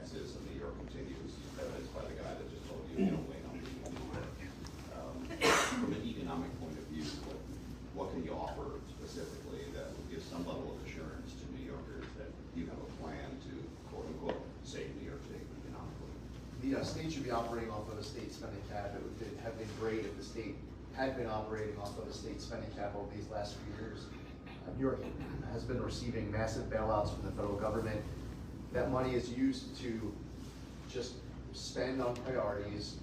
finances in New York continues, evidenced by the guy that just told you don't wait on being in New York. From an economic point of view, what can you offer specifically that will give some level of assurance to New Yorkers that you have a plan to, quote unquote, save New York State economically? The state should be operating off of a state spending cap. It would have been great if the state had been operating off of a state spending cap over these last few years. New York has been receiving massive bailouts from the federal government. That money is used to just spend on priorities.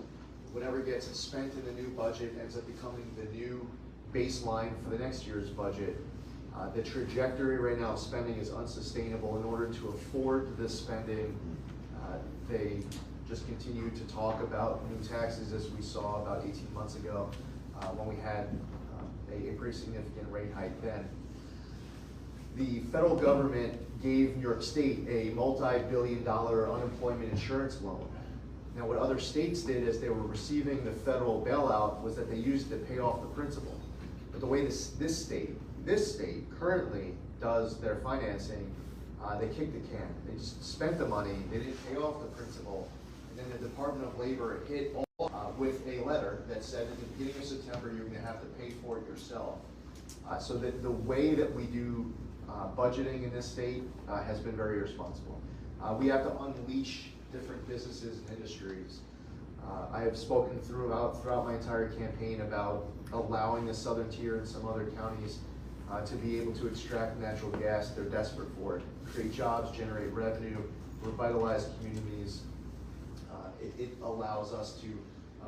Whatever gets spent in the new budget ends up becoming the new baseline for the next year's budget. The trajectory right now of spending is unsustainable. In order to afford this spending, they just continue to talk about new taxes, as we saw about 18 months ago when we had a pretty significant rate hike then. The federal government gave New York State a multi-billion-dollar unemployment insurance loan. Now, what other states did as they were receiving the federal bailout was that they used it to pay off the principal. But the way this state currently does their financing, they kicked the can. They just spent the money, they didn't pay off the principal, and then the Department of Labor hit all with a letter that said at the beginning of September you're going to have to pay for it yourself. So that the way that we do budgeting in this state has been very irresponsible. We have to unleash different businesses and industries. I have spoken throughout my entire campaign about allowing the southern tier and some other counties to be able to extract natural gas. They're desperate for it. Create jobs, generate revenue, revitalize communities. It allows us to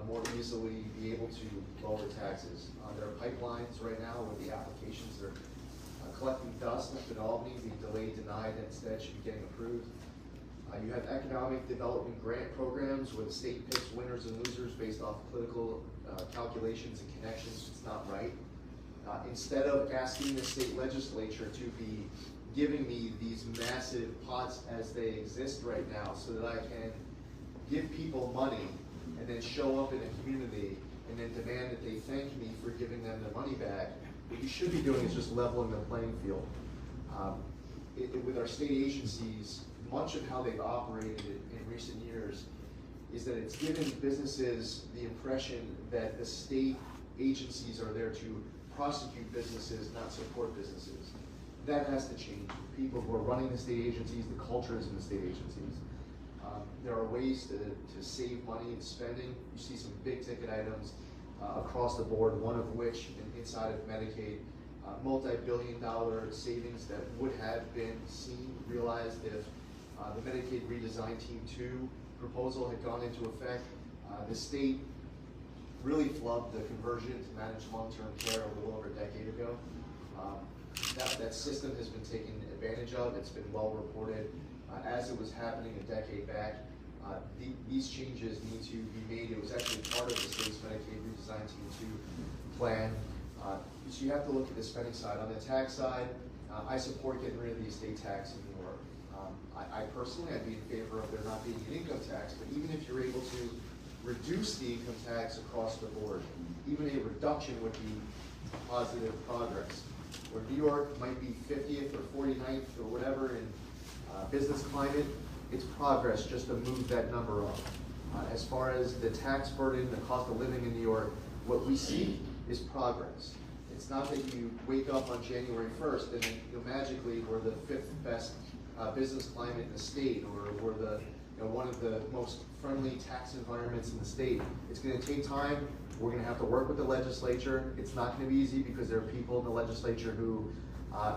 more easily be able to lower taxes. There are pipelines right now where the applications are collecting dust up in Albany, being delayed, denied, and instead should be getting approved. You have economic development grant programs where the state picks winners and losers based off political calculations and connections. It's not right. Instead of asking the state legislature to be giving me these massive pots as they exist right now so that I can give people money and then show up in a community and then demand that they thank me for giving them their money back, what you should be doing is just leveling the playing field. With our state agencies, much of how they've operated in recent years is that it's given businesses the impression that the state agencies are there to prosecute businesses, not support businesses. That has to change. People who are running the state agencies, the culture is in the state agencies. There are ways to save money in spending. You see some big ticket items across the board, one of which inside of Medicaid, multi-billion-dollar savings that would have been realized if the Medicaid Redesign Team 2 proposal had gone into effect. The state really flubbed the conversion to manage long-term care a little over a decade ago. That system has been taken advantage of. It's been well reported as it was happening a decade back. These changes need to be made. It was actually part of the state's Medicaid Redesign Team 2 plan. So you have to look at the spending side. On the tax side, I support getting rid of the estate tax in New York. I personally, I'd be in favor of there not being an income tax, but even if you're able to reduce the income tax across the board, even a reduction would be positive progress. Where New York might be 50th or 49th or whatever in business climate, it's progress just to move that number up. As far as the tax burden, the cost of living in New York, what we see is progress. It's not that you wake up on January 1st and then magically we're the 5th best business climate in the state, or we're the one of the most friendly tax environments in the state. It's going to take time. We're going to have to work with the legislature. It's not going to be easy because there are people in the legislature who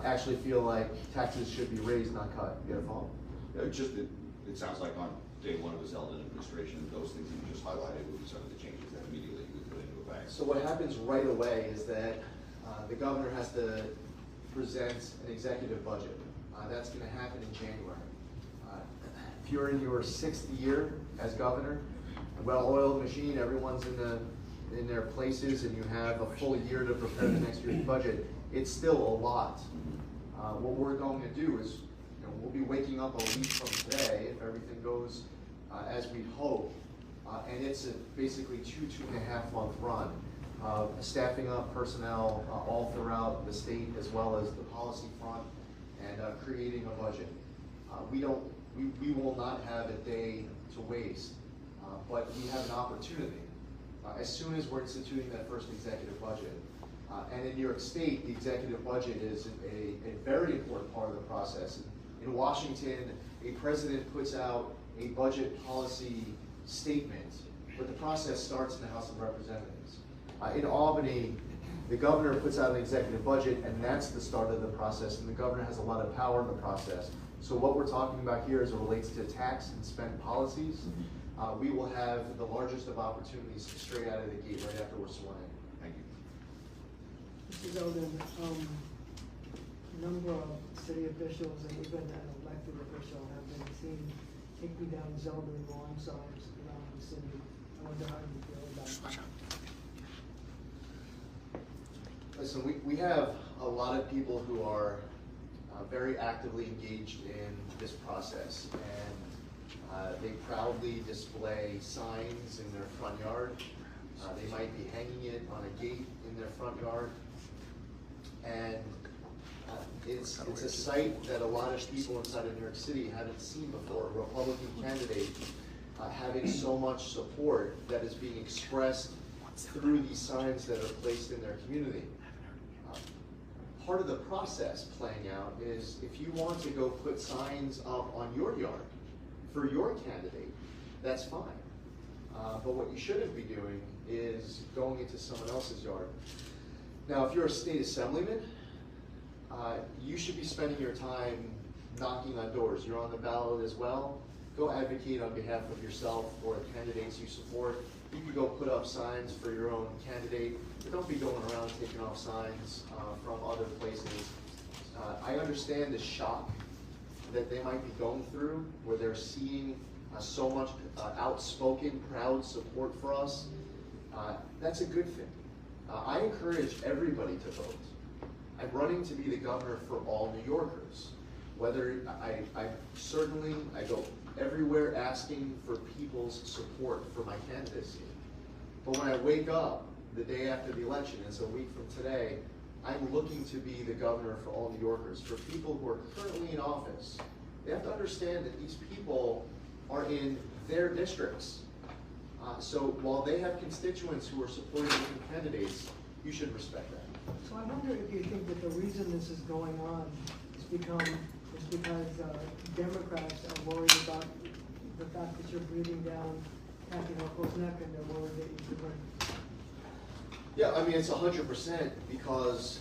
actually feel like taxes should be raised, not cut. You get a phone? It sounds like on day one of the Zeldin administration, those things that you just highlighted would be some of the changes that immediately you would put into effect. So what happens right away is that the governor has to present an executive budget. That's going to happen in January. If you're in your 6th year as governor, a well-oiled machine, everyone's in their places, and you have a full year to prepare the next year's budget, it's still a lot. What we're going to do is, we'll be waking up a week from today if everything goes as we hope, and it's basically 2.5 month run of staffing up personnel all throughout the state as well as the policy front and creating a budget. We don't we will not have a day to waste, but we have an opportunity. As soon as we're instituting that first executive budget, and in New York State, the executive budget is a very important part of the process. In Washington, a president puts out a budget policy statement, but the process starts in the House of Representatives. In Albany, the governor puts out an executive budget, and that's the start of the process, and the governor has a lot of power in the process. So what we're talking about here as it relates to tax and spend policies, we will have the largest of opportunities straight out of the gate right after we're sworn in. Thank you. Mr. Zeldin, a number of city officials and even an elected official have been seen taking down Zeldin lawn signs around the city. I wonder how you feel about that. Listen, we have a lot of people who are very actively engaged in this process, and they proudly display signs in their front yard. They might be hanging it on a gate in their front yard. And it's a sight that a lot of people inside of New York City haven't seen before. A Republican candidate having so much support that is being expressed through these signs that are placed in their community. Part of the process playing out is if you want to go put signs up on your yard for your candidate, that's fine. But what you shouldn't be doing is going into someone else's yard. Now, if you're a state assemblyman, you should be spending your time knocking on doors. You're on the ballot as well. Go advocate on behalf of yourself or the candidates you support. You can go put up signs for your own candidate, but don't be going around taking off signs from other places. I understand the shock that they might be going through, where they're seeing so much outspoken, proud support for us. That's a good thing. I encourage everybody to vote. I'm running to be the governor for all New Yorkers. Whether I go everywhere asking for people's support for my candidacy. But when I wake up the day after the election, it's a week from today, I'm looking to be the governor for all New Yorkers. For people who are currently in office, they have to understand that these people are in their districts. So while they have constituents who are supporting different candidates, you should respect that. So I wonder if you think that the reason this is going on is because Democrats are worried about the fact that you're breathing down Kathy Hochul's neck, and they're worried that you could win. Yeah, I mean, it's 100% because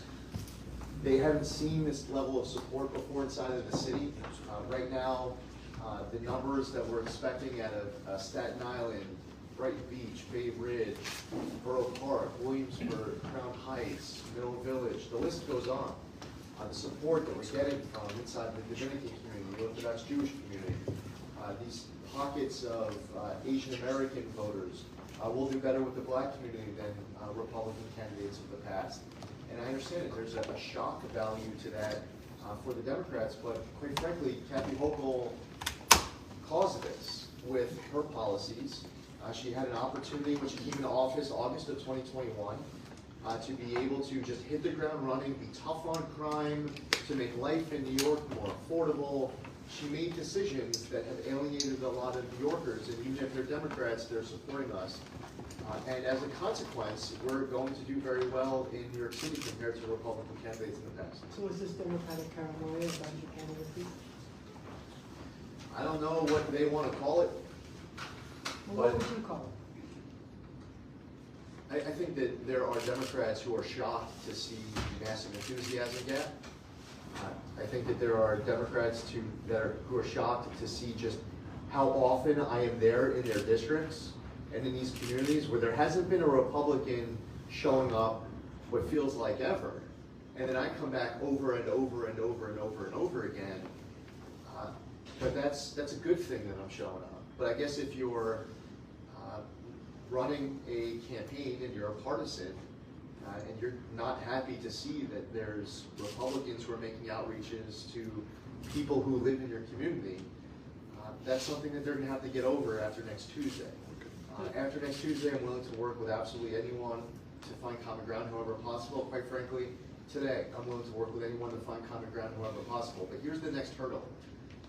they haven't seen this level of support before inside of the city. Right now, the numbers that we're expecting out of Staten Island, Brighton Beach, Bay Ridge, Borough Park, Williamsburg, Crown Heights, Middle Village, the list goes on. The support that we're getting from inside the Dominican community, the Orthodox Jewish community, these pockets of Asian American voters will do better with the black community than Republican candidates of the past. And I understand that there's a shock value to that for the Democrats, but quite frankly, Kathy Hochul caused this with her policies. She had an opportunity when she came into office, August of 2021, to be able to just hit the ground running, be tough on crime, to make life in New York more affordable. She made decisions that have alienated a lot of New Yorkers, and even if they're Democrats, they're supporting us. And as a consequence, we're going to do very well in New York City compared to Republican candidates in the past. So is this Democratic paranoia about your candidacy? I don't know what they want to call it. Well, what would you call it? I think that there are Democrats who are shocked to see massive enthusiasm gap. I think that there are Democrats who are shocked to see just how often I am there in their districts and in these communities where there hasn't been a Republican showing up what feels like ever. And then I come back over and over and over and over and over again. But that's a good thing that I'm showing up. But I guess if you're running a campaign and you're a partisan, and you're not happy to see that there's Republicans who are making outreaches to people who live in your community, that's something that they're going to have to get over after next Tuesday. After next Tuesday, I'm willing to work with absolutely anyone to find common ground however possible. Quite frankly, today, I'm willing to work with anyone to find common ground however possible. But here's the next hurdle.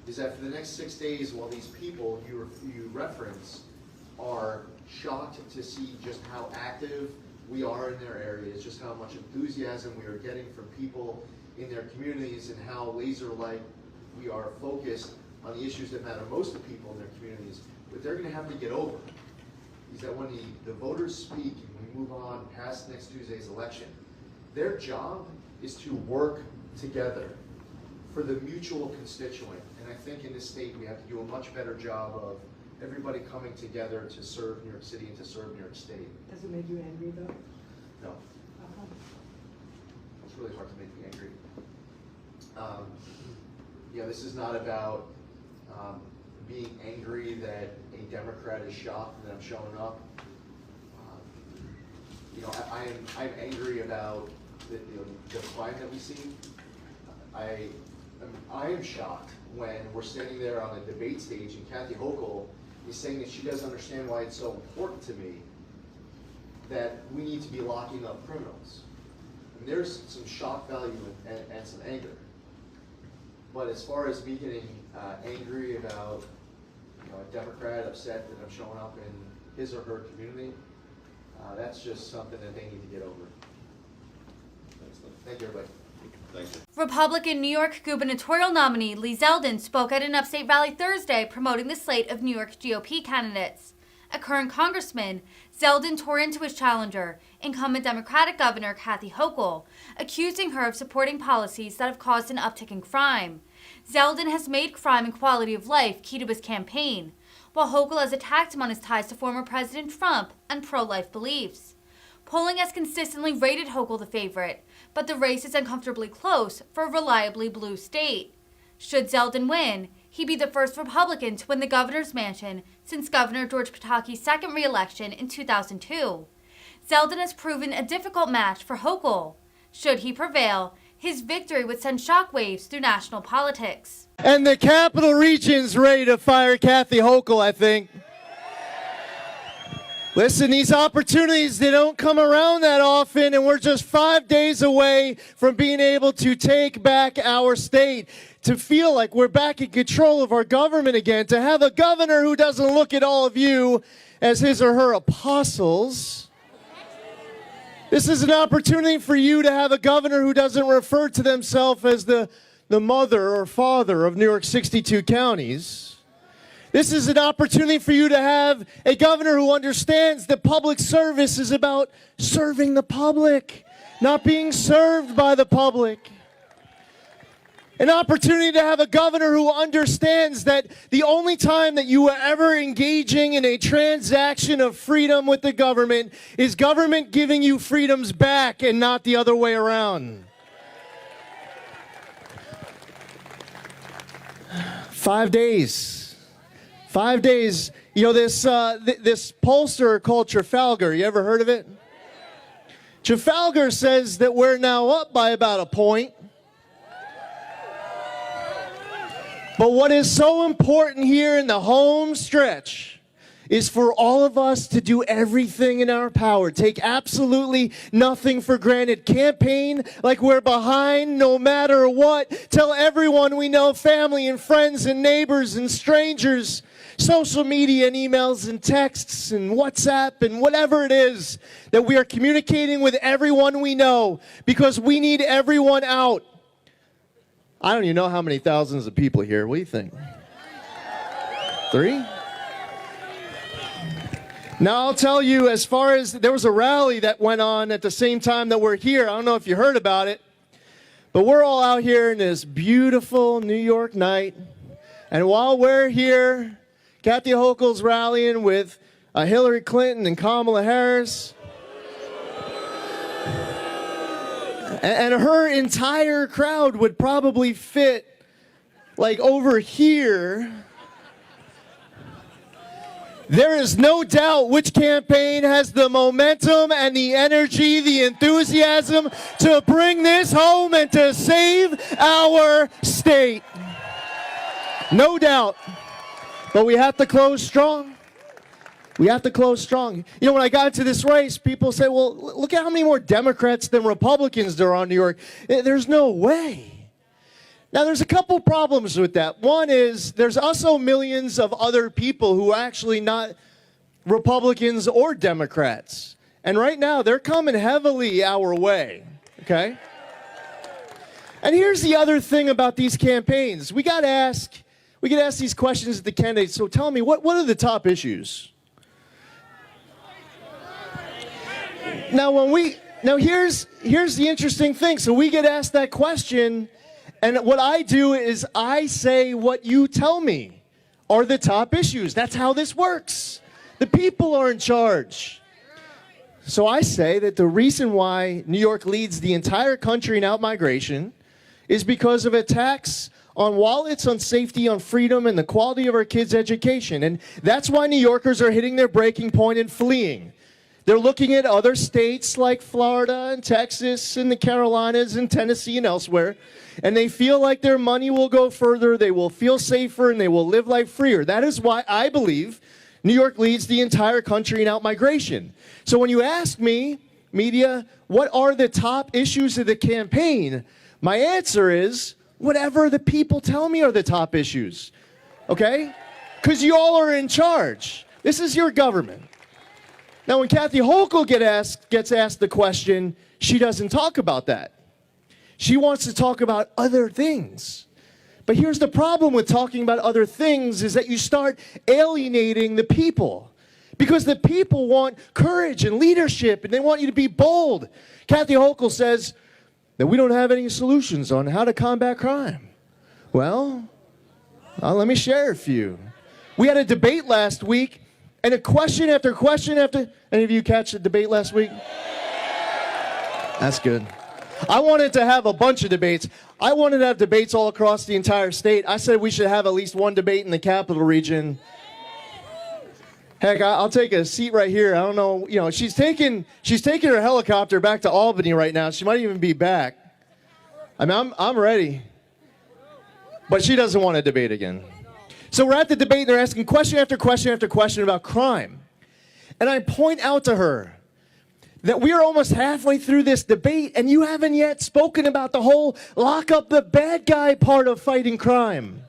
is that for the next 6 days, while these people you reference are shocked to see just how active we are in their areas, just how much enthusiasm we are getting from people in their communities, and how laser-like we are focused on the issues that matter most to people in their communities. What they're going to have to get over is that when the voters speak and we move on past next Tuesday's election, their job is to work together for the mutual constituent. And I think in this state we have to do a much better job of everybody coming together to serve New York City and to serve New York State. Does it make you angry though? No, Uh-huh. it's really hard to make me angry. Yeah, this is not about being angry that a Democrat is shocked that I'm showing up. I'm angry about the crime that we see. I am shocked when we're standing there on a debate stage and Kathy Hochul is saying that she doesn't understand why it's so important to me that we need to be locking up criminals. And there's some shock value and some anger. But as far as me getting angry about a Democrat upset that I'm showing up in his or her community, that's just something that they need to get over. Thank you, everybody. Thanks. Republican New York gubernatorial nominee Lee Zeldin spoke at an upstate rally Thursday promoting the slate of New York GOP candidates. A current congressman, Zeldin tore into his challenger, incumbent Democratic Governor Kathy Hochul, accusing her of supporting policies that have caused an uptick in crime. Zeldin has made crime and quality of life key to his campaign, while Hochul has attacked him on his ties to former President Trump and pro-life beliefs. Polling has consistently rated Hochul the favorite, but the race is uncomfortably close for a reliably blue state. Should Zeldin win, he'd be the first Republican to win the governor's mansion since Governor George Pataki's second re-election in 2002. Zeldin has proven a difficult match for Hochul. Should he prevail, his victory would send shockwaves through national politics. And the Capital Region's ready to fire Kathy Hochul, I think. Listen, these opportunities, they don't come around that often, and we're just 5 days away from being able to take back our state, to feel like we're back in control of our government again, to have a governor who doesn't look at all of you as his or her apostles. This is an opportunity for you to have a governor who doesn't refer to themselves as the mother or father of New York's 62 counties. This is an opportunity for you to have a governor who understands that public service is about serving the public, not being served by the public. An opportunity to have a governor who understands that the only time that you are ever engaging in a transaction of freedom with the government is government giving you freedoms back and not the other way around. 5 days. 5 days. You know, this pollster called Trafalgar, you ever heard of it? Trafalgar says that we're now up by about a point. But what is so important here in the home stretch is for all of us to do everything in our power. Take absolutely nothing for granted. Campaign like we're behind no matter what. Tell everyone we know, family and friends and neighbors and strangers, social media and emails and texts and WhatsApp and whatever it is, that we are communicating with everyone we know, because we need everyone out. I don't even know how many thousands of people here. What do you think? 3? Now, I'll tell you, as far as there was a rally that went on at the same time that we're here. I don't know if you heard about it, but we're all out here in this beautiful New York night. And while we're here, Kathy Hochul's rallying with Hillary Clinton and Kamala Harris. And her entire crowd would probably fit like over here. There is no doubt which campaign has the momentum and the energy, the enthusiasm to bring this home and to save our state. No doubt. But we have to close strong. We have to close strong. You know, when I got into this race, people say, well, look at how many more Democrats than Republicans there are in New York. There's no way. Now, there's a couple problems with that. One is there's also millions of other people who are actually not Republicans or Democrats. And right now, they're coming heavily our way, okay? And here's the other thing about these campaigns. We can ask these questions to the candidates. So tell me, what are the top issues? Now, here's the interesting thing. So we get asked that question, and what I do is I say what you tell me are the top issues. That's how this works. The people are in charge. So I say that the reason why New York leads the entire country in out-migration is because of attacks on wallets, on safety, on freedom, and the quality of our kids' education. And that's why New Yorkers are hitting their breaking point and fleeing. They're looking at other states like Florida and Texas and the Carolinas and Tennessee and elsewhere, and they feel like their money will go further, they will feel safer, and they will live life freer. That is why I believe New York leads the entire country in out-migration. So when you ask me, media, what are the top issues of the campaign, my answer is whatever the people tell me are the top issues, okay? Because you all are in charge. This is your government. Now, when Kathy Hochul gets asked the question, she doesn't talk about that. She wants to talk about other things. But here's the problem with talking about other things is that you start alienating the people. Because the people want courage and leadership, and they want you to be bold. Kathy Hochul says that we don't have any solutions on how to combat crime. Well, let me share a few. We had a debate last week, and a question after question after... Any of you catch the debate last week? That's good. I wanted to have a bunch of debates. I wanted to have debates all across the entire state. I said we should have at least one debate in the capital region. Heck, I'll take a seat right here. I don't know, you know, she's taking her helicopter back to Albany right now. She might even be back. I mean, I'm ready. But she doesn't want to debate again. So we're at the debate, and they're asking question after question after question about crime. And I point out to her that we are almost halfway through this debate, and you haven't yet spoken about the whole lock up the bad guy part of fighting crime.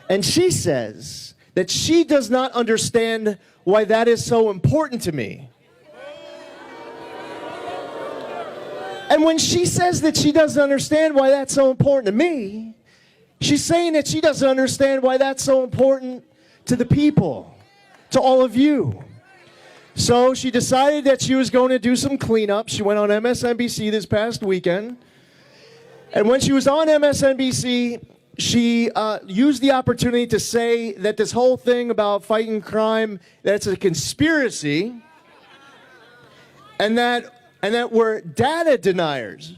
And she says that she does not understand why that is so important to me. And when she says that she doesn't understand why that's so important to me, she's saying that she doesn't understand why that's so important to the people, to all of you. So she decided that she was going to do some cleanup. She went on MSNBC this past weekend. And when she was on MSNBC, she used the opportunity to say that this whole thing about fighting crime, that it's a conspiracy, and that we're data deniers.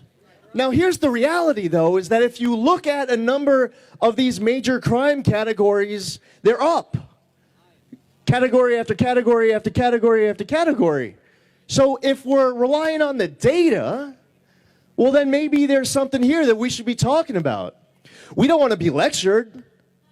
Now, here's the reality, though, is that if you look at a number of these major crime categories, they're up. Category after category after category after category. So if we're relying on the data, well, then maybe there's something here that we should be talking about. We don't want to be lectured.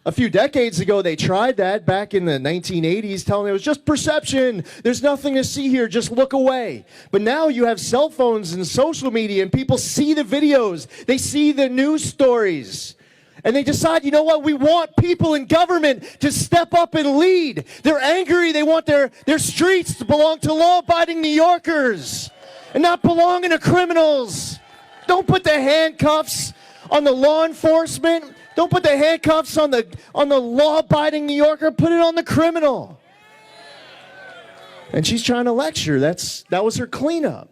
A few decades ago, they tried that back in the 1980s, telling it was just perception. There's nothing to see here. Just look away. But now you have cell phones and social media, and people see the videos. They see the news stories. And they decide, you know what, we want people in government to step up and lead. They're angry. They want their streets to belong to law-abiding New Yorkers and not belonging to criminals. Don't put the handcuffs on the law enforcement. Don't put the handcuffs on the law-abiding New Yorker. Put it on the criminal. And she's trying to lecture. That was her cleanup.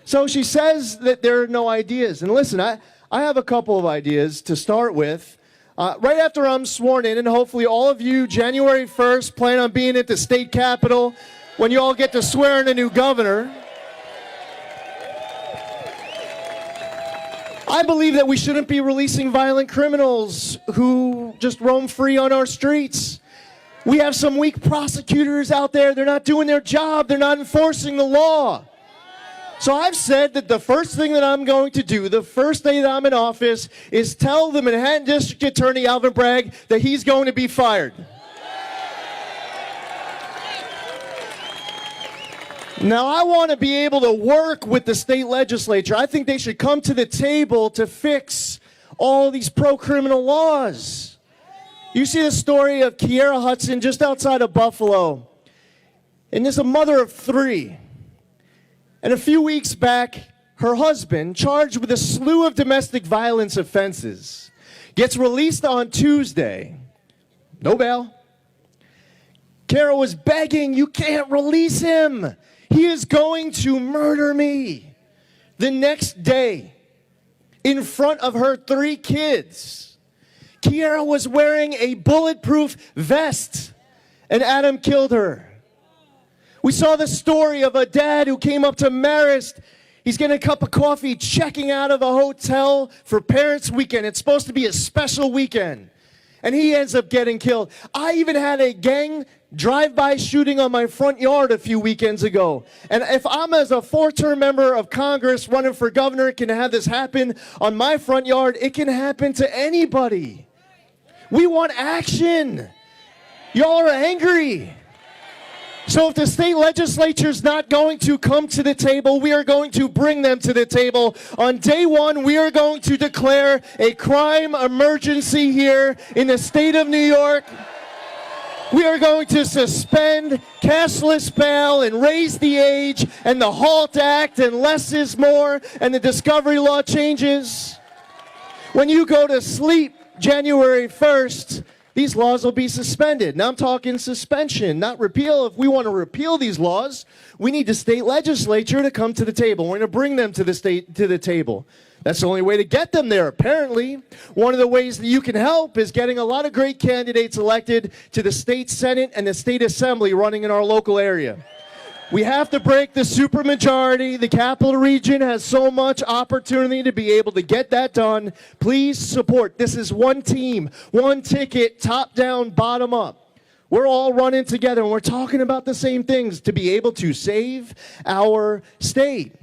So she says that there are no ideas. And listen, I have a couple of ideas to start with. Right after I'm sworn in, and hopefully all of you, January 1st, plan on being at the state capitol when you all get to swear in a new governor. I believe that we shouldn't be releasing violent criminals who just roam free on our streets. We have some weak prosecutors out there. They're not doing their job. They're not enforcing the law. So I've said that the first thing that I'm going to do, the first day that I'm in office, is tell the Manhattan District Attorney, Alvin Bragg, that he's going to be fired. Now, I want to be able to work with the state legislature. I think they should come to the table to fix all these pro-criminal laws. You see the story of Kiera Hudson just outside of Buffalo. And this is a mother of 3. And a few weeks back, her husband, charged with a slew of domestic violence offenses, gets released on Tuesday. No bail. Kiera was begging, you can't release him. He is going to murder me. The next day, in front of her 3 kids, Kiera was wearing a bulletproof vest, and Adam killed her. We saw the story of a dad who came up to Marist. He's getting a cup of coffee, checking out of a hotel for Parents' Weekend. It's supposed to be a special weekend. And he ends up getting killed. I even had a gang drive-by shooting on my front yard a few weekends ago. And if I'm as a 4-term member of Congress running for governor, it can have this happen on my front yard. It can happen to anybody. We want action. Y'all are angry. So if the state legislature is not going to come to the table, we are going to bring them to the table. On day 1, we are going to declare a crime emergency here in the state of New York. We are going to suspend cashless bail and raise the age and the HALT Act and less is more and the discovery law changes. When you go to sleep January 1st, these laws will be suspended. Now I'm talking suspension, not repeal. If we want to repeal these laws, we need the state legislature to come to the table. We're going to bring them to the table. That's the only way to get them there, apparently. One of the ways that you can help is getting a lot of great candidates elected to the state Senate and the state Assembly running in our local area. We have to break the supermajority. The capital region has so much opportunity to be able to get that done. Please support. This is one team, one ticket, top down, bottom up. We're all running together and we're talking about the same things to be able to save our state.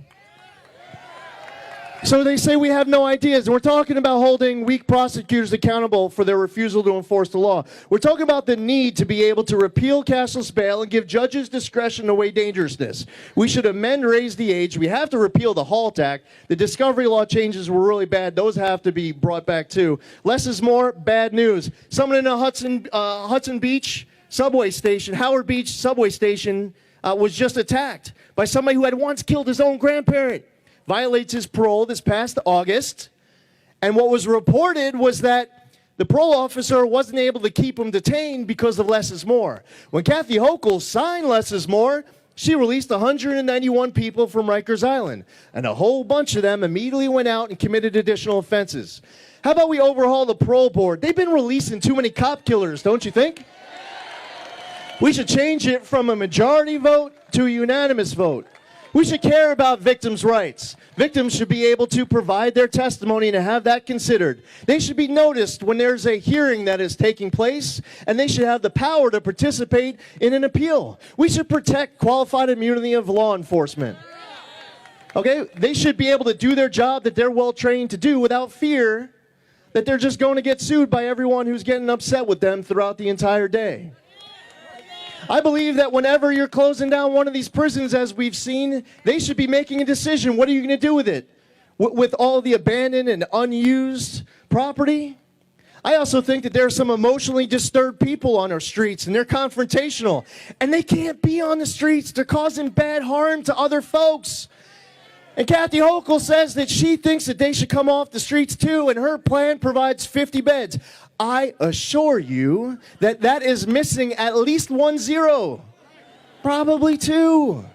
So they say we have no ideas. And we're talking about holding weak prosecutors accountable for their refusal to enforce the law. We're talking about the need to be able to repeal cashless bail and give judges discretion to weigh dangerousness. We should amend, raise the age. We have to repeal the HALT Act. The discovery law changes were really bad. Those have to be brought back too. Less is more, bad news. Someone in a Hudson Beach subway station, Howard Beach subway station, was just attacked by somebody who had once killed his own grandparent. Violates his parole this past August. And what was reported was that the parole officer wasn't able to keep him detained because of less is more. When Kathy Hochul signed less is more, she released 191 people from Rikers Island. And a whole bunch of them immediately went out and committed additional offenses. How about we overhaul the parole board? They've been releasing too many cop killers, don't you think? We should change it from a majority vote to a unanimous vote. We should care about victims' rights. Victims should be able to provide their testimony and to have that considered. They should be noticed when there's a hearing that is taking place, and they should have the power to participate in an appeal. We should protect qualified immunity of law enforcement. Okay? They should be able to do their job that they're well trained to do without fear that they're just going to get sued by everyone who's getting upset with them throughout the entire day. I believe that whenever you're closing down one of these prisons, as we've seen, they should be making a decision. What are you going to do with it? With all the abandoned and unused property? I also think that there are some emotionally disturbed people on our streets, and they're confrontational. And they can't be on the streets. They're causing bad harm to other folks. And Kathy Hochul says that she thinks that they should come off the streets too, and her plan provides 50 beds. I assure you that that is missing at least 1 zero, probably 2.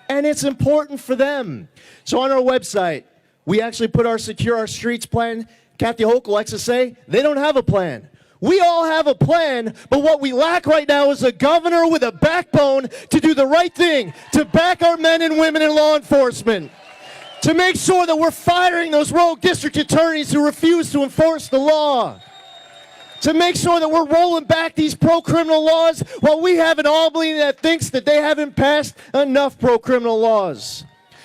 And it's important for them. So on our website, we actually put our Secure Our Streets plan. Kathy Hochul likes to say, they don't have a plan. We all have a plan, but what we lack right now is a governor with a backbone to do the right thing, to back our men and women in law enforcement, to make sure that we're firing those rogue district attorneys who refuse to enforce the law, to make sure that we're rolling back these pro-criminal laws while we have an Albany that thinks that they haven't passed enough pro-criminal laws.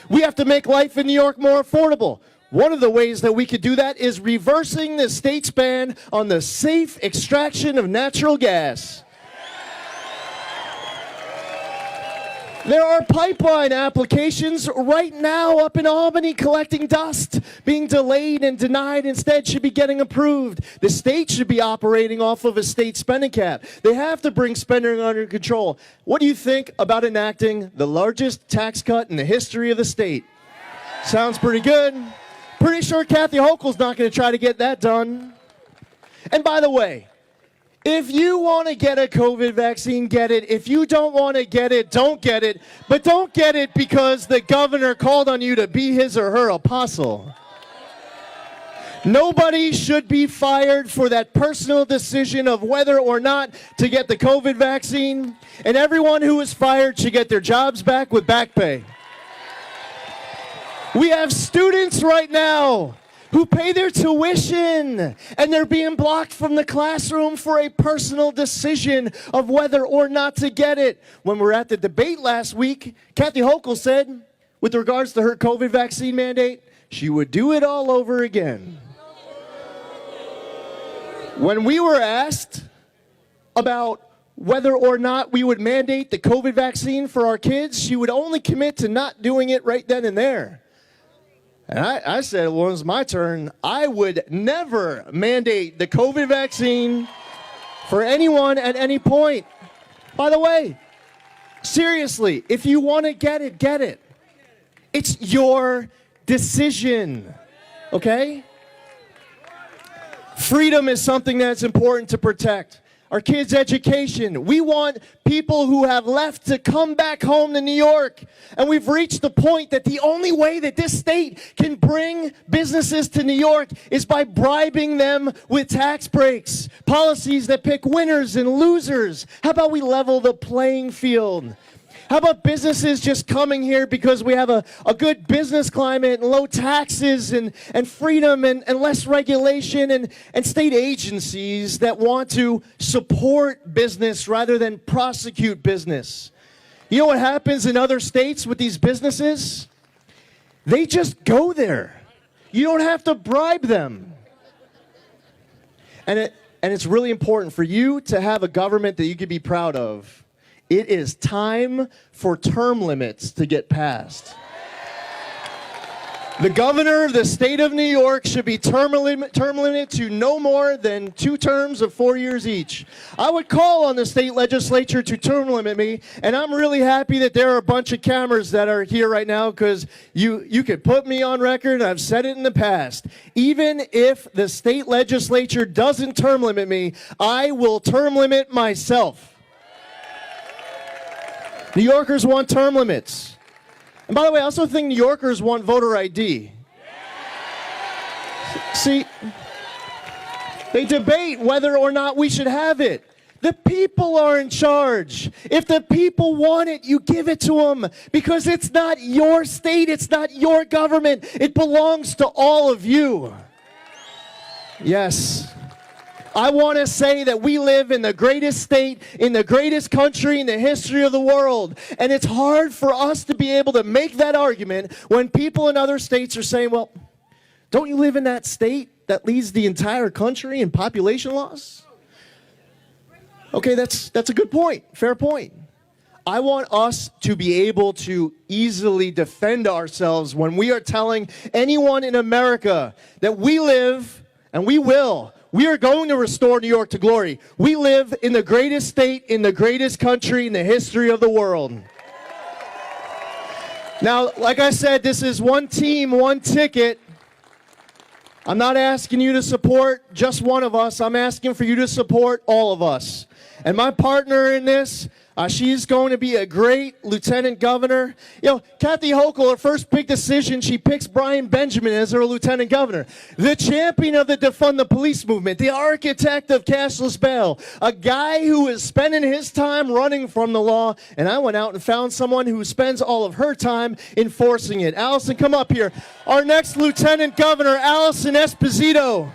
We have to make life in New York more affordable. One of the ways that we could do that is reversing the state's ban on the safe extraction of natural gas. There are pipeline applications right now up in Albany collecting dust, being delayed and denied, instead should be getting approved. The state should be operating off of a state spending cap. They have to bring spending under control. What do you think about enacting the largest tax cut in the history of the state? Sounds pretty good. Pretty sure Kathy Hochul's not going to try to get that done. And by the way, if you want to get a COVID vaccine, get it. If you don't want to get it, don't get it. But don't get it because the governor called on you to be his or her apostle. Nobody should be fired for that personal decision of whether or not to get the COVID vaccine. And everyone who is fired should get their jobs back with back pay. We have students right now who pay their tuition, and they're being blocked from the classroom for a personal decision of whether or not to get it. When we were at the debate last week, Kathy Hochul said, with regards to her COVID vaccine mandate, she would do it all over again. When we were asked about whether or not we would mandate the COVID vaccine for our kids, she would only commit to not doing it right then and there. And I said, well, when it was my turn, I would never mandate the COVID vaccine for anyone at any point. By the way, seriously, if you want to get it, get it. It's your decision, okay? Freedom is something that's important to protect. Our kids' education. We want people who have left to come back home to New York. And we've reached the point that the only way that this state can bring businesses to New York is by bribing them with tax breaks, policies that pick winners and losers. How about we level the playing field? How about businesses just coming here because we have a good business climate and low taxes and freedom and less regulation and state agencies that want to support business rather than prosecute business? You know what happens in other states with these businesses? They just go there. You don't have to bribe them. And it's really important for you to have a government that you can be proud of. It is time for term limits to get passed. The governor of the state of New York should be term limited to no more than 2 terms of 4 years each. I would call on the state legislature to term limit me, and I'm really happy that there are a bunch of cameras that are here right now because you could put me on record, and I've said it in the past. Even if the state legislature doesn't term limit me, I will term limit myself. New Yorkers want term limits. And by the way, I also think New Yorkers want voter ID. See, they debate whether or not we should have it. The people are in charge. If the people want it, you give it to them. Because it's not your state, it's not your government. It belongs to all of you. Yes. I want to say that we live in the greatest state, in the greatest country in the history of the world. And it's hard for us to be able to make that argument when people in other states are saying, well, don't you live in that state that leads the entire country in population loss? Okay, that's a good point, fair point. I want us to be able to easily defend ourselves when we are telling anyone in America that we live, and we will, we are going to restore New York to glory. We live in the greatest state, in the greatest country in the history of the world. Now, like I said, this is one team, one ticket. I'm not asking you to support just one of us. I'm asking for you to support all of us. And my partner in this, she's going to be a great lieutenant governor. You know, Kathy Hochul, her first big decision, she picks Brian Benjamin as her lieutenant governor. The champion of the defund the police movement, the architect of cashless bail, a guy who is spending his time running from the law. And I went out and found someone who spends all of her time enforcing it. Allison, come up here. Our next lieutenant governor, Allison Esposito.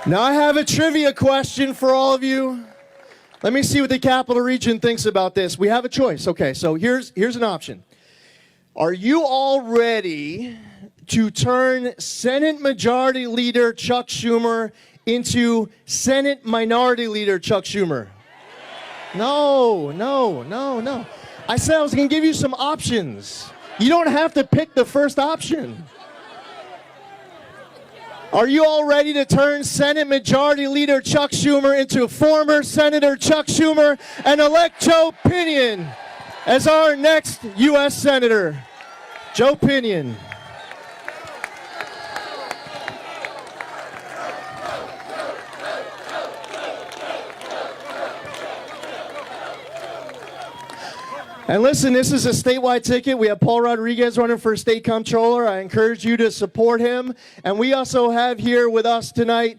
Now I have a trivia question for all of you. Let me see what the Capital Region thinks about this. We have a choice. Okay, so here's an option. Are you all ready to turn Senate Majority Leader Chuck Schumer into Senate Minority Leader Chuck Schumer? No, no, no, no. I said I was going to give you some options. You don't have to pick the first option. Are you all ready to turn Senate Majority Leader Chuck Schumer into former Senator Chuck Schumer and elect Joe Pinion as our next U.S. Senator? Joe Pinion. And listen, this is a statewide ticket. We have Paul Rodriguez running for state comptroller. I encourage you to support him. And we also have here with us tonight,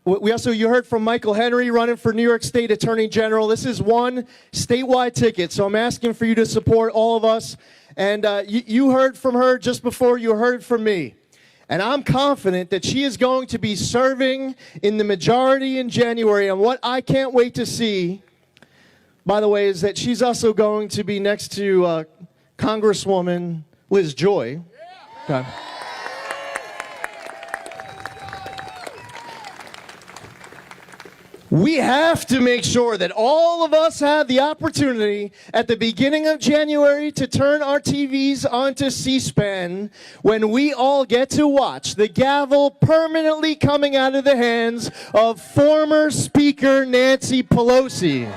you heard from Michael Henry running for New York State Attorney General. This is one statewide ticket, so I'm asking for you to support all of us. And you heard from her just before you heard from me. And I'm confident that she is going to be serving in the majority in January. And what I can't wait to see, by the way, is that she's also going to be next to Congresswoman Liz Joy. Okay. We have to make sure that all of us have the opportunity at the beginning of January to turn our TVs onto C-SPAN when we all get to watch the gavel permanently coming out of the hands of former Speaker Nancy Pelosi.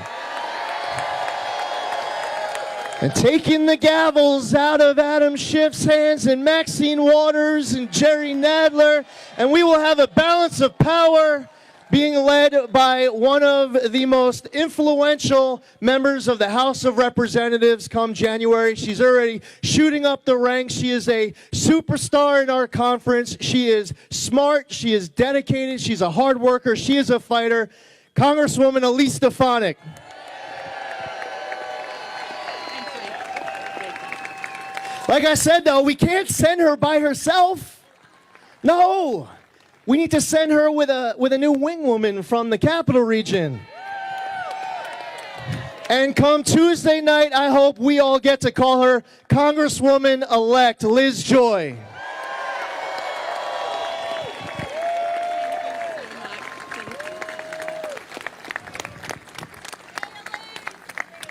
And taking the gavels out of Adam Schiff's hands and Maxine Waters and Jerry Nadler, and we will have a balance of power being led by one of the most influential members of the House of Representatives come January. She's already shooting up the ranks. She is a superstar in our conference. She is smart. She is dedicated. She's a hard worker. She is a fighter. Congresswoman Elise Stefanik. Like I said, though, we can't send her by herself. No. We need to send her with a new wing woman from the Capital Region. And come Tuesday night, I hope we all get to call her Congresswoman-elect Liz Joy.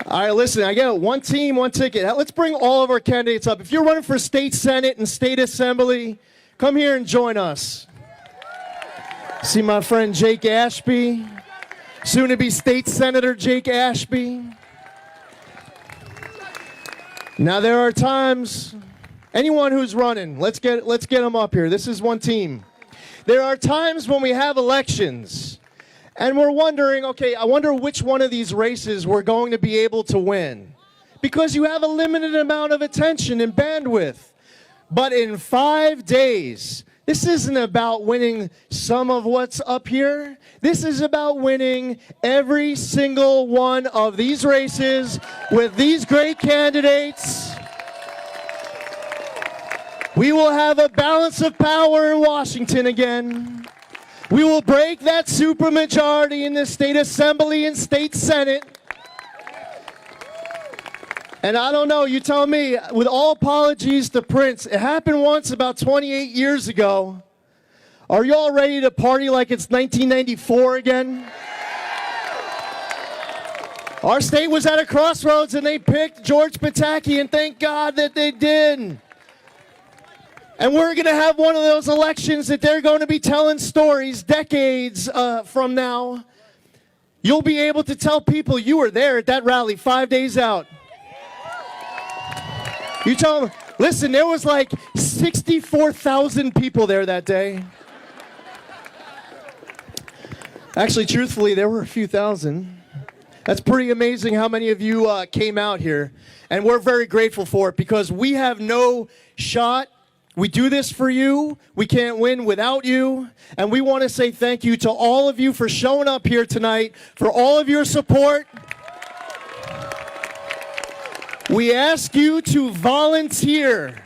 All right, listen, I got one team, one ticket. Let's bring all of our candidates up. If you're running for state senate and state assembly, come here and join us. See my friend Jake Ashby, soon-to-be state senator Jake Ashby. Now there are times, anyone who's running, let's get them up here. This is one team. There are times when we have elections, and we're wondering, okay, I wonder which one of these races we're going to be able to win. Because you have a limited amount of attention and bandwidth. But in 5 days, this isn't about winning some of what's up here. This is about winning every single one of these races with these great candidates. We will have a balance of power in Washington again. We will break that supermajority in the state assembly and state senate. And I don't know, you tell me, with all apologies to Prince, it happened once about 28 years ago. Are you all ready to party like it's 1994 again? Our state was at a crossroads and they picked George Pataki, and thank God that they did. And we're going to have one of those elections that they're going to be telling stories decades from now. You'll be able to tell people you were there at that rally 5 days out. You tell them, listen, there was like 64,000 people there that day. Actually, truthfully, there were a few thousand. That's pretty amazing how many of you came out here. And we're very grateful for it because we have no shot. We do this for you. We can't win without you. And we want to say thank you to all of you for showing up here tonight, for all of your support. We ask you to volunteer.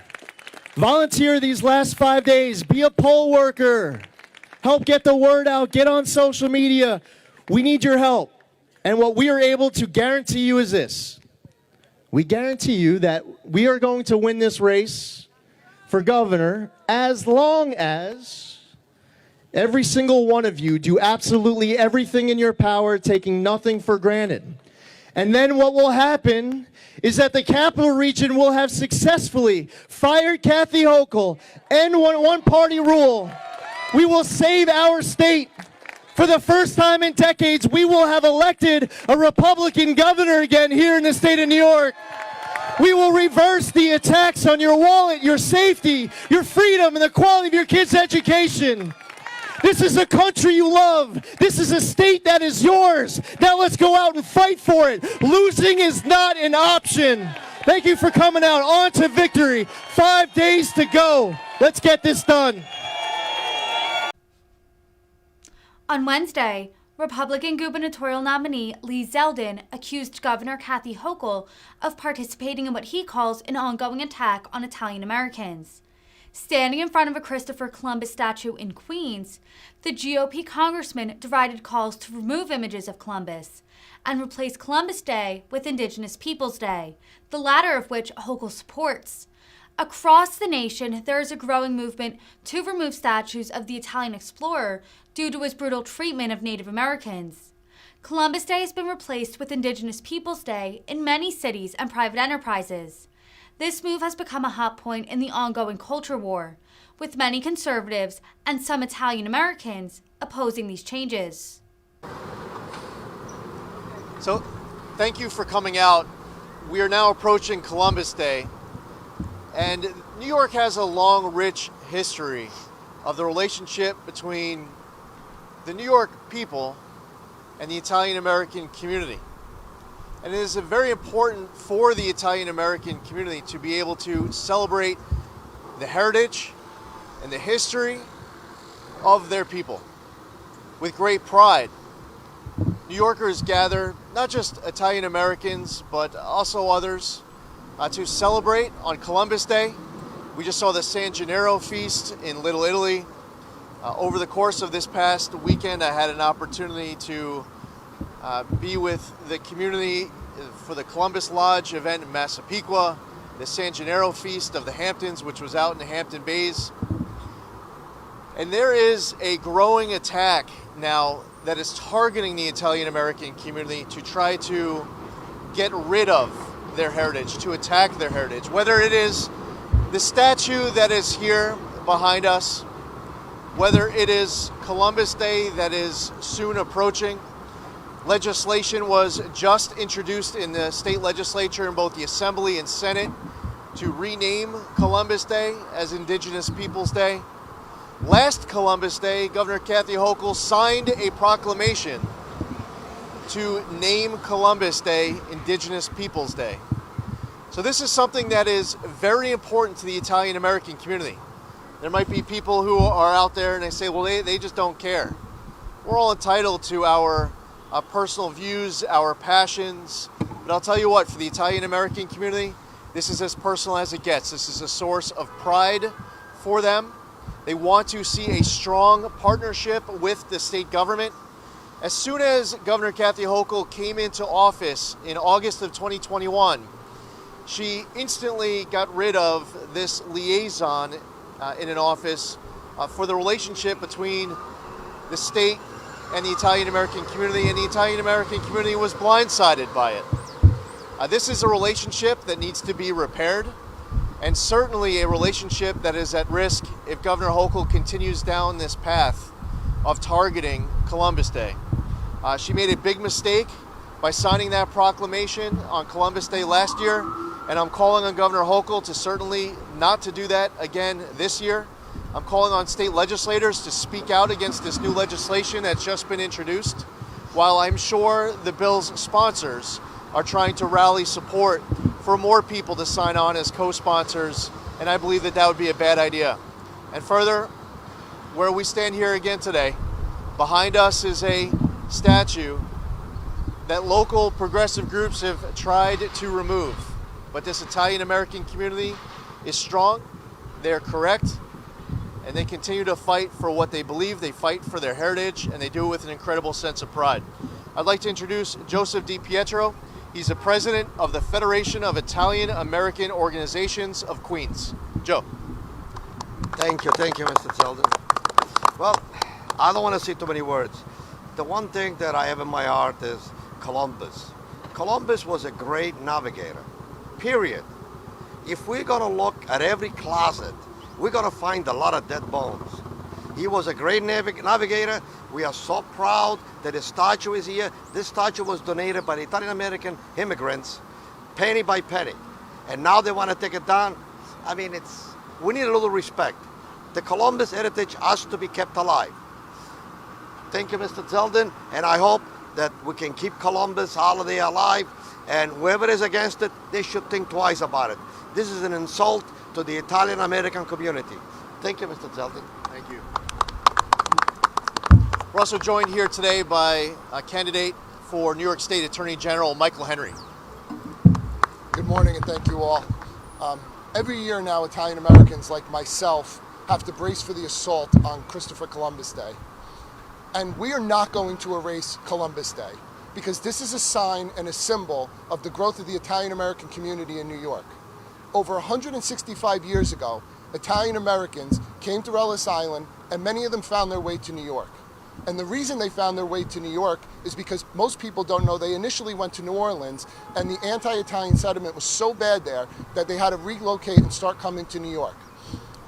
Volunteer these last 5 days. Be a poll worker. Help get the word out. Get on social media. We need your help. And what we are able to guarantee you is this. We guarantee you that we are going to win this race for governor as long as every single one of you do absolutely everything in your power, taking nothing for granted. And then what will happen is that the capital region will have successfully fired Kathy Hochul, end one-party rule. We will save our state. For the first time in decades, we will have elected a Republican governor again here in the state of New York. We will reverse the attacks on your wallet, your safety, your freedom, and the quality of your kids' education. This is a country you love. This is a state that is yours. Now let's go out and fight for it. Losing is not an option. Thank you for coming out. On to victory. 5 days to go. Let's get this done. On Wednesday, Republican gubernatorial nominee Lee Zeldin accused Governor Kathy Hochul of participating in what he calls an ongoing attack on Italian Americans. Standing in front of a Christopher Columbus statue in Queens, the GOP congressman derided calls to remove images of Columbus and replace Columbus Day with Indigenous Peoples Day, the latter of which Hochul supports. Across the nation, there is a growing movement to remove statues of the Italian explorer due to his brutal treatment of Native Americans. Columbus Day has been replaced with Indigenous Peoples Day in many cities and private enterprises. This move has become a hot point in the ongoing culture war, with many conservatives and some Italian Americans opposing these changes. So, thank you for coming out. We are now approaching Columbus Day, and New York has a long, rich history of the relationship between the New York people and the Italian American community. And it is very important for the Italian American community to be able to celebrate the heritage and the history of their people with great pride. New Yorkers gather, not just Italian Americans, but also others, to celebrate on Columbus Day. We just saw the San Gennaro feast in Little Italy. Over the course of this past weekend, I had an opportunity to be with the community for the Columbus Lodge event in Massapequa, the San Gennaro Feast of the Hamptons, which was out in the Hampton Bays. And there is a growing attack now that is targeting the Italian American community to try to get rid of their heritage, to attack their heritage. Whether it is the statue that is here behind us, whether it is Columbus Day that is soon approaching. Legislation was just introduced in the state legislature in both the Assembly and Senate to rename Columbus Day as Indigenous Peoples Day. Last Columbus Day, Governor Kathy Hochul signed a proclamation to name Columbus Day Indigenous Peoples Day. So this is something that is very important to the Italian American community. There might be people who are out there and they say, well, they just don't care. We're all entitled to our personal views, our passions. But I'll tell you what, for the Italian American community, this is as personal as it gets. This is a source of pride for them. They want to see a strong partnership with the state government. As soon as Governor Kathy Hochul came into office in August of 2021, she instantly got rid of this liaison in an office for the relationship between the state and the Italian American community, and the Italian American community was blindsided by it. This is a relationship that needs to be repaired, and certainly a relationship that is at risk if Governor Hochul continues down this path of targeting Columbus Day. She made a big mistake by signing that proclamation on Columbus Day last year, and I'm calling on Governor Hochul to certainly not to do that again this year. I'm calling on state legislators to speak out against this new legislation that's just been introduced, while I'm sure the bill's sponsors are trying to rally support for more people to sign on as co-sponsors, and I believe that that would be a bad idea. And further, where we stand here again today, behind us is a statue that local progressive groups have tried to remove. But this Italian American community is strong, they're correct, and they continue to fight for what they believe. They fight for their heritage, and they do it with an incredible sense of pride. I'd like to introduce Joseph Di Pietro. He's the president of the Federation of Italian American Organizations of Queens. Joe. Thank you, Mr. Zeldin. Well, I don't want to say too many words. The one thing that I have in my heart is Columbus. Columbus was a great navigator, period. If we're gonna look at every closet, we're gonna find a lot of dead bones. He was a great navigator. We are so proud that his statue is here. This statue was donated by the Italian American immigrants, penny by penny. And now they want to take it down. I mean, we need a little respect. The Columbus heritage has to be kept alive. Thank you, Mr. Zeldin, and I hope that we can keep Columbus holiday alive, and whoever is against it, they should think twice about it. This is an insult to the Italian American community. Thank you, Mr. Zeldin. Thank you. We're also joined here today by a candidate for New York State Attorney General, Michael Henry. Good morning and thank you all. Every year now, Italian Americans like myself have to brace for the assault on Christopher Columbus Day. And we are not going to erase Columbus Day because this is a sign and a symbol of the growth of the Italian American community in New York. Over 165 years ago, Italian Americans came to Ellis Island and many of them found their way to New York. And the reason they found their way to New York is because most people don't know they initially went to New Orleans and the anti-Italian sentiment was so bad there that they had to relocate and start coming to New York.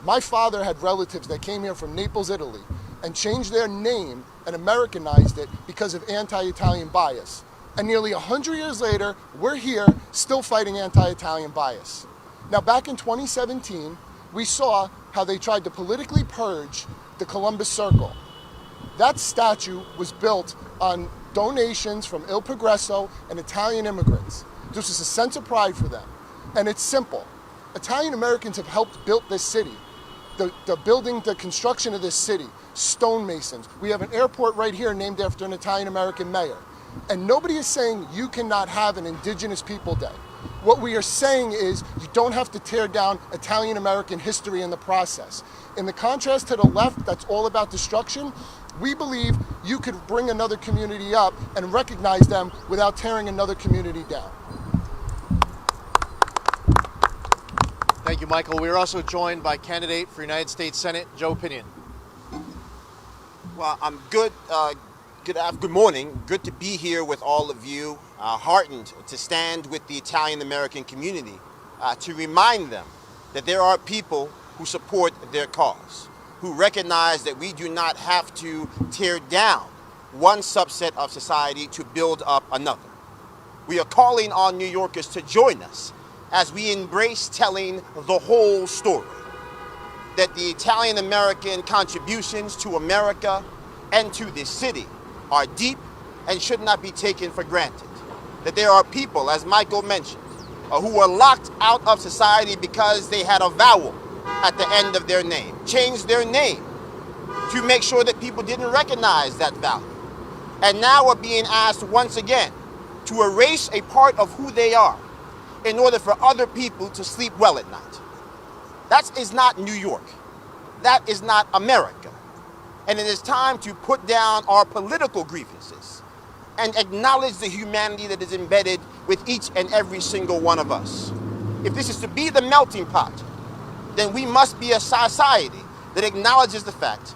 My father had relatives that came here from Naples, Italy, and changed their name and Americanized it because of anti-Italian bias. And nearly 100 years later, we're here still fighting anti-Italian bias. Now, back in 2017, we saw how they tried to politically purge the Columbus Circle. That statue was built on donations from Il Progresso and Italian immigrants. This is a sense of pride for them. And it's simple. Italian Americans have helped build this city. The construction of this city, stonemasons. We have an airport right here named after an Italian American mayor. And nobody is saying you cannot have an Indigenous People Day. What we are saying is you don't have to tear down Italian American history in the process. In the contrast to the left, that's all about destruction, we believe you could bring another community up and recognize them without tearing another community down. Thank you, Michael. We are also joined by candidate for United States Senate, Joe Pinion. Well, I'm good. Good morning. Good to be here with all of you. Heartened to stand with the Italian American community to remind them that there are people who support their cause, who recognize that we do not have to tear down one subset of society to build up another. We are calling on New Yorkers to join us as we embrace telling the whole story, that the Italian American contributions to America and to this city are deep and should not be taken for granted. That there are people, as Michael mentioned, who were locked out of society because they had a vowel at the end of their name, changed their name to make sure that people didn't recognize that value. And now are being asked once again to erase a part of who they are in order for other people to sleep well at night. That is not New York. That is not America. And it is time to put down our political grievances and acknowledge the humanity that is embedded with each and every single one of us. If this is to be the melting pot, then we must be a society that acknowledges the fact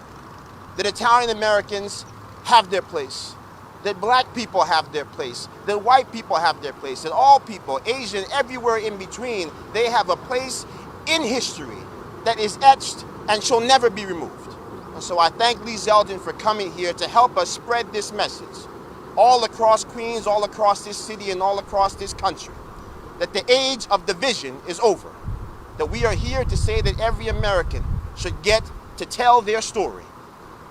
that Italian Americans have their place, that black people have their place, that white people have their place, that all people, Asian, everywhere in between, they have a place in history that is etched and shall never be removed. And so I thank Lee Zeldin for coming here to help us spread this message all across Queens, all across this city, and all across this country, that the age of division is over, that we are here to say that every American should get to tell their story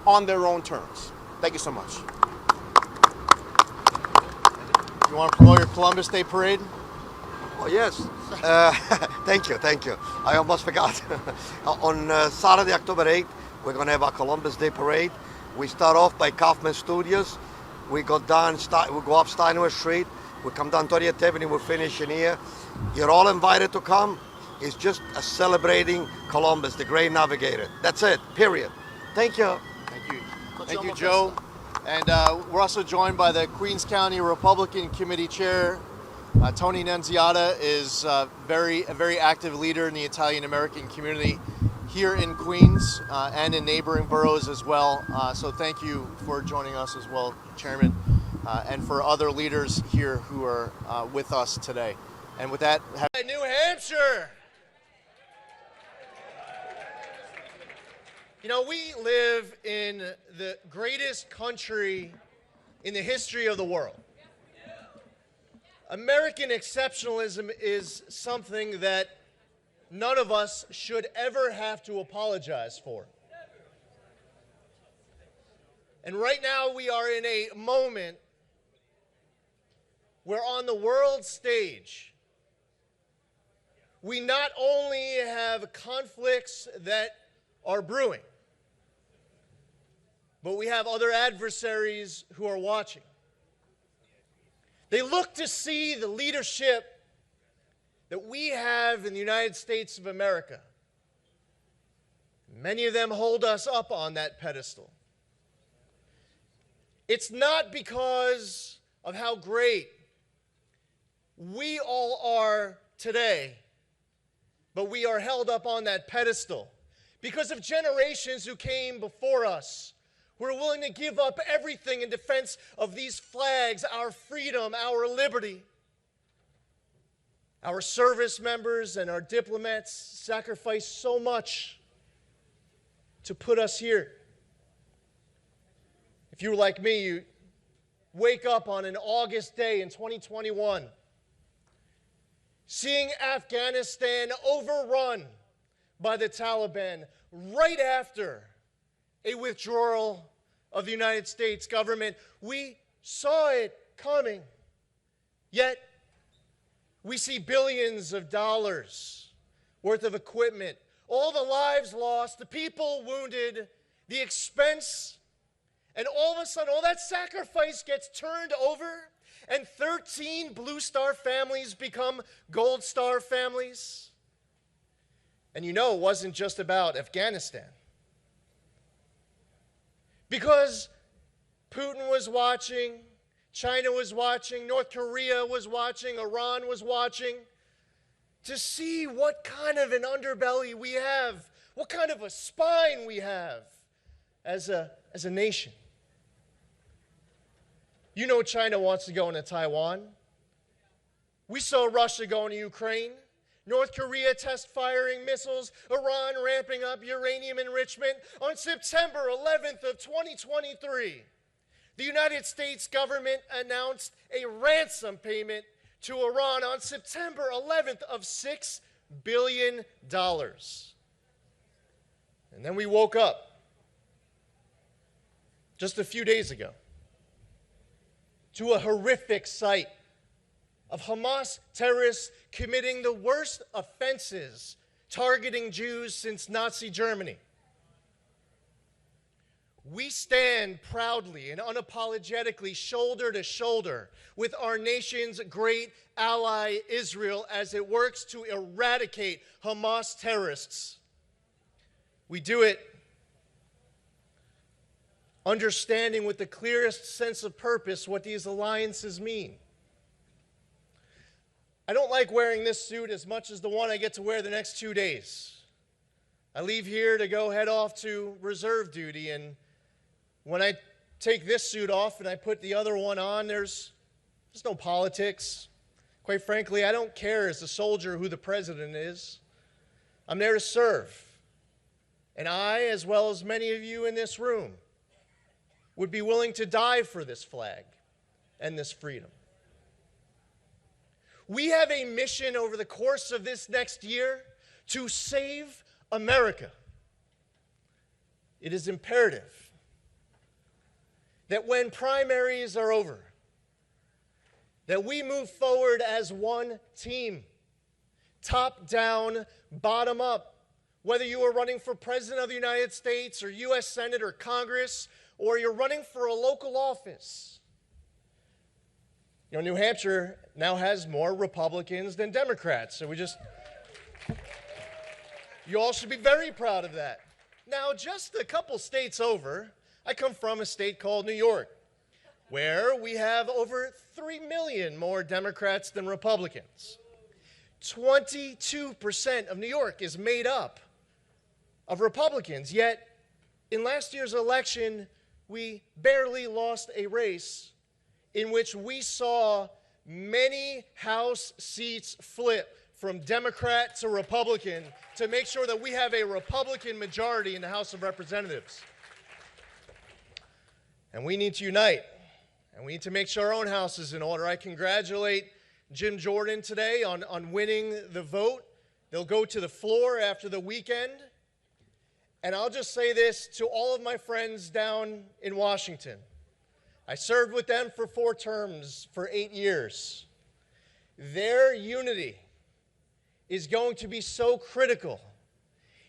on their own terms. Thank you so much. You want to promote your Columbus Day parade? Oh, yes. Thank you. I almost forgot. On Saturday, October 8th, we're going to have our Columbus Day parade. We start off by Kaufman Studios. We go down, we go up Steinway Street. We come down 30th Avenue. We're finishing here. You're all invited to come. It's just celebrating Columbus, the great navigator. That's it, period. Thank you. Thank you, Joe. And we're also joined by the Queens County Republican Committee Chair. Tony Nunziata is a very active leader in the Italian American community here in Queens and in neighboring boroughs as well. So thank you for joining us as well, Chairman. and for other leaders here who are with us today. And with that, New Hampshire. You know, we live in the greatest country in the history of the world. American exceptionalism is something that none of us should ever have to apologize for. And right now we are in a moment where on the world stage, we not only have conflicts that are brewing, but we have other adversaries who are watching. They look to see the leadership that we have in the United States of America. Many of them hold us up on that pedestal. It's not because of how great we all are today, but we are held up on that pedestal because of generations who came before us. We're willing to give up everything in defense of these flags, our freedom, our liberty. Our service members and our diplomats sacrifice so much to put us here. If you were like me, you wake up on an August day in 2021, seeing Afghanistan overrun by the Taliban right after a withdrawal of the United States government. We saw it coming, yet we see billions of dollars worth of equipment, all the lives lost, the people wounded, the expense, and all of a sudden all that sacrifice gets turned over and 13 Blue Star families become Gold Star families. And you know it wasn't just about Afghanistan. Because Putin was watching, China was watching, North Korea was watching, Iran was watching, to see what kind of an underbelly we have, what kind of a spine we have as a nation. You know China wants to go into Taiwan. We saw Russia go into Ukraine. North Korea test firing missiles, Iran ramping up uranium enrichment. On September 11th of 2023, the United States government announced a ransom payment to Iran on September 11th of $6 billion. And then we woke up just a few days ago to a horrific sight of Hamas terrorists committing the worst offenses targeting Jews since Nazi Germany. We stand proudly and unapologetically shoulder to shoulder with our nation's great ally Israel as it works to eradicate Hamas terrorists. We do it understanding with the clearest sense of purpose what these alliances mean. I don't like wearing this suit as much as the one I get to wear the next 2 days. I leave here to go head off to reserve duty, and when I take this suit off and I put the other one on, there's no politics. Quite frankly, I don't care as a soldier who the president is. I'm there to serve. And I, as well as many of you in this room, would be willing to die for this flag and this freedom. We have a mission over the course of this next year to save America. It is imperative that when primaries are over, that we move forward as one team, top down, bottom up. Whether you are running for President of the United States or U.S. Senate or Congress, or you're running for a local office. You know, New Hampshire now has more Republicans than Democrats, so you all should be very proud of that. Now, just a couple states over, I come from a state called New York, where we have over 3 million more Democrats than Republicans. 22% of New York is made up of Republicans, yet in last year's election, we barely lost a race in which we saw many House seats flip from Democrat to Republican to make sure that we have a Republican majority in the House of Representatives. And we need to unite, and we need to make sure our own house is in order. I congratulate Jim Jordan today on winning the vote. They'll go to the floor after the weekend. And I'll just say this to all of my friends down in Washington. I served with them for 4 terms for 8 years. Their unity is going to be so critical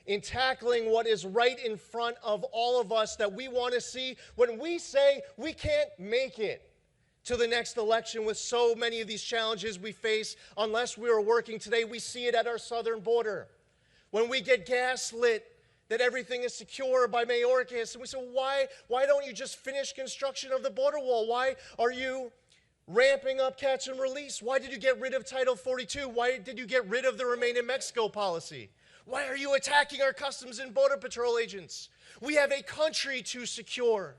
in tackling what is right in front of all of us that we want to see when we say we can't make it to the next election with so many of these challenges we face unless we are working today. We see it at our southern border. When we get gaslit that everything is secure by Mayorkas, and we say, why don't you just finish construction of the border wall? Why are you ramping up catch and release? Why did you get rid of Title 42? Why did you get rid of the Remain in Mexico policy? Why are you attacking our Customs and Border Patrol agents? We have a country to secure.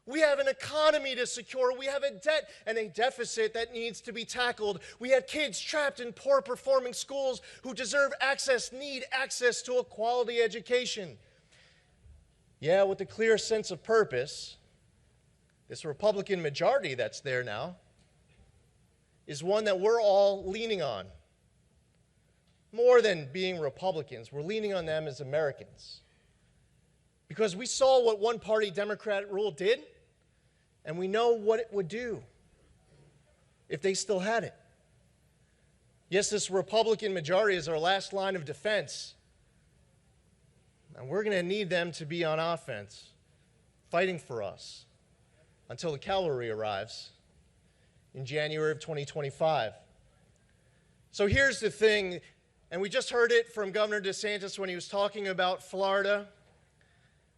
We have an economy to secure. We have a debt and a deficit that needs to be tackled. We have kids trapped in poor-performing schools who deserve access, need access to a quality education. Yeah, with a clear sense of purpose, this Republican majority that's there now is one that we're all leaning on. More than being Republicans, we're leaning on them as Americans. Because we saw what one-party Democrat rule did, and we know what it would do if they still had it. Yes, this Republican majority is our last line of defense, and we're going to need them to be on offense, fighting for us, until the cavalry arrives in January of 2025. So here's the thing, and we just heard it from Governor DeSantis when he was talking about Florida.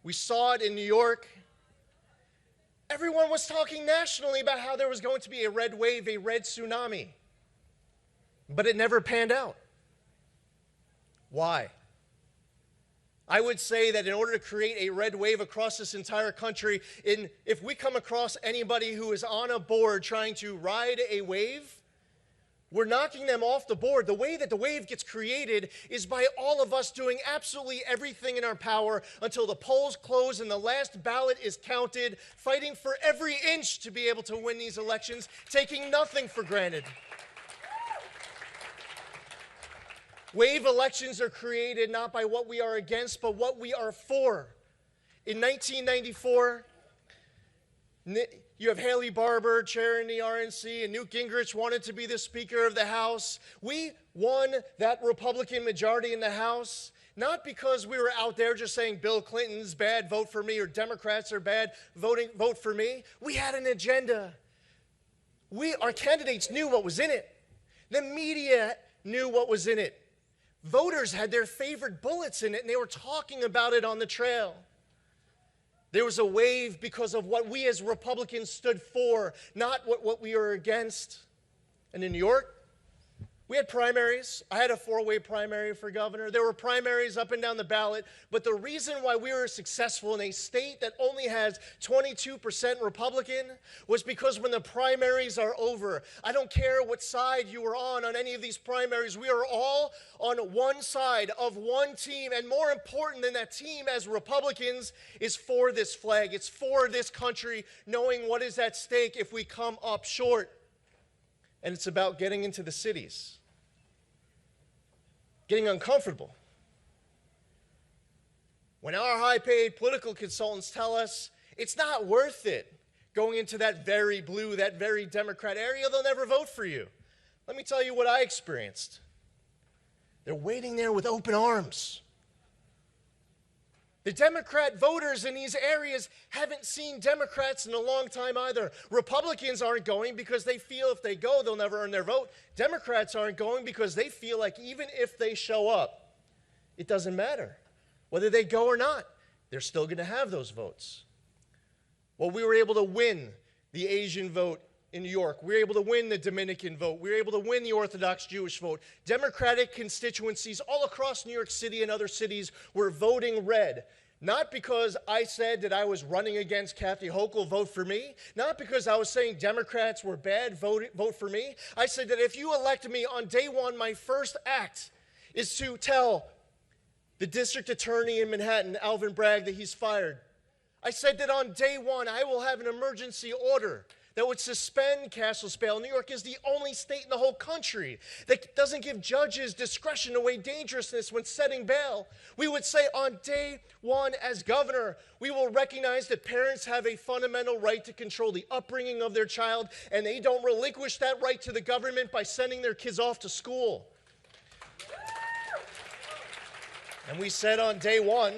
We saw it in New York. Everyone was talking nationally about how there was going to be a red wave, a red tsunami. But it never panned out. Why? I would say that in order to create a red wave across this entire country, if we come across anybody who is on a board trying to ride a wave, we're knocking them off the board. The way that the wave gets created is by all of us doing absolutely everything in our power until the polls close and the last ballot is counted, fighting for every inch to be able to win these elections, taking nothing for granted. Wave elections are created not by what we are against, but what we are for. In 1994, you have Haley Barbour chairing the RNC, and Newt Gingrich wanted to be the Speaker of the House. We won that Republican majority in the House, not because we were out there just saying Bill Clinton's bad, vote for me, or Democrats are bad, vote for me. We had an agenda. Our candidates knew what was in it. The media knew what was in it. Voters had their favorite bullets in it, and they were talking about it on the trail. There was a wave because of what we as Republicans stood for, not what we were against. And in New York, we had primaries. I had a 4-way primary for governor. There were primaries up and down the ballot. But the reason why we were successful in a state that only has 22% Republican was because when the primaries are over, I don't care what side you were on any of these primaries, we are all on one side of one team. And more important than that team as Republicans is for this flag. It's for this country, knowing what is at stake if we come up short. And it's about getting into the cities. Getting uncomfortable. When our high-paid political consultants tell us it's not worth it going into that very blue, that very Democrat area, they'll never vote for you. Let me tell you what I experienced. They're waiting there with open arms. The Democrat voters in these areas haven't seen Democrats in a long time either. Republicans aren't going because they feel if they go, they'll never earn their vote. Democrats aren't going because they feel like even if they show up, it doesn't matter. Whether they go or not, they're still going to have those votes. Well, we were able to win the Asian vote in New York. We were able to win the Dominican vote. We were able to win the Orthodox Jewish vote. Democratic constituencies all across New York City and other cities were voting red. Not because I said that I was running against Kathy Hochul, vote for me. Not because I was saying Democrats were bad, vote for me. I said that if you elect me on day one, my first act is to tell the district attorney in Manhattan, Alvin Bragg, that he's fired. I said that on day one, I will have an emergency order that would suspend cashless bail. New York is the only state in the whole country that doesn't give judges discretion to weigh dangerousness when setting bail. We would say on day one, as governor, we will recognize that parents have a fundamental right to control the upbringing of their child, and they don't relinquish that right to the government by sending their kids off to school. And we said on day one,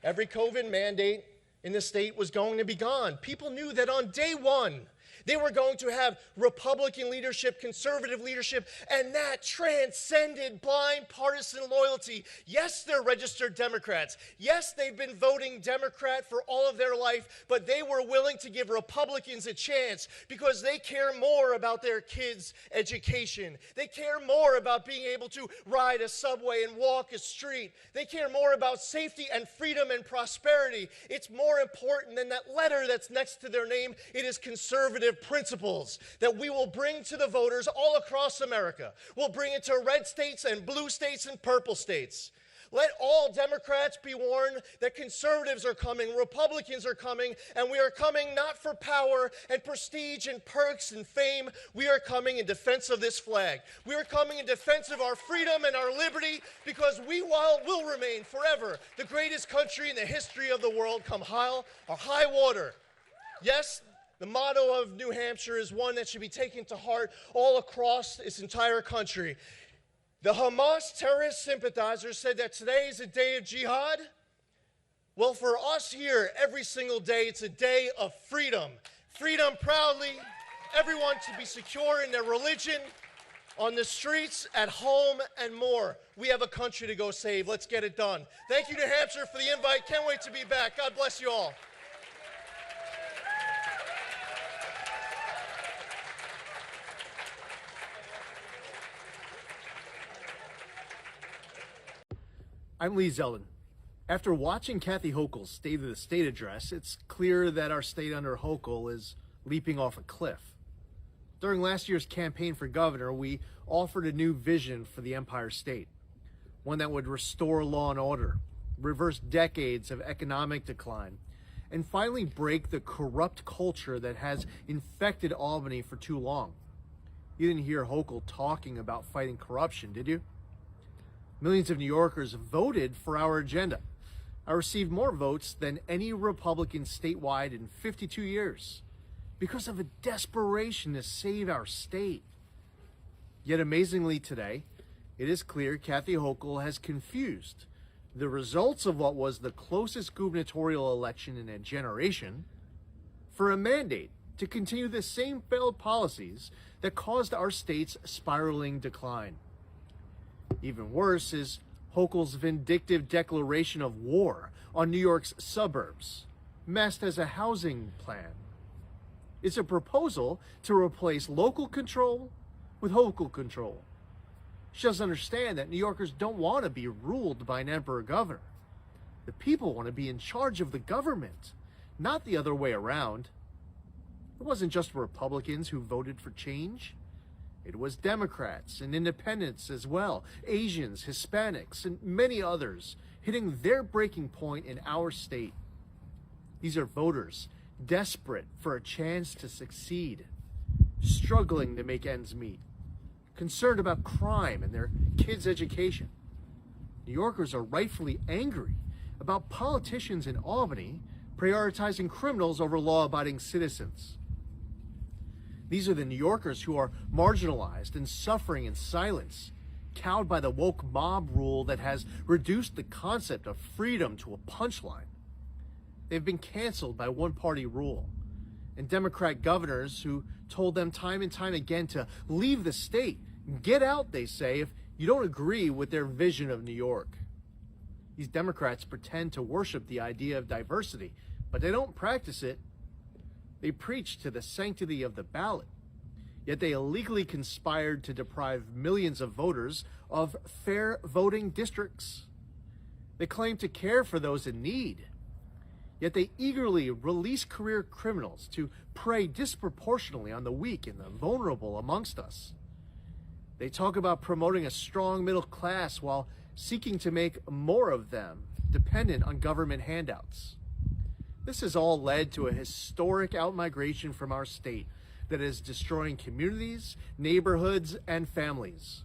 every COVID mandate in the state was going to be gone. People knew that on day one, they were going to have Republican leadership, conservative leadership, and that transcended blind partisan loyalty. Yes, they're registered Democrats. Yes, they've been voting Democrat for all of their life, but they were willing to give Republicans a chance because they care more about their kids' education. They care more about being able to ride a subway and walk a street. They care more about safety and freedom and prosperity. It's more important than that letter that's next to their name. It is conservative principles that we will bring to the voters all across America. We'll bring it to red states and blue states and purple states. Let all Democrats be warned that conservatives are coming, Republicans are coming, and we are coming not for power and prestige and perks and fame. We are coming in defense of this flag. We are coming in defense of our freedom and our liberty because we will remain forever the greatest country in the history of the world, come high or high water. Yes, the motto of New Hampshire is one that should be taken to heart all across its entire country. The Hamas terrorist sympathizers said that today is a day of jihad. Well, for us here, every single day, it's a day of freedom. Freedom proudly, everyone to be secure in their religion, on the streets, at home, and more. We have a country to go save. Let's get it done. Thank you, New Hampshire, for the invite. Can't wait to be back. God bless you all. I'm Lee Zeldin. After watching Kathy Hochul's State of the State address, it's clear that our state under Hochul is leaping off a cliff. During last year's campaign for governor, we offered a new vision for the Empire State, one that would restore law and order, reverse decades of economic decline, and finally break the corrupt culture that has infected Albany for too long. You didn't hear Hochul talking about fighting corruption, did you? Millions of New Yorkers voted for our agenda. I received more votes than any Republican statewide in 52 years because of a desperation to save our state. Yet amazingly today, it is clear Kathy Hochul has confused the results of what was the closest gubernatorial election in a generation for a mandate to continue the same failed policies that caused our state's spiraling decline. Even worse is Hochul's vindictive declaration of war on New York's suburbs, masked as a housing plan. It's a proposal to replace local control with Hochul control. She doesn't understand that New Yorkers don't want to be ruled by an emperor-governor. The people want to be in charge of the government, not the other way around. It wasn't just Republicans who voted for change. It was Democrats and independents as well, Asians, Hispanics, and many others hitting their breaking point in our state. These are voters desperate for a chance to succeed, struggling to make ends meet, concerned about crime and their kids' education. New Yorkers are rightfully angry about politicians in Albany prioritizing criminals over law-abiding citizens. These are the New Yorkers who are marginalized and suffering in silence, cowed by the woke mob rule that has reduced the concept of freedom to a punchline. They've been canceled by one-party rule, and Democrat governors who told them time and time again to leave the state, get out, they say, if you don't agree with their vision of New York. These Democrats pretend to worship the idea of diversity, but they don't practice it. They preach to the sanctity of the ballot, yet they illegally conspired to deprive millions of voters of fair voting districts. They claim to care for those in need. Yet they eagerly release career criminals to prey disproportionately on the weak and the vulnerable amongst us. They talk about promoting a strong middle class while seeking to make more of them dependent on government handouts. This has all led to a historic outmigration from our state that is destroying communities, neighborhoods, and families.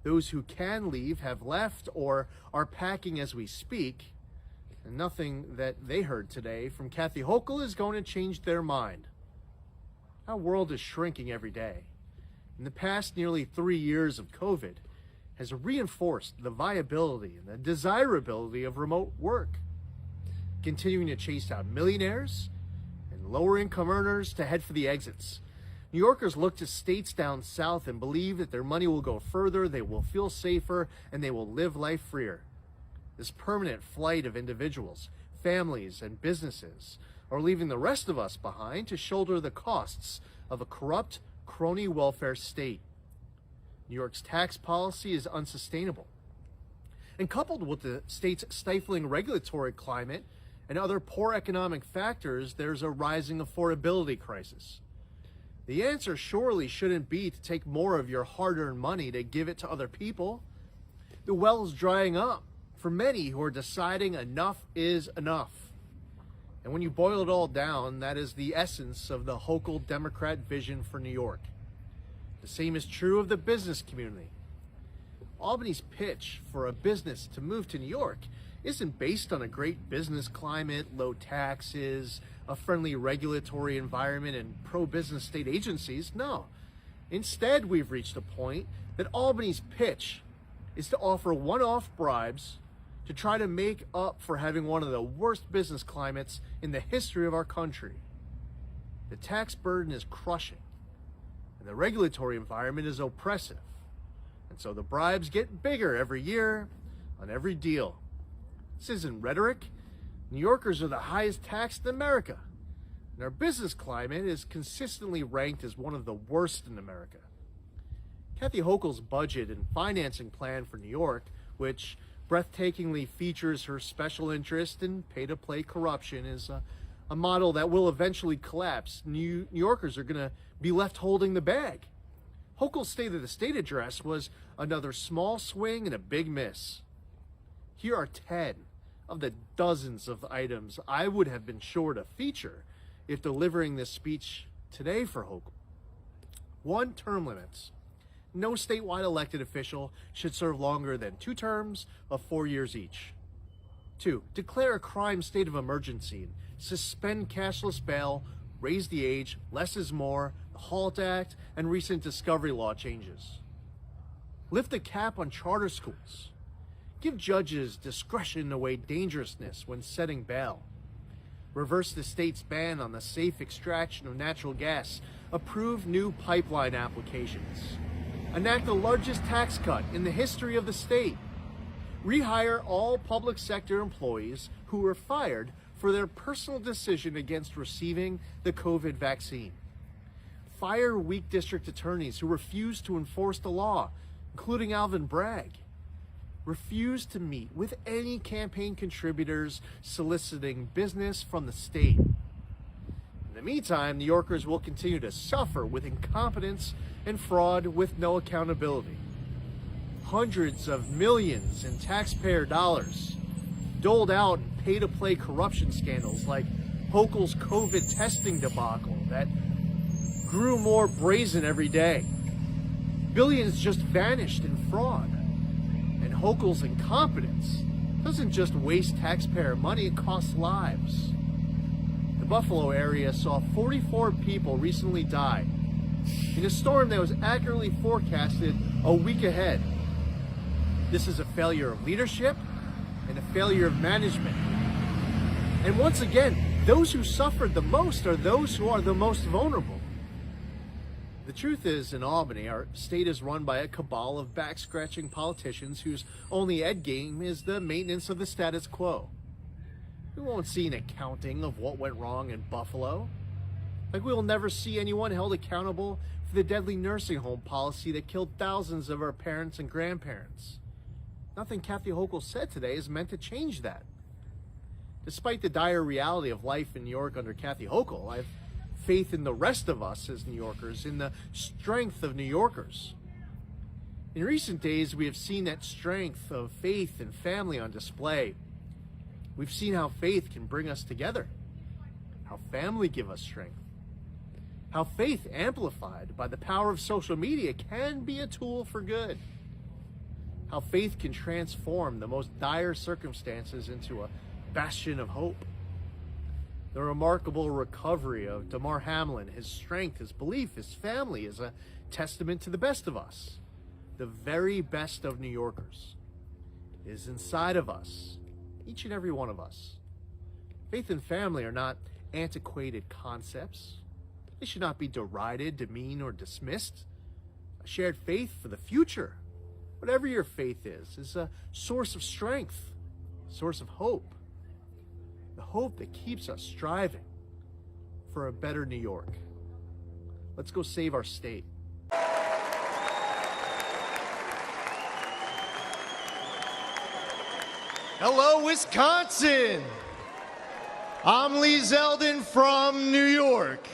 Those who can leave have left or are packing as we speak, and nothing that they heard today from Kathy Hochul is going to change their mind. Our world is shrinking every day. In the past nearly 3 years of COVID has reinforced the viability and the desirability of remote work, continuing to chase out millionaires and lower income earners to head for the exits. New Yorkers look to states down south and believe that their money will go further, they will feel safer, and they will live life freer. This permanent flight of individuals, families, and businesses are leaving the rest of us behind to shoulder the costs of a corrupt, crony welfare state. New York's tax policy is unsustainable. And coupled with the state's stifling regulatory climate and other poor economic factors, there's a rising affordability crisis. The answer surely shouldn't be to take more of your hard-earned money to give it to other people. The well is drying up for many who are deciding enough is enough. And when you boil it all down, that is the essence of the Hochul Democrat vision for New York. The same is true of the business community. Albany's pitch for a business to move to New York isn't based on a great business climate, low taxes, a friendly regulatory environment, and pro-business state agencies. No. Instead, we've reached a point that Albany's pitch is to offer one-off bribes to try to make up for having one of the worst business climates in the history of our country. The tax burden is crushing, and the regulatory environment is oppressive. And so the bribes get bigger every year on every deal. This isn't rhetoric. New Yorkers are the highest taxed in America, and our business climate is consistently ranked as one of the worst in America. Kathy Hochul's budget and financing plan for New York, which breathtakingly features her special interest in pay-to-play corruption, is a model that will eventually collapse. New Yorkers are going to be left holding the bag. Hochul's State of the State address was another small swing and a big miss. Here are 10 of the dozens of items I would have been sure to feature if delivering this speech today for Hochul. 1, term limits. No statewide elected official should serve longer than 2 terms of 4 years each. 2, declare a crime state of emergency and suspend cashless bail, raise the age, less is more, the HALT Act, and recent discovery law changes. Lift the cap on charter schools. Give judges discretion to weigh dangerousness when setting bail. Reverse the state's ban on the safe extraction of natural gas. Approve new pipeline applications. Enact the largest tax cut in the history of the state. Rehire all public sector employees who were fired for their personal decision against receiving the COVID vaccine. Fire weak district attorneys who refuse to enforce the law, including Alvin Bragg. Refuse to meet with any campaign contributors soliciting business from the state. In the meantime, New Yorkers will continue to suffer with incompetence and fraud with no accountability. Hundreds of millions in taxpayer dollars doled out in pay-to-play corruption scandals like Hochul's COVID testing debacle that grew more brazen every day. Billions just vanished in fraud. And Hochul's incompetence doesn't just waste taxpayer money, it costs lives. The Buffalo area saw 44 people recently die in a storm that was accurately forecasted a week ahead. This is a failure of leadership and a failure of management. And once again, those who suffered the most are those who are the most vulnerable. The truth is, in Albany, our state is run by a cabal of back-scratching politicians whose only end game is the maintenance of the status quo. We won't see an accounting of what went wrong in Buffalo. Like we will never see anyone held accountable for the deadly nursing home policy that killed thousands of our parents and grandparents. Nothing Kathy Hochul said today is meant to change that. Despite the dire reality of life in New York under Kathy Hochul, I have faith in the rest of us as New Yorkers, in the strength of New Yorkers. In recent days, we have seen that strength of faith and family on display. We've seen how faith can bring us together, how family give us strength, how faith amplified by the power of social media can be a tool for good, how faith can transform the most dire circumstances into a bastion of hope. The remarkable recovery of Damar Hamlin, his strength, his belief, his family is a testament to the best of us. The very best of New Yorkers is inside of us, each and every one of us. Faith and family are not antiquated concepts. They should not be derided, demeaned, or dismissed. A shared faith for the future, whatever your faith is a source of strength, a source of hope. The hope that keeps us striving for a better New York. Let's go save our state. Hello, Wisconsin. I'm Lee Zeldin from New York.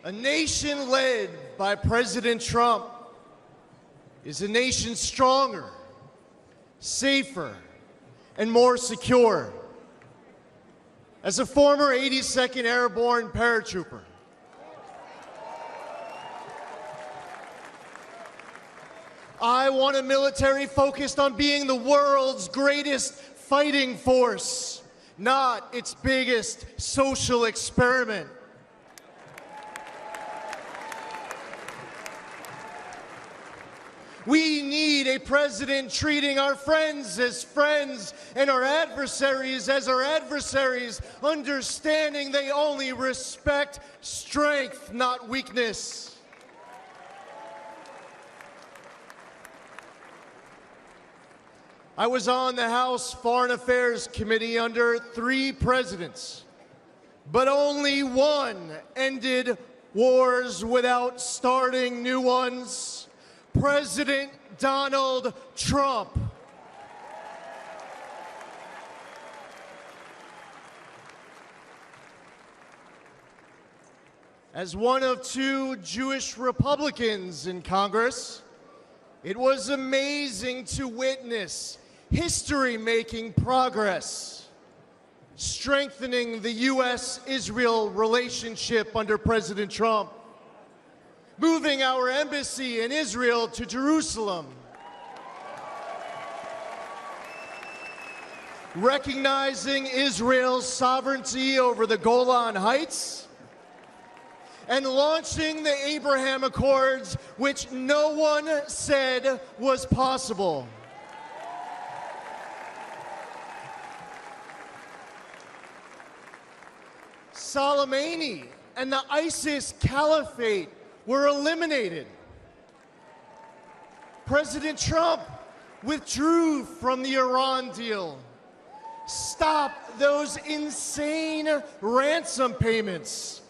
A nation led by President Trump is a nation stronger, safer, and more secure. As a former 82nd Airborne paratrooper, I want a military focused on being the world's greatest fighting force, not its biggest social experiment. We need a president treating our friends as friends and our adversaries as our adversaries, understanding they only respect strength, not weakness. I was on the House Foreign Affairs Committee under 3 presidents, but only one ended wars without starting new ones. President Donald Trump. As one of 2 Jewish Republicans in Congress, it was amazing to witness history-making progress, strengthening the U.S.-Israel relationship under President Trump, moving our embassy in Israel to Jerusalem, recognizing Israel's sovereignty over the Golan Heights, and launching the Abraham Accords, which no one said was possible. Soleimani and the ISIS Caliphate were eliminated. President Trump withdrew from the Iran deal, stopped those insane ransom payments,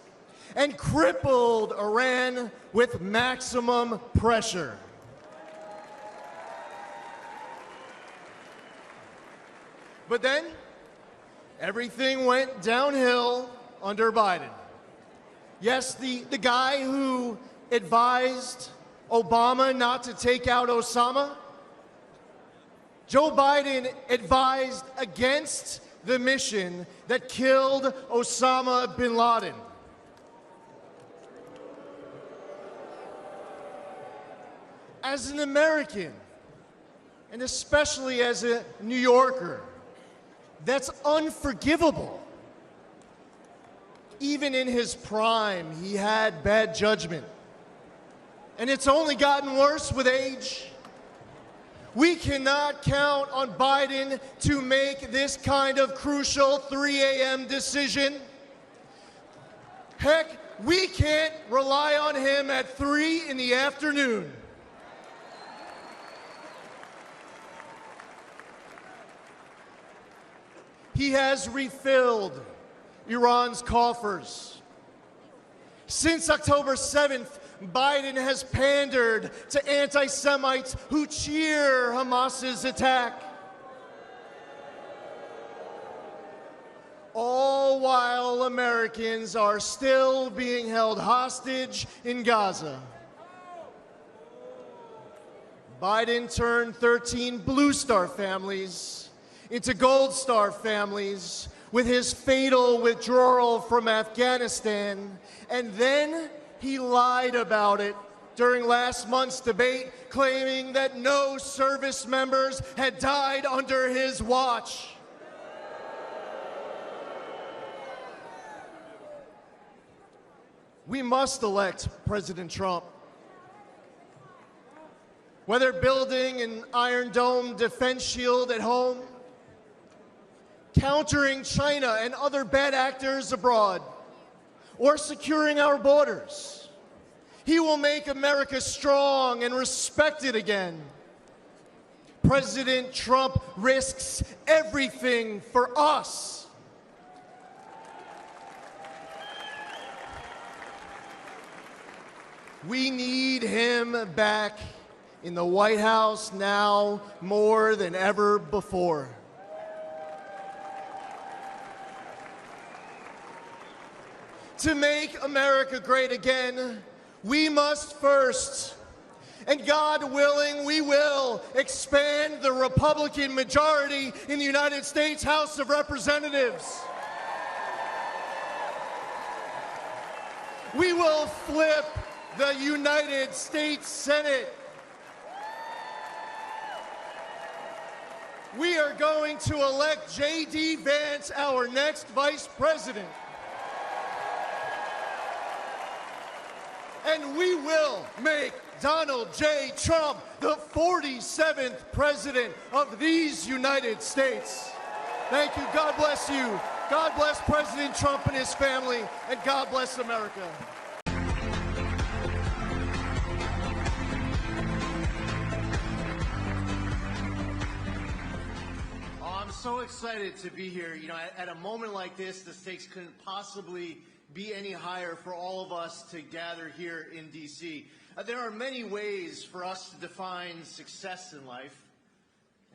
and crippled Iran with maximum pressure. But then, everything went downhill under Biden. Yes, the guy who advised Obama not to take out Osama, Joe Biden advised against the mission that killed Osama bin Laden. As an American, and especially as a New Yorker, that's unforgivable. Even in his prime, he had bad judgment. And it's only gotten worse with age. We cannot count on Biden to make this kind of crucial 3 a.m. decision. Heck, we can't rely on him at 3 in the afternoon. he has refilled Iran's coffers. Since October 7th, Biden has pandered to anti-Semites who cheer Hamas's attack. All while Americans are still being held hostage in Gaza. Biden turned 13 Blue Star families into Gold Star families with his fatal withdrawal from Afghanistan, and then he lied about it during last month's debate, claiming that no service members had died under his watch. We must elect President Trump. Whether building an Iron Dome defense shield at home, countering China and other bad actors abroad, or securing our borders, he will make America strong and respected again. President Trump risks everything for us. We need him back in the White House now more than ever before. To make America great again, we must first, and God willing, we will expand the Republican majority in the United States House of Representatives. We will flip the United States Senate. We are going to elect J.D. Vance, our next vice president. And we will make Donald J. Trump the 47th president of these United States. Thank you. God bless you. God bless President Trump and his family, and God bless America. I'm so excited to be here. You know, at a moment like this, the stakes couldn't possibly be any higher for all of us to gather here in D.C. There are many ways for us to define success in life.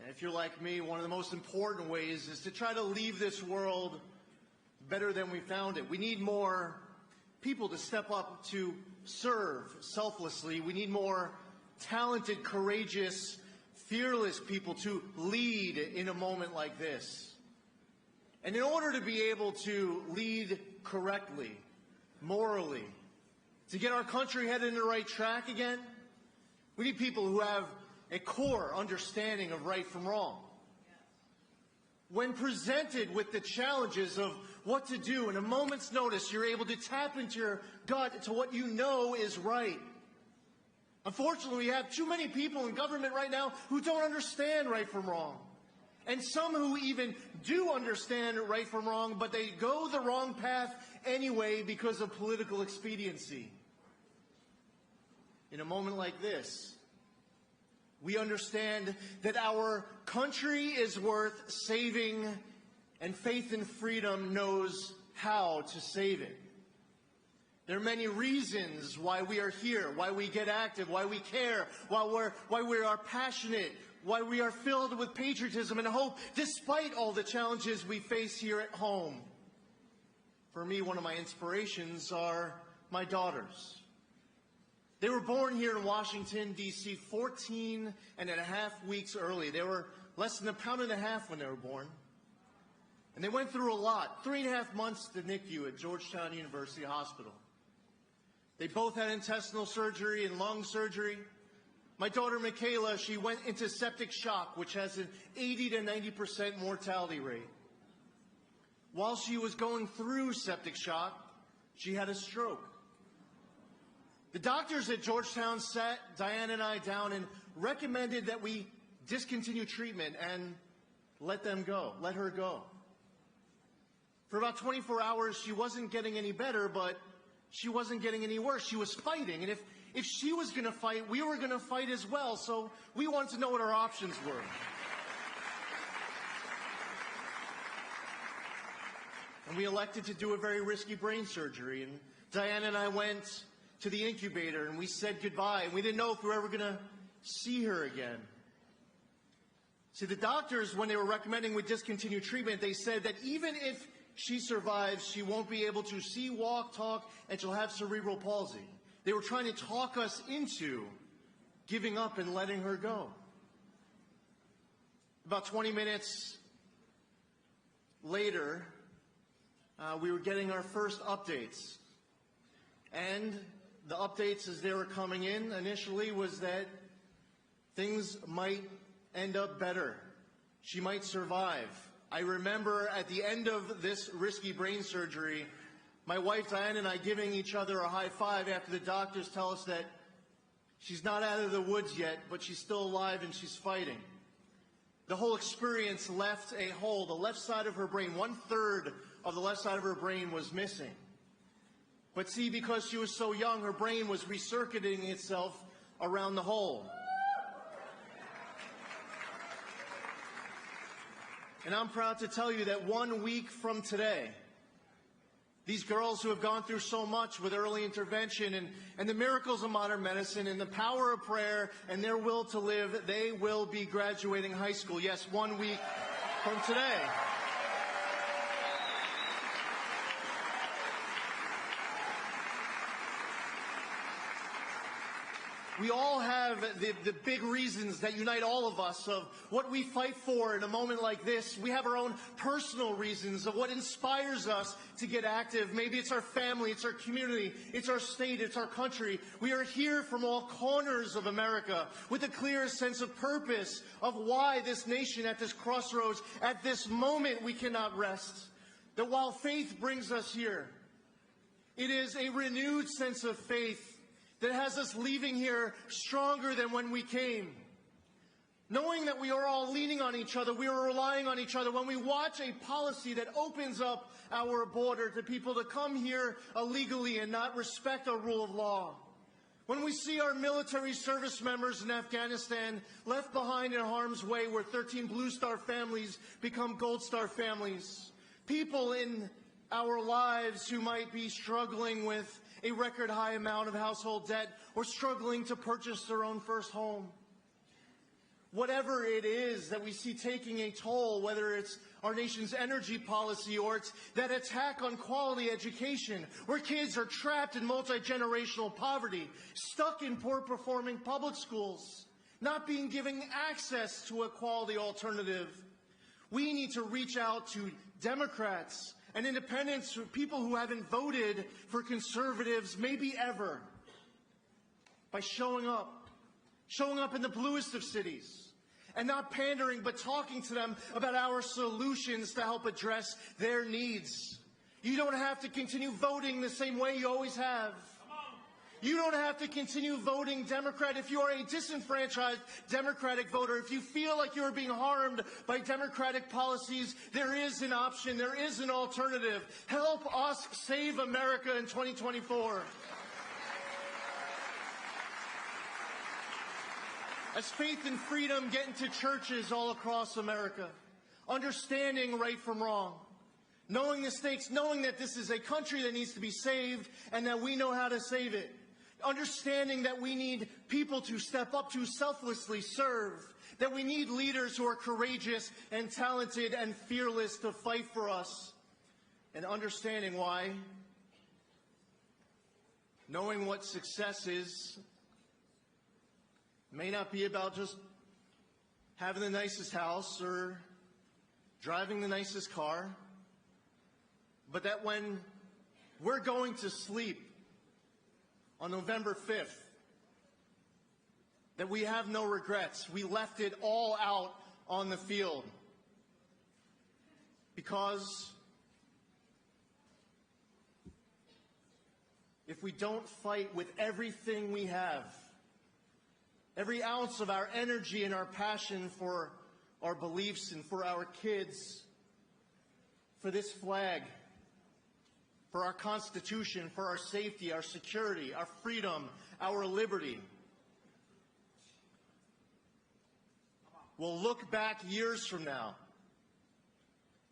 And if you're like me, one of the most important ways is to try to leave this world better than we found it. We need more people to step up to serve selflessly. We need more talented, courageous, fearless people to lead in a moment like this. And in order to be able to lead correctly, morally, to get our country headed in the right track again, we need people who have a core understanding of right from wrong. When presented with the challenges of what to do in a moment's notice, you're able to tap into your gut to what you know is right. Unfortunately, we have too many people in government right now who don't understand right from wrong. And some who even do understand right from wrong, but they go the wrong path anyway because of political expediency. In a moment like this, we understand that our country is worth saving, and Faith and Freedom knows how to save it. There are many reasons why we are here, why we get active, why we care, why we are passionate, why we are filled with patriotism and hope, despite all the challenges we face here at home. For me, one of my inspirations are my daughters. They were born here in Washington, D.C., 14 and a half weeks early. They were less than 1.5 pounds when they were born. And they went through a lot. 3.5 months at the NICU at Georgetown University Hospital. They both had intestinal surgery and lung surgery. My daughter, Michaela, she went into septic shock, which has an 80 to 90% mortality rate. While she was going through septic shock, she had a stroke. The doctors at Georgetown sat Diane and I down and recommended that we discontinue treatment and let her go. For about 24 hours, she wasn't getting any better, but she wasn't getting any worse. She was fighting, and if she was going to fight, we were going to fight as well, so we wanted to know what our options were. And we elected to do a very risky brain surgery. And Diana and I went to the incubator and we said goodbye. And we didn't know if we were ever going to see her again. See, the doctors, when they were recommending we discontinue treatment, they said that even if she survives, she won't be able to see, walk, talk, and she'll have cerebral palsy. They were trying to talk us into giving up and letting her go. About 20 minutes later, we were getting our first updates. And the updates as they were coming in initially was that things might end up better. She might survive. I remember at the end of this risky brain surgery, my wife Diane and I giving each other a high five after the doctors tell us that she's not out of the woods yet, but she's still alive and she's fighting. The whole experience left a hole. The left side of her brain, 1/3 of the left side of her brain was missing. But see, because she was so young, her brain was recircuiting itself around the hole. And I'm proud to tell you that 1 week from today, these girls who have gone through so much with early intervention and the miracles of modern medicine and the power of prayer and their will to live, they will be graduating high school. Yes, 1 week from today. We all have the big reasons that unite all of us of what we fight for in a moment like this. We have our own personal reasons of what inspires us to get active. Maybe it's our family, it's our community, it's our state, it's our country. We are here from all corners of America with a clear sense of purpose of why this nation at this crossroads, at this moment, we cannot rest. That while faith brings us here, it is a renewed sense of faith that has us leaving here stronger than when we came. Knowing that we are all leaning on each other, we are relying on each other. When we watch a policy that opens up our border to people to come here illegally and not respect our rule of law. When we see our military service members in Afghanistan left behind in harm's way where 13 Blue Star families become Gold Star families. People in our lives who might be struggling with a record high amount of household debt or struggling to purchase their own first home. Whatever it is that we see taking a toll, whether it's our nation's energy policy or it's that attack on quality education, where kids are trapped in multi-generational poverty, stuck in poor-performing public schools, not being given access to a quality alternative. We need to reach out to Democrats and independents, people who haven't voted for conservatives maybe ever, by showing up in the bluest of cities, and not pandering, but talking to them about our solutions to help address their needs. You don't have to continue voting the same way you always have. You don't have to continue voting Democrat if you are a disenfranchised Democratic voter. If you feel like you are being harmed by Democratic policies, there is an option. There is an alternative. Help us save America in 2024. As faith and freedom get into churches all across America, understanding right from wrong, knowing the stakes, knowing that this is a country that needs to be saved and that we know how to save it. Understanding that we need people to step up to selflessly serve, that we need leaders who are courageous and talented and fearless to fight for us, and understanding why, knowing what success is, may not be about just having the nicest house or driving the nicest car, but that when we're going to sleep on November 5th, that we have no regrets. We left it all out on the field. Because if we don't fight with everything we have, every ounce of our energy and our passion for our beliefs and for our kids, for this flag, for our Constitution, for our safety, our security, our freedom, our liberty. We'll look back years from now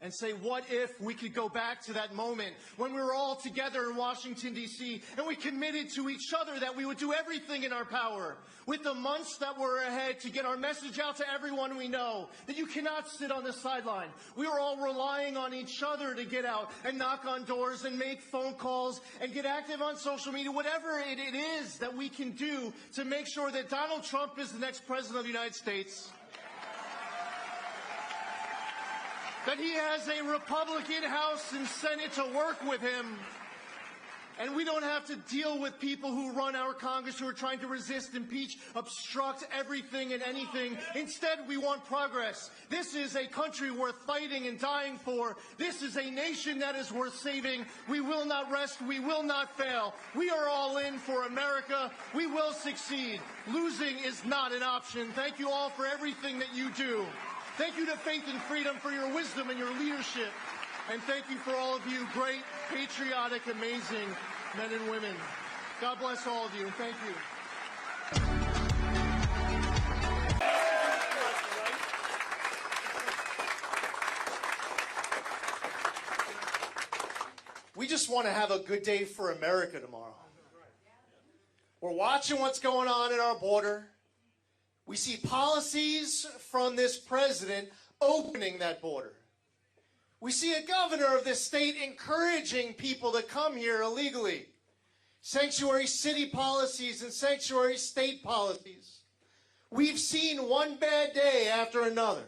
and say, what if we could go back to that moment when we were all together in Washington, D.C., and we committed to each other that we would do everything in our power with the months that were ahead to get our message out to everyone we know, that you cannot sit on the sideline. We are all relying on each other to get out and knock on doors and make phone calls and get active on social media, whatever it is that we can do to make sure that Donald Trump is the next president of the United States. That he has a Republican House and Senate to work with him. And we don't have to deal with people who run our Congress who are trying to resist, impeach, obstruct everything and anything. Instead, we want progress. This is a country worth fighting and dying for. This is a nation that is worth saving. We will not rest. We will not fail. We are all in for America. We will succeed. Losing is not an option. Thank you all for everything that you do. Thank you to Faith and Freedom for your wisdom and your leadership. And thank you for all of you great, patriotic, amazing men and women. God bless all of you. Thank you. We just want to have a good day for America tomorrow. We're watching what's going on at our border. We see policies from this president opening that border. We see a governor of this state encouraging people to come here illegally. Sanctuary city policies and sanctuary state policies. We've seen one bad day after another.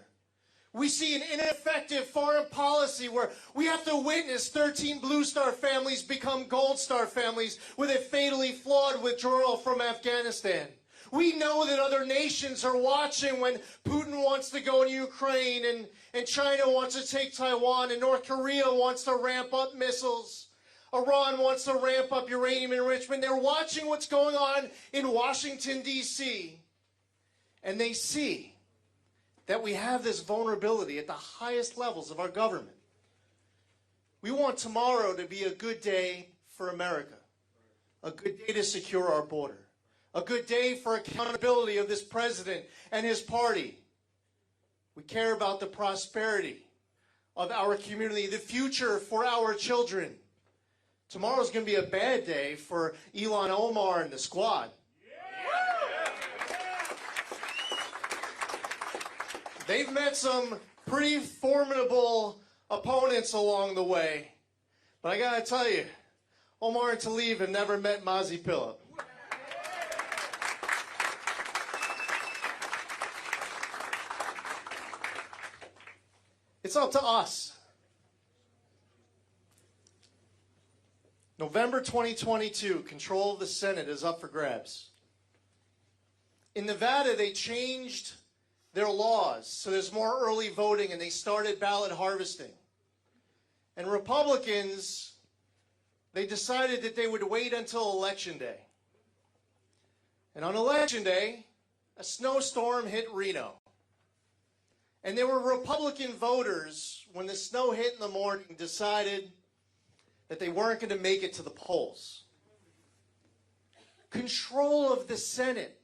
We see an ineffective foreign policy where we have to witness 13 Blue Star families become Gold Star families with a fatally flawed withdrawal from Afghanistan. We know that other nations are watching when Putin wants to go to Ukraine and China wants to take Taiwan and North Korea wants to ramp up missiles. Iran wants to ramp up uranium enrichment. They're watching what's going on in Washington, D.C. And they see that we have this vulnerability at the highest levels of our government. We want tomorrow to be a good day for America, a good day to secure our border. A good day for accountability of this president and his party. We care about the prosperity of our community, the future for our children. Tomorrow's going to be a bad day for Ilhan Omar and the squad. They've met some pretty formidable opponents along the way. But I got to tell you, Omar and Tlaib have never met Mazi Pilip. It's up to us. November 2022, control of the Senate is up for grabs. In Nevada, they changed their laws so there's more early voting and they started ballot harvesting. And Republicans, they decided that they would wait until Election Day. And on Election Day, a snowstorm hit Reno. And there were Republican voters, when the snow hit in the morning, decided that they weren't going to make it to the polls. Control of the Senate,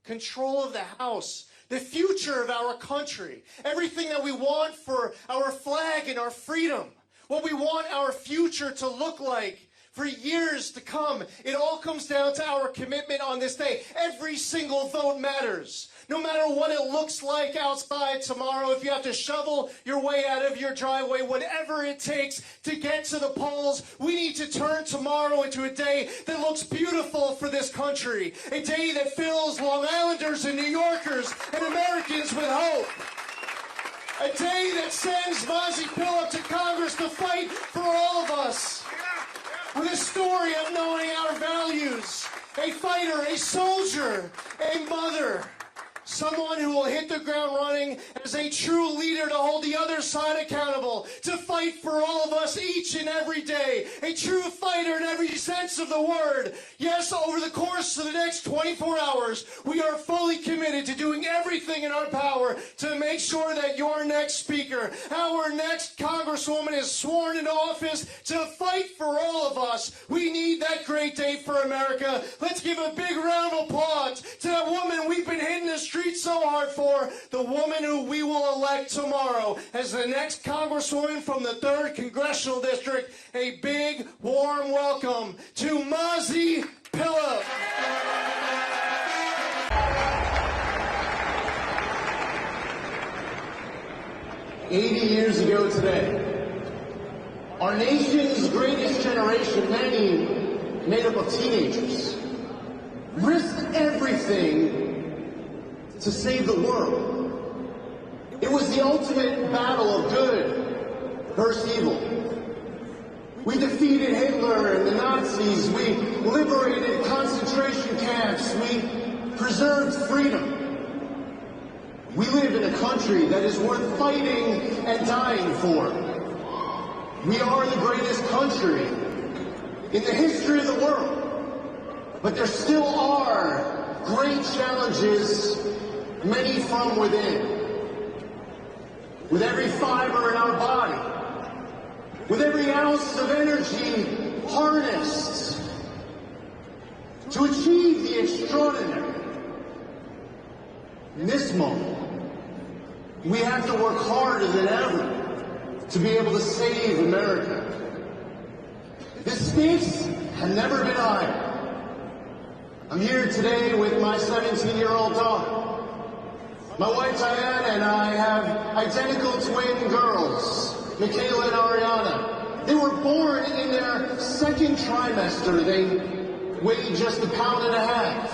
control of the House, the future of our country, everything that we want for our flag and our freedom, what we want our future to look like for years to come. It all comes down to our commitment on this day. Every single vote matters. No matter what it looks like outside tomorrow, if you have to shovel your way out of your driveway, whatever it takes to get to the polls, we need to turn tomorrow into a day that looks beautiful for this country. A day that fills Long Islanders and New Yorkers and Americans with hope. A day that sends Mazi Pilip to Congress to fight for all of us. With a story of knowing our values. A fighter, a soldier, a mother. Someone who will hit the ground running as a true leader to hold the other side accountable, to fight for all of us each and every day. A true fighter in every sense of the word. Yes, over the course of the next 24 hours, we are fully committed to doing everything in our power to make sure that your next speaker, our next congresswoman is sworn into office to fight for all of us. We need that great day for America. Let's give a big round of applause to that woman we've been hitting the street so hard for, the woman woman who we will elect tomorrow as the next Congresswoman from the 3rd Congressional District. A big, warm welcome to Mazi Pillow. 80 years ago today, our nation's greatest generation, many made up of teenagers, risked everything to save the world. It was the ultimate battle of good versus evil. We defeated Hitler and the Nazis. We liberated concentration camps. We preserved freedom. We live in a country that is worth fighting and dying for. We are the greatest country in the history of the world. But there still are great challenges, many from within. With every fiber in our body, with every ounce of energy harnessed to achieve the extraordinary. In this moment, we have to work harder than ever to be able to save America. The stakes have never been higher. I'm here today with my 17-year-old daughter. My wife Diana and I have identical twin girls, Michaela and Ariana. They were born in their 2nd trimester. They weighed just 1.5 pounds.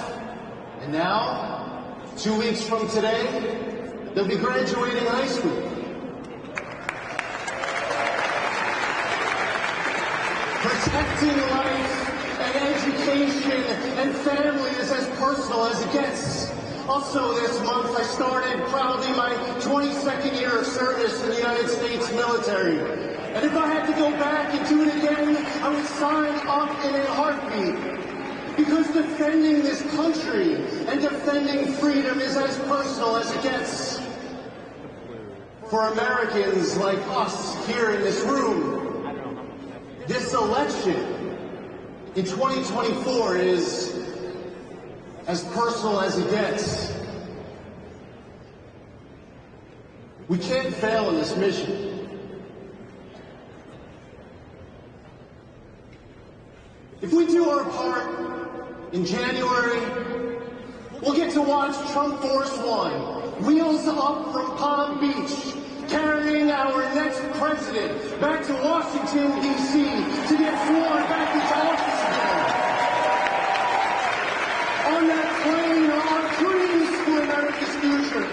And now, 2 weeks from today, they'll be graduating high school. Protecting life and education and family is as personal as it gets. Also this month I started proudly my 22nd year of service in the United States military. And if I had to go back and do it again, I would sign up in a heartbeat. Because defending this country and defending freedom is as personal as it gets. For Americans like us here in this room, this election in 2024 is as personal as it gets. We can't fail in this mission. If we do our part in January, we'll get to watch Trump Force One wheels up from Palm Beach, carrying our next president back to Washington, D.C. to get sworn back into office again. On that plane are our dreams for America's future.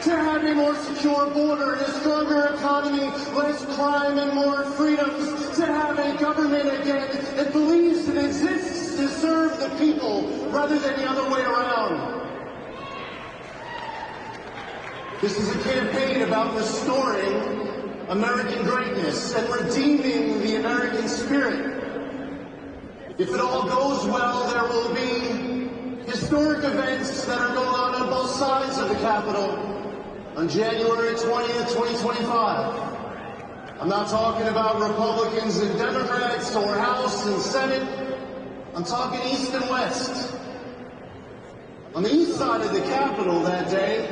To have a more secure border and a stronger economy, less crime and more freedoms. To have a government again that believes it exists to serve the people rather than the other way around. This is a campaign about restoring American greatness and redeeming the American spirit. If it all goes well, there will be historic events that are going on both sides of the Capitol on January 20th, 2025. I'm not talking about Republicans and Democrats or House and Senate. I'm talking East and West. On the east side of the Capitol that day,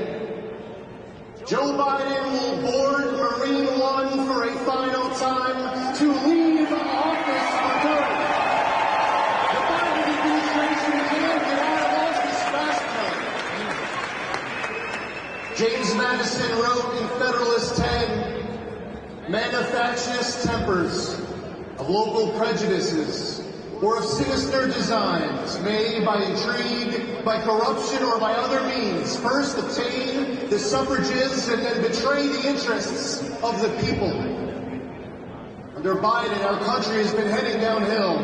Joe Biden will board Marine One for a final time to leave office for good. The Biden administration can't get out of office fast enough. James Madison wrote in Federalist 10, "Men of factious tempers, of local prejudices, or of sinister designs, may by intrigue, by corruption, or by other means, first obtain the suffrages and then betray the interests of the people." Under Biden, our country has been heading downhill.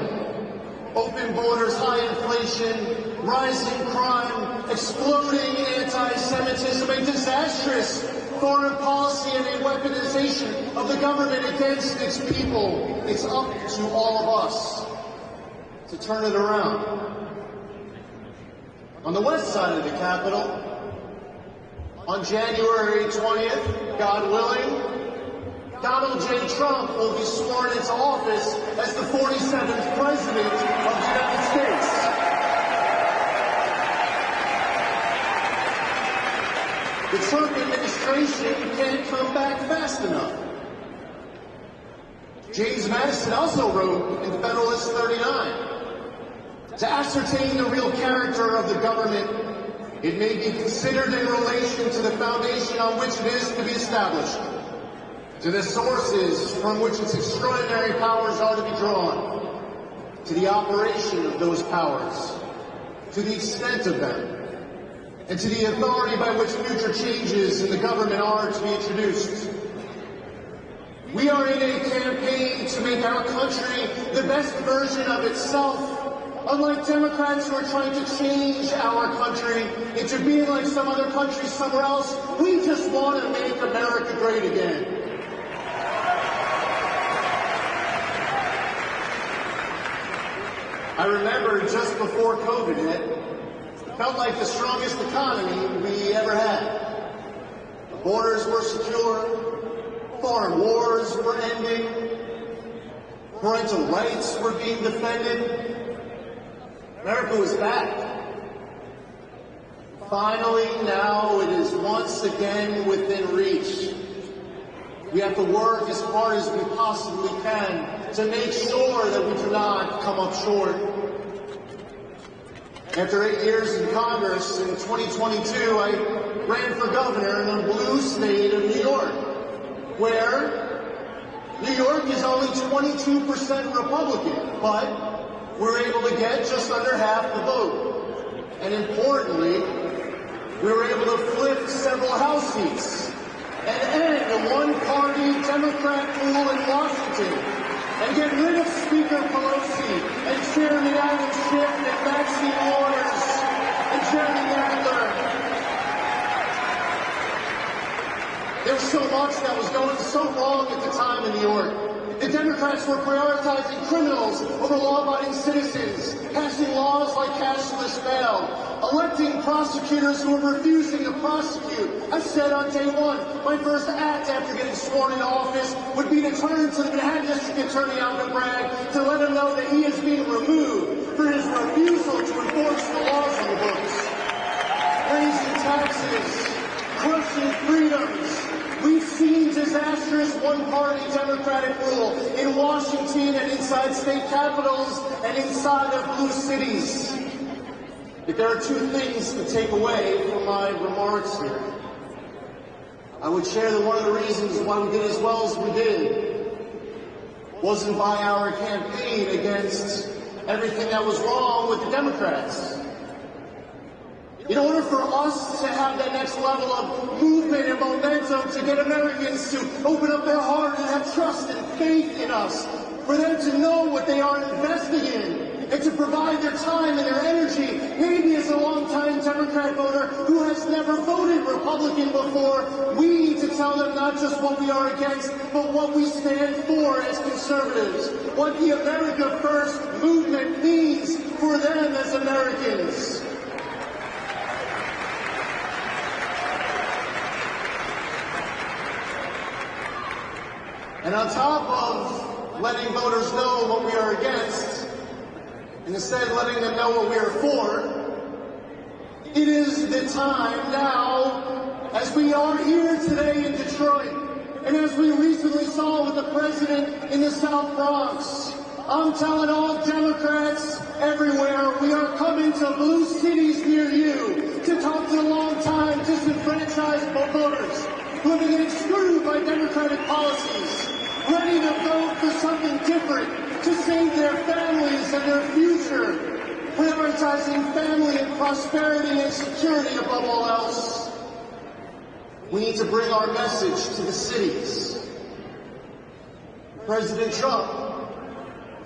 Open borders, high inflation, rising crime, exploding anti-Semitism, a disastrous foreign policy, and a weaponization of the government against its people. It's up to all of us to turn it around. On the west side of the Capitol, on January 20th, God willing, Donald J. Trump will be sworn into office as the 47th President of the United States. The Trump administration can't come back fast enough. James Madison also wrote in Federalist 39, to ascertain the real character of the government, it may be considered in relation to the foundation on which it is to be established, to the sources from which its extraordinary powers are to be drawn, to the operation of those powers, to the extent of them, and to the authority by which future changes in the government are to be introduced. We are in a campaign to make our country the best version of itself, unlike Democrats who are trying to change our country into being like some other countries somewhere else. We just want to make America great again. I remember just before COVID hit, felt like the strongest economy we ever had. The borders were secure, foreign wars were ending, parental rights were being defended. America was back. Finally, now it is once again within reach. We have to work as hard as we possibly can to make sure that we do not come up short. After 8 years in Congress, in 2022, I ran for governor in the blue state of New York, where New York is only 22% Republican, but we're able to get just under half the vote. And importantly, we were able to flip several House seats and end the one-party Democrat rule in Washington, and get rid of Speaker Pelosi and Chairman Adam Schiff and Maxine Waters and Jeremy Nadler. There was so much that was going so wrong at the time in New York. The Democrats were prioritizing criminals over law-abiding citizens, passing laws like cashless bail, electing prosecutors who were refusing to prosecute. I said on day one, my first act after getting sworn into office would be to turn to the Manhattan District Attorney Alvin Bragg to let him know that he is being removed for his refusal to enforce the laws on the books. Raising taxes, crushing freedoms. We've seen disastrous one-party Democratic rule in Washington and inside state capitals and inside of blue cities. If there are two things to take away from my remarks here, I would share that one of the reasons why we did as well as we did wasn't by our campaign against everything that was wrong with the Democrats. In order for us to have that next level of movement and momentum to get Americans to open up their heart and have trust and faith in us, for them to know what they are investing in, and to provide their time and their energy, maybe as a longtime Democrat voter who has never voted Republican before, we need to tell them not just what we are against, but what we stand for as conservatives, what the America First movement means for them as Americans. And on top of letting voters know what we are against, and instead letting them know what we are for, it is the time now, as we are here today in Detroit, and as we recently saw with the president in the South Bronx, I'm telling all Democrats everywhere, we are coming to blue cities near you to talk to the long-time disenfranchised voters who have been getting screwed by Democratic policies, ready to vote for something different, to save their families and their future, prioritizing family and prosperity and security above all else. We need to bring our message to the cities. President Trump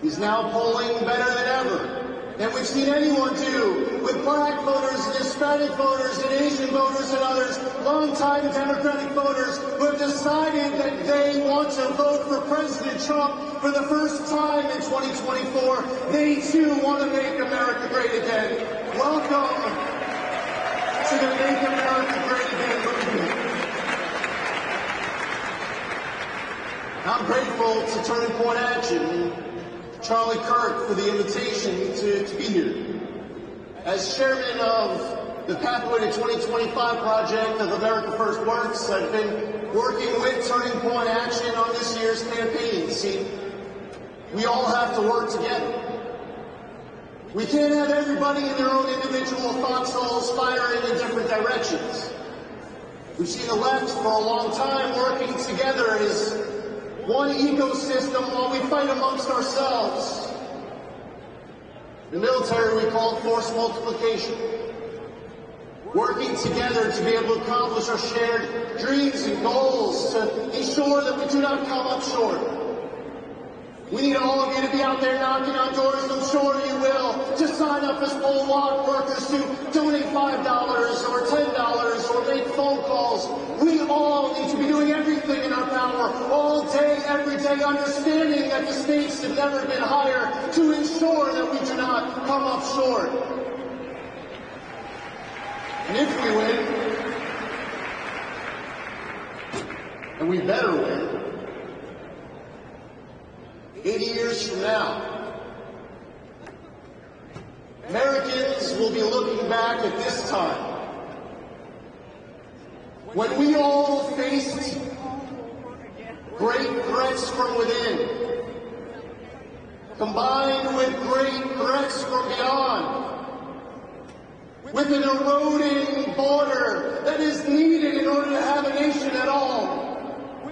is now polling better than ever than we've seen anyone do with black voters and Hispanic voters and Asian voters and others, longtime Democratic voters who have decided that they want to vote for President Trump for the first time in 2024. They too want to make America great again. Welcome to the Make America Great Again movement. I'm grateful to Turning Point Action, Charlie Kirk, for the invitation to be here. As chairman of the Pathway to 2025 project of America First Works. I've been working with Turning Point Action on this year's campaign. See, we all have to work together. We can't have everybody in their own individual foxholes firing in different directions. We've seen the left for a long time working together as one ecosystem while we fight amongst ourselves. In the military, we call it force multiplication. Working together to be able to accomplish our shared dreams and goals, to ensure that we do not come up short. We need all of you to be out there knocking on doors, I'm sure you will, to sign up as poll walk workers, to donate $5 or $10 or make phone calls. We all need to be doing everything in our power, all day, every day, understanding that the stakes have never been higher, to ensure that we do not come up short. And if we win, and we better win, 80 years from now, Americans will be looking back at this time when we all faced great threats from within, combined with great threats from beyond, with an eroding border that is needed in order to have a nation at all,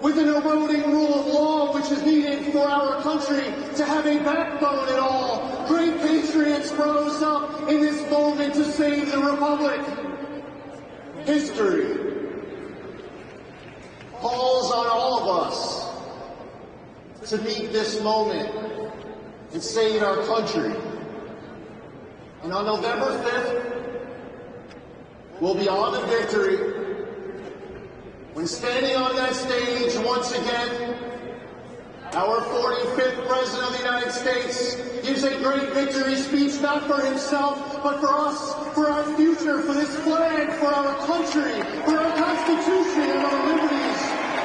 with an eroding rule of law which is needed for our country to have a backbone at all. Great patriots rose up in this moment to save the Republic. History calls on all of us to meet this moment and save our country. And on November 5th, we'll be on the victory when standing on that stage once again, our 45th President of the United States gives a great victory speech, not for himself, but for us, for our future, for this flag, for our country, for our Constitution and our liberties.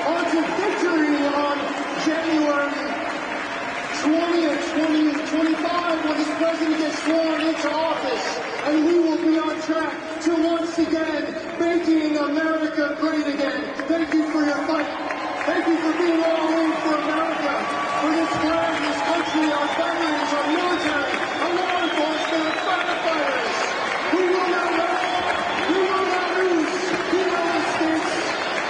On to victory on January 20th, 2025, when this President gets sworn into office, and we will be on track to once again making America great again. Thank you for your fight. Thank you for being all in for America, for this flag, this country, our veterans, our military, our law enforcement, our firefighters. We will not rest. We will not lose. We will not mistakes.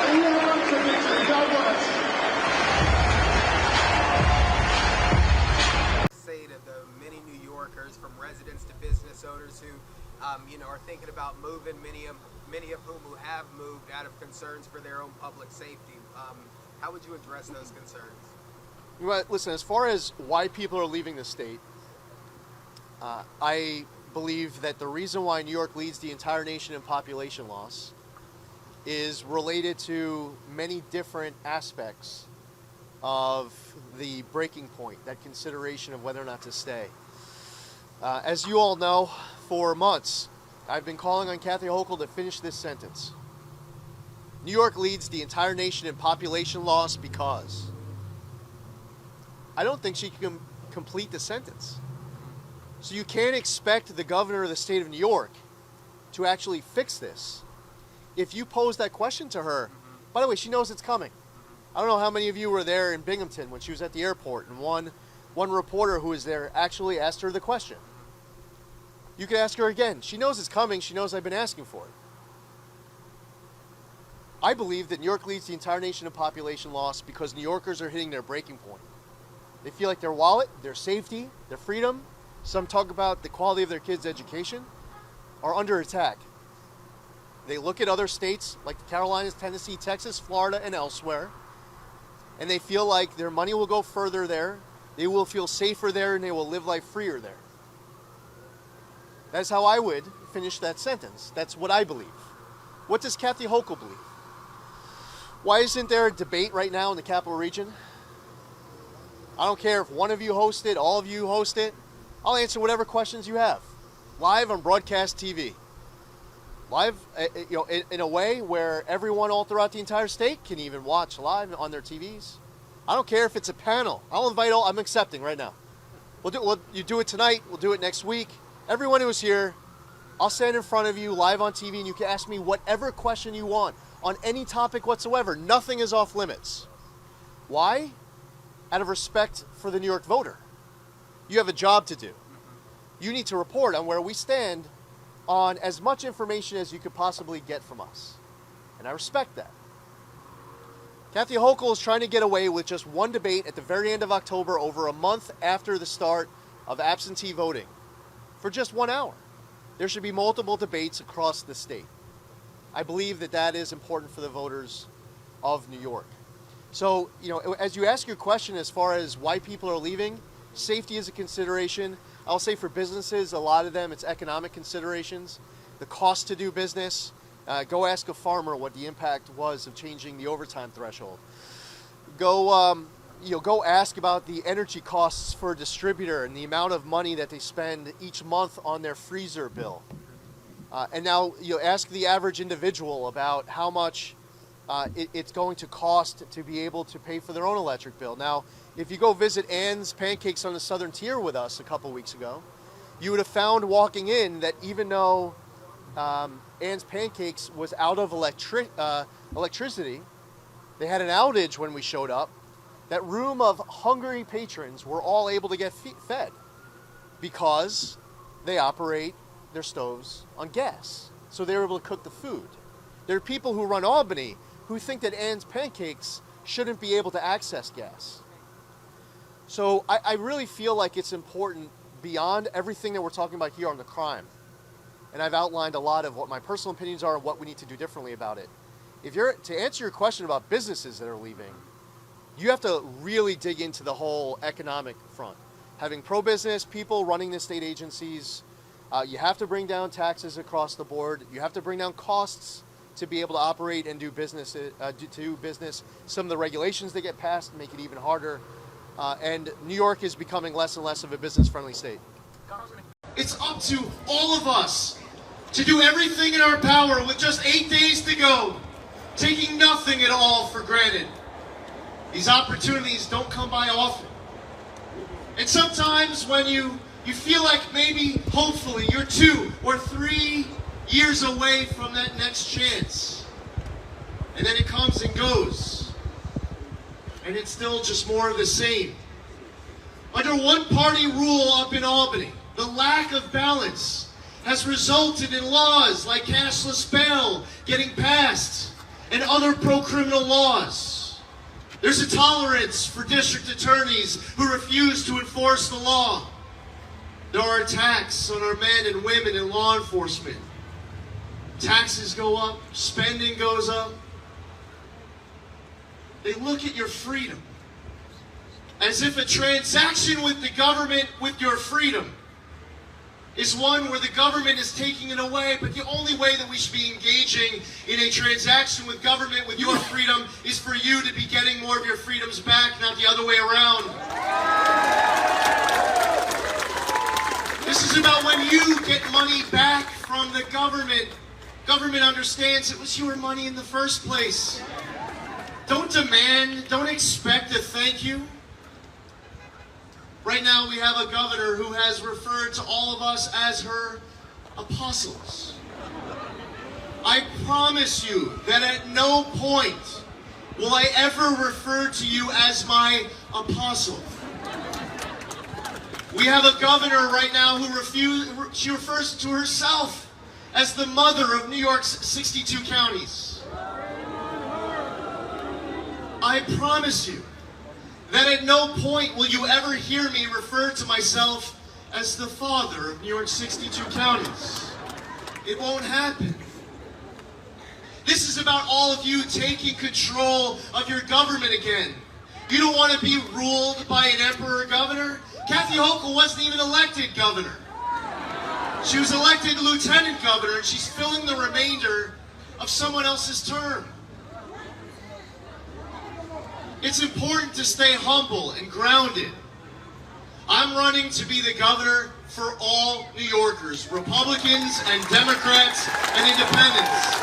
And we are on to victory. God bless. Say to the many New Yorkers, from residents to business owners who are thinking about moving, many of whom who have moved out of concerns for their own public safety. How would you address those concerns? Well, listen, as far as why people are leaving the state, I believe that the reason why New York leads the entire nation in population loss is related to many different aspects of the breaking point, that consideration of whether or not to stay. As you all know, for months, I've been calling on Kathy Hochul to finish this sentence. New York leads the entire nation in population loss because. I don't think she can complete the sentence. So you can't expect the governor of the state of New York to actually fix this. If you pose that question to her, by the way, she knows it's coming. I don't know how many of you were there in Binghamton when she was at the airport, and one reporter who was there actually asked her the question. You could ask her again. She knows it's coming. She knows I've been asking for it. I believe that New York leads the entire nation in population loss because New Yorkers are hitting their breaking point. They feel like their wallet, their safety, their freedom, some talk about the quality of their kids' education, are under attack. They look at other states like the Carolinas, Tennessee, Texas, Florida, and elsewhere, and they feel like their money will go further there, they will feel safer there, and they will live life freer there. That's how I would finish that sentence. That's what I believe. What does Kathy Hochul believe? Why isn't there a debate right now in the Capital Region? I don't care if one of you host it, all of you host it. I'll answer whatever questions you have. Live on broadcast TV. Live, in a way where everyone all throughout the entire state can even watch live on their TVs. I don't care if it's a panel. I'll invite all. I'm accepting right now. You do it tonight. We'll do it next week. Everyone who's here, I'll stand in front of you live on TV and you can ask me whatever question you want on any topic whatsoever. Nothing is off limits. Why? Out of respect for the New York voter. You have a job to do. You need to report on where we stand on as much information as you could possibly get from us. And I respect that. Kathy Hochul is trying to get away with just one debate at the very end of October, over a month after the start of absentee voting, for just 1 hour. There should be multiple debates across the state. I believe that that is important for the voters of New York. So, as you ask your question as far as why people are leaving, safety is a consideration. I'll say for businesses, a lot of them, it's economic considerations, the cost to do business. Go ask a farmer what the impact was of changing the overtime threshold. Go ask about the energy costs for a distributor and the amount of money that they spend each month on their freezer bill. And now ask the average individual about how much it's going to cost to be able to pay for their own electric bill. Now, if you go visit Ann's Pancakes on the Southern Tier with us a couple weeks ago, you would have found walking in that even though Ann's Pancakes was out of electricity, they had an outage when we showed up. That room of hungry patrons were all able to get fed because they operate their stoves on gas. So they were able to cook the food. There are people who run Albany who think that Ann's Pancakes shouldn't be able to access gas. So I really feel like it's important, beyond everything that we're talking about here on the crime, and I've outlined a lot of what my personal opinions are and what we need to do differently about it. To answer your question about businesses that are leaving, you have to really dig into the whole economic front. Having pro-business people running the state agencies, you have to bring down taxes across the board. You have to bring down costs to be able to operate and do business. Some of the regulations that get passed make it even harder. And New York is becoming less and less of a business-friendly state. It's up to all of us to do everything in our power with just 8 days to go, taking nothing at all for granted. These opportunities don't come by often. And sometimes when you feel like maybe, hopefully, you're 2 or 3 years away from that next chance, and then it comes and goes, and it's still just more of the same. Under one-party rule up in Albany, the lack of balance has resulted in laws like cashless bail getting passed and other pro-criminal laws. There's a tolerance for district attorneys who refuse to enforce the law. There are attacks on our men and women in law enforcement. Taxes go up, spending goes up. They look at your freedom as if a transaction with the government with your freedom is one where the government is taking it away, but the only way that we should be engaging in a transaction with government with your freedom is for you to be getting more of your freedoms back, not the other way around. This is about when you get money back from the government. Government understands it was your money in the first place. Don't demand, don't expect a thank you. Right now we have a governor who has referred to all of us as her apostles. I promise you that at no point will I ever refer to you as my apostle. We have a governor right now who she refers to herself as the mother of New York's 62 counties. I promise you that at no point will you ever hear me refer to myself as the father of New York's 62 counties. It won't happen. This is about all of you taking control of your government again. You don't want to be ruled by an emperor governor. Kathy Hochul wasn't even elected governor. She was elected lieutenant governor, and she's filling the remainder of someone else's term. It's important to stay humble and grounded. I'm running to be the governor for all New Yorkers, Republicans and Democrats and independents.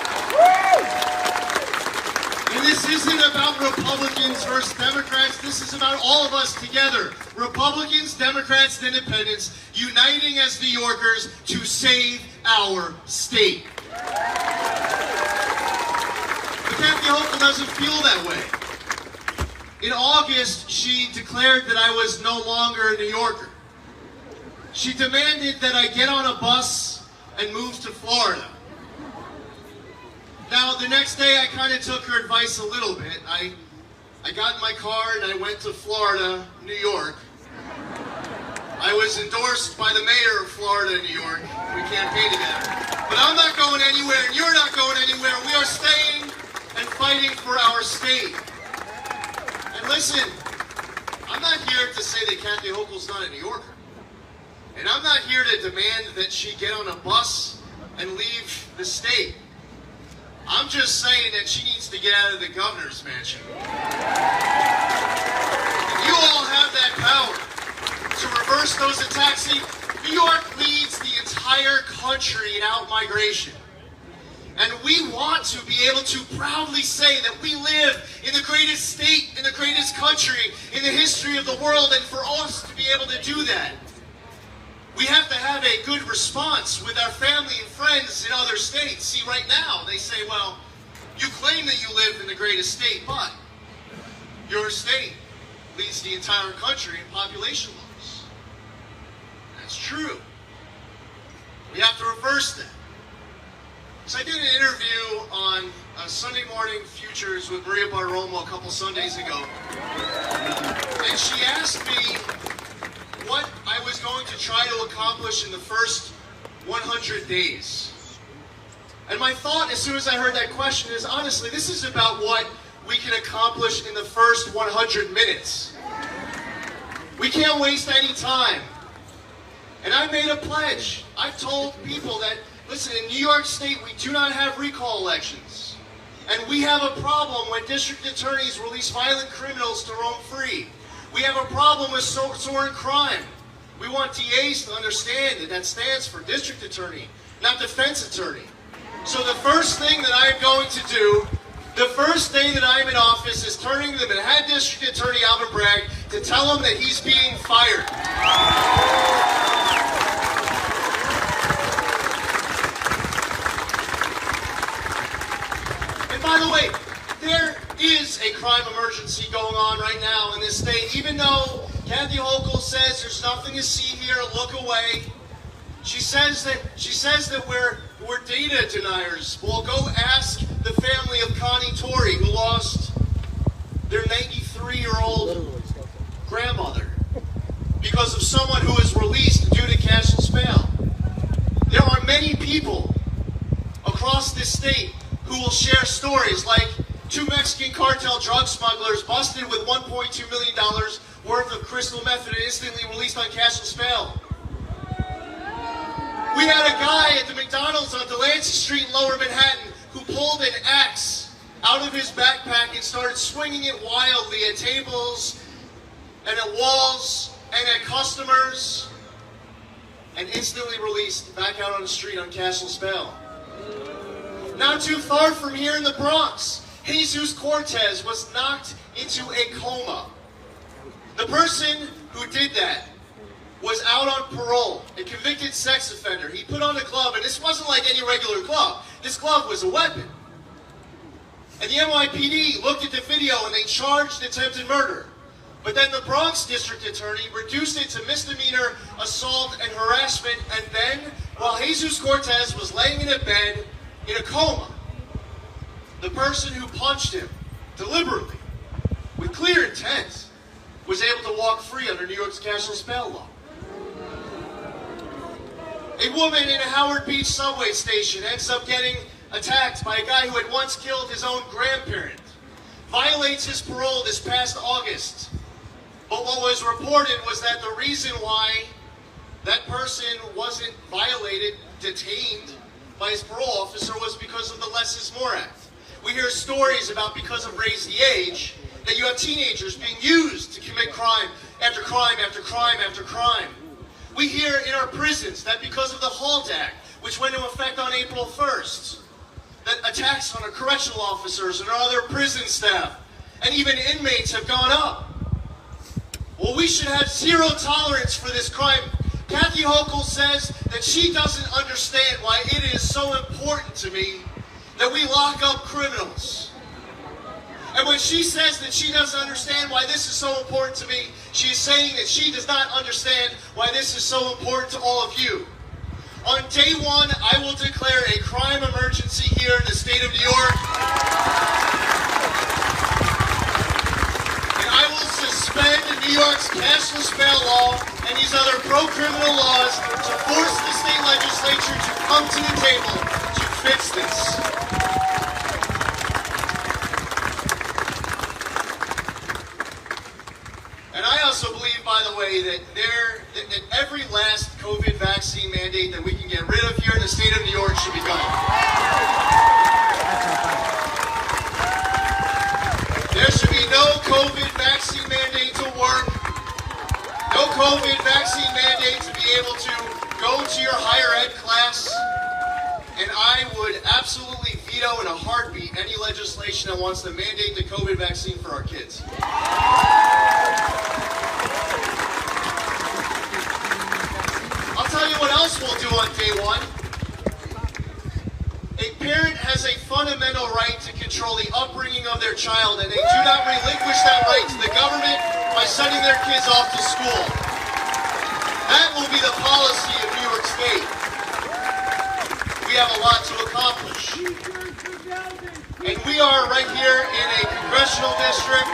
And this isn't about Republicans versus Democrats. This is about all of us together, Republicans, Democrats, and independents, uniting as New Yorkers to save our state. But Kathy Hochul doesn't feel that way. In August, she declared that I was no longer a New Yorker. She demanded that I get on a bus and move to Florida. Now, the next day, I kind of took her advice a little bit. I got in my car and I went to Florida, New York. I was endorsed by the mayor of Florida, New York. We campaigned together. But I'm not going anywhere and you're not going anywhere. We are staying and fighting for our state. And listen, I'm not here to say that Kathy Hochul's not a New Yorker. And I'm not here to demand that she get on a bus and leave the state. I'm just saying that she needs to get out of the governor's mansion. And you all have that power to reverse those attacks. See, New York leads the entire country in out-migration. And we want to be able to proudly say that we live in the greatest state, in the greatest country, in the history of the world, and for us to be able to do that, we have to have a good response with our family and friends in other states. See, right now, they say, well, you claim that you live in the greatest state, but your state leads the entire country in population loss. That's true. We have to reverse that. So I did an interview on Sunday Morning Futures with Maria Bartiromo a couple Sundays ago. And she asked me what I was going to try to accomplish in the first 100 days. And my thought as soon as I heard that question is, honestly, this is about what we can accomplish in the first 100 minutes. We can't waste any time. And I made a pledge. I've told people that, listen, in New York State, we do not have recall elections. And we have a problem when district attorneys release violent criminals to roam free. We have a problem with soaring crime. We want DAs to understand that that stands for district attorney, not defense attorney. So the first thing that I'm going to do, the first day that I'm in office, is turning to the Manhattan District Attorney Alvin Bragg to tell him that he's being fired. And by the way, there is a crime emergency going on right now in this state. Even though Kathy Hochul says there's nothing to see here, look away. She says that we're data deniers. Well, go ask the family of Connie Torrey, who lost their 93-year-old grandmother because of someone who was released due to cashless bail. There are many people across this state who will share stories like 2 Mexican cartel drug smugglers busted with $1.2 million worth of crystal meth and instantly released on cashless bail. We had a guy at the McDonald's on Delancey Street in Lower Manhattan who pulled an axe out of his backpack and started swinging it wildly at tables and at walls and at customers, and instantly released back out on the street on cashless bail. Not too far from here in the Bronx, Jesus Cortez was knocked into a coma. The person who did that was out on parole, a convicted sex offender. He put on a glove, and this wasn't like any regular glove. This glove was a weapon. And the NYPD looked at the video and they charged attempted murder. But then the Bronx district attorney reduced it to misdemeanor assault and harassment, and then, while Jesus Cortez was laying in a bed in a coma, the person who punched him deliberately, with clear intent, was able to walk free under New York's cashless bail law. A woman in a Howard Beach subway station ends up getting attacked by a guy who had once killed his own grandparent. Violates his parole this past August. But what was reported was that the reason why that person wasn't violated, detained by his parole officer, was because of the Less is More Act. We hear stories about, because of Raise the Age, that you have teenagers being used to commit crime after crime after crime after crime. We hear in our prisons that because of the HALT Act, which went into effect on April 1st, that attacks on our correctional officers and our other prison staff and even inmates have gone up. Well, we should have zero tolerance for this crime, Kathy Hochul says that she doesn't understand why it is so important to me that we lock up criminals. And when she says that she doesn't understand why this is so important to me, she's saying that she does not understand why this is so important to all of you. On day one, I will declare a crime emergency here in the state of New York. And I will suspend New York's cashless bail law and these other pro-criminal laws to force the state legislature to come to the table to fix this. And I also believe, by the way, that every last COVID vaccine mandate that we can get rid of here in the state of New York should be gone. There should be no COVID vaccine mandate to work, no COVID vaccine mandate to be able to go to your higher ed class, and I would absolutely veto in a heartbeat any legislation that wants to mandate the COVID vaccine for our kids. I'll tell you what else we'll do on day one. A parent has a fundamental right to control the upbringing of their child, and they do not relinquish that right to the government by sending their kids off to school. That will be the policy of New York State. We have a lot to accomplish. And we are right here in a congressional district.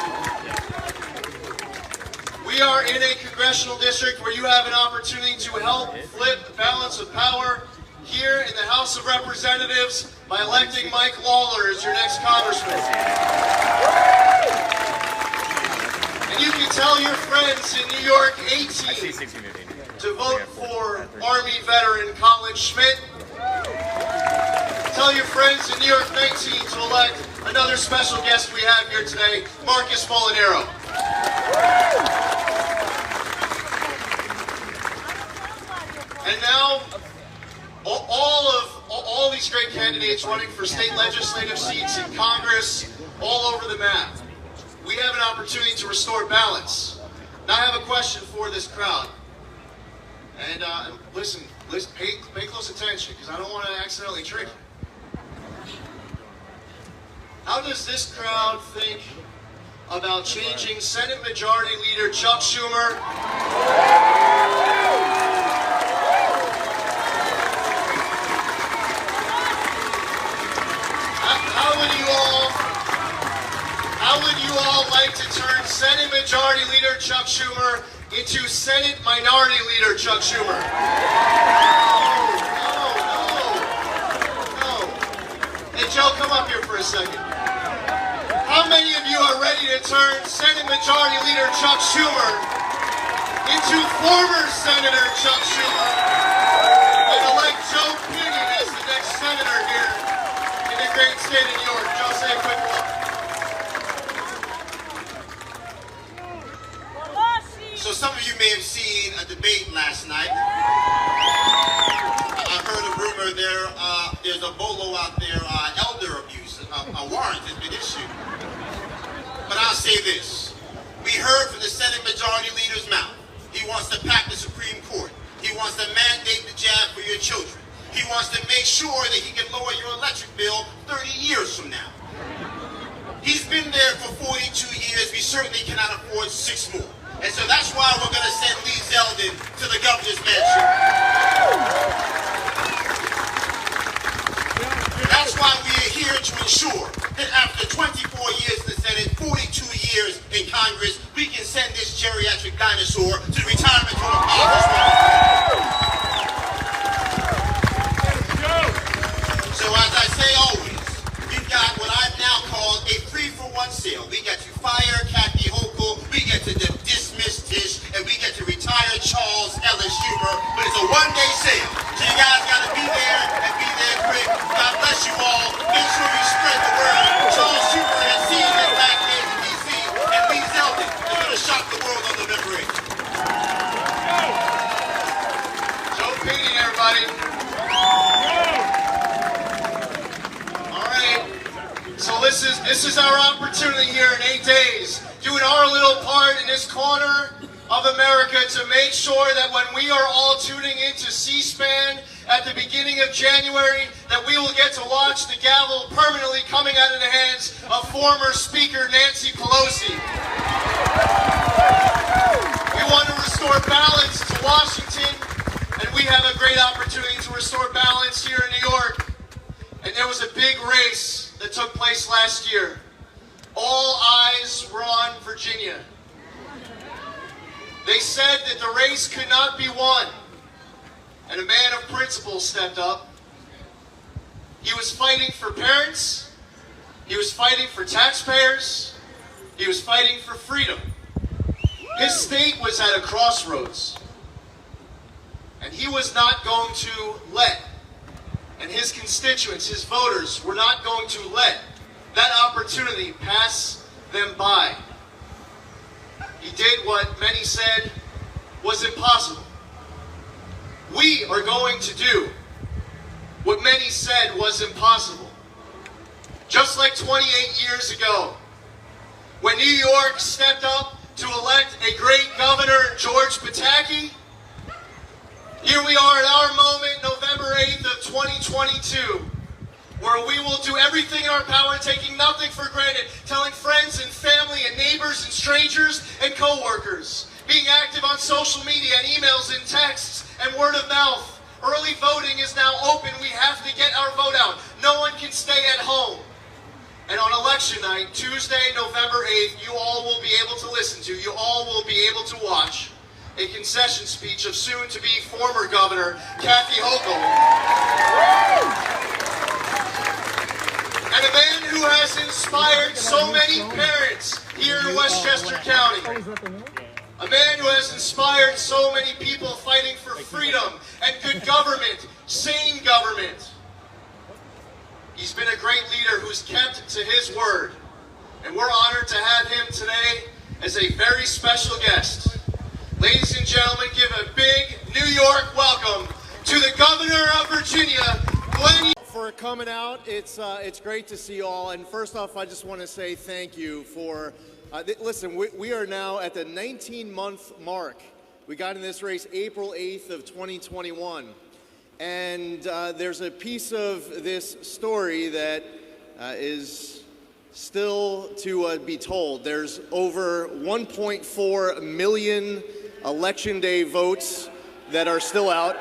We are in a congressional district where you have an opportunity to help flip the balance of power here in the House of Representatives by electing Mike Lawler as your next congressman. And you can tell your friends in New York 18 to vote for Army veteran Colin Schmidt. Tell your friends in New York 19 to elect another special guest we have here today, Marcus Molinaro. And now, all these great candidates running for state legislative seats in Congress, all over the map. We have an opportunity to restore balance. Now I have a question for this crowd. And listen, pay close attention, because I don't want to accidentally trick you. How does this crowd think about changing Senate Majority Leader Chuck Schumer? How would you all like to turn Senate Majority Leader Chuck Schumer into Senate Minority Leader Chuck Schumer? No. Hey, Joe, come up here for a second. How many of you are ready to turn Senate Majority Leader Chuck Schumer into former Senator Chuck Schumer and elect Joe Pinion as the next senator here in the great state of New York? Joe, say a quick word. So some of you may have seen a debate last night. I heard a rumor there's a bolo out there, elder abuse, a warrant has been issued. But I'll say this. We heard from the Senate Majority Leader's mouth. He wants to pack the Supreme Court. He wants to mandate the jab for your children. He wants to make sure that he can lower your electric bill 30 years from now. He's been there for 42 years. We certainly cannot afford 6 more. And so that's why we're going to send Lee Zeldin to the governor's mansion. That's why we are here to ensure that after 24 years in the Senate, 42 years in Congress, we can send this geriatric dinosaur to the retirement home of Congress. So as I say always, we've got what I've now called a 3-for-1 sale. We get to fire Kathy Hochul, we get to dismiss Tish, and we get to retire Charles Ellis Schumer, but it's a one-day sale. So you guys got to be there and be there quick. God bless you all. Make sure you spread the word. Charles Schumer has seen his last days in D.C., and Lee Zeldin is going to shock the world on November 8th. Joe Pinion, everybody. All right. So this is our opportunity here in 8 days, doing our little part in this corner of America to make sure that when we are all tuning into C-SPAN at the beginning of January, that we will get to watch the gavel permanently coming out of the hands of former Speaker Nancy Pelosi. We want to restore balance to Washington, and we have a great opportunity to restore balance here in New York. And there was a big race that took place last year. All eyes were on Virginia. They said that the race could not be won. And a man of principle stepped up. He was fighting for parents. He was fighting for taxpayers. He was fighting for freedom. His state was at a crossroads. And he was not going to let, and his constituents, his voters, were not going to let that opportunity pass them by. He did what many said was impossible. We are going to do what many said was impossible. Just like 28 years ago, when New York stepped up to elect a great governor, George Pataki, here we are at our moment, November 8th of 2022, where we will do everything in our power, taking nothing for granted, telling friends and family and neighbors and strangers and co-workers, being active on social media and emails and texts and word of mouth. Early voting is now open. We have to get our vote out. No one can stay at home. And on election night, Tuesday, November 8th, you all will be able to listen to, you all will be able to watch a concession speech of soon-to-be former Governor Kathy Hochul. And a man who has inspired so many parents here in Westchester County. A man who has inspired so many people fighting for freedom and good government, sane government. He's been a great leader who's kept to his word. And we're honored to have him today as a very special guest. Ladies and gentlemen, give a big New York welcome to the Governor of Virginia, Glenn. For coming out, it's great to see you all. And first off, I just want to say thank you for, listen, we are now at the 19-month mark. We got in this race April 8th of 2021. And there's a piece of this story that is still to be told. There's over 1.4 million Election Day votes that are still out.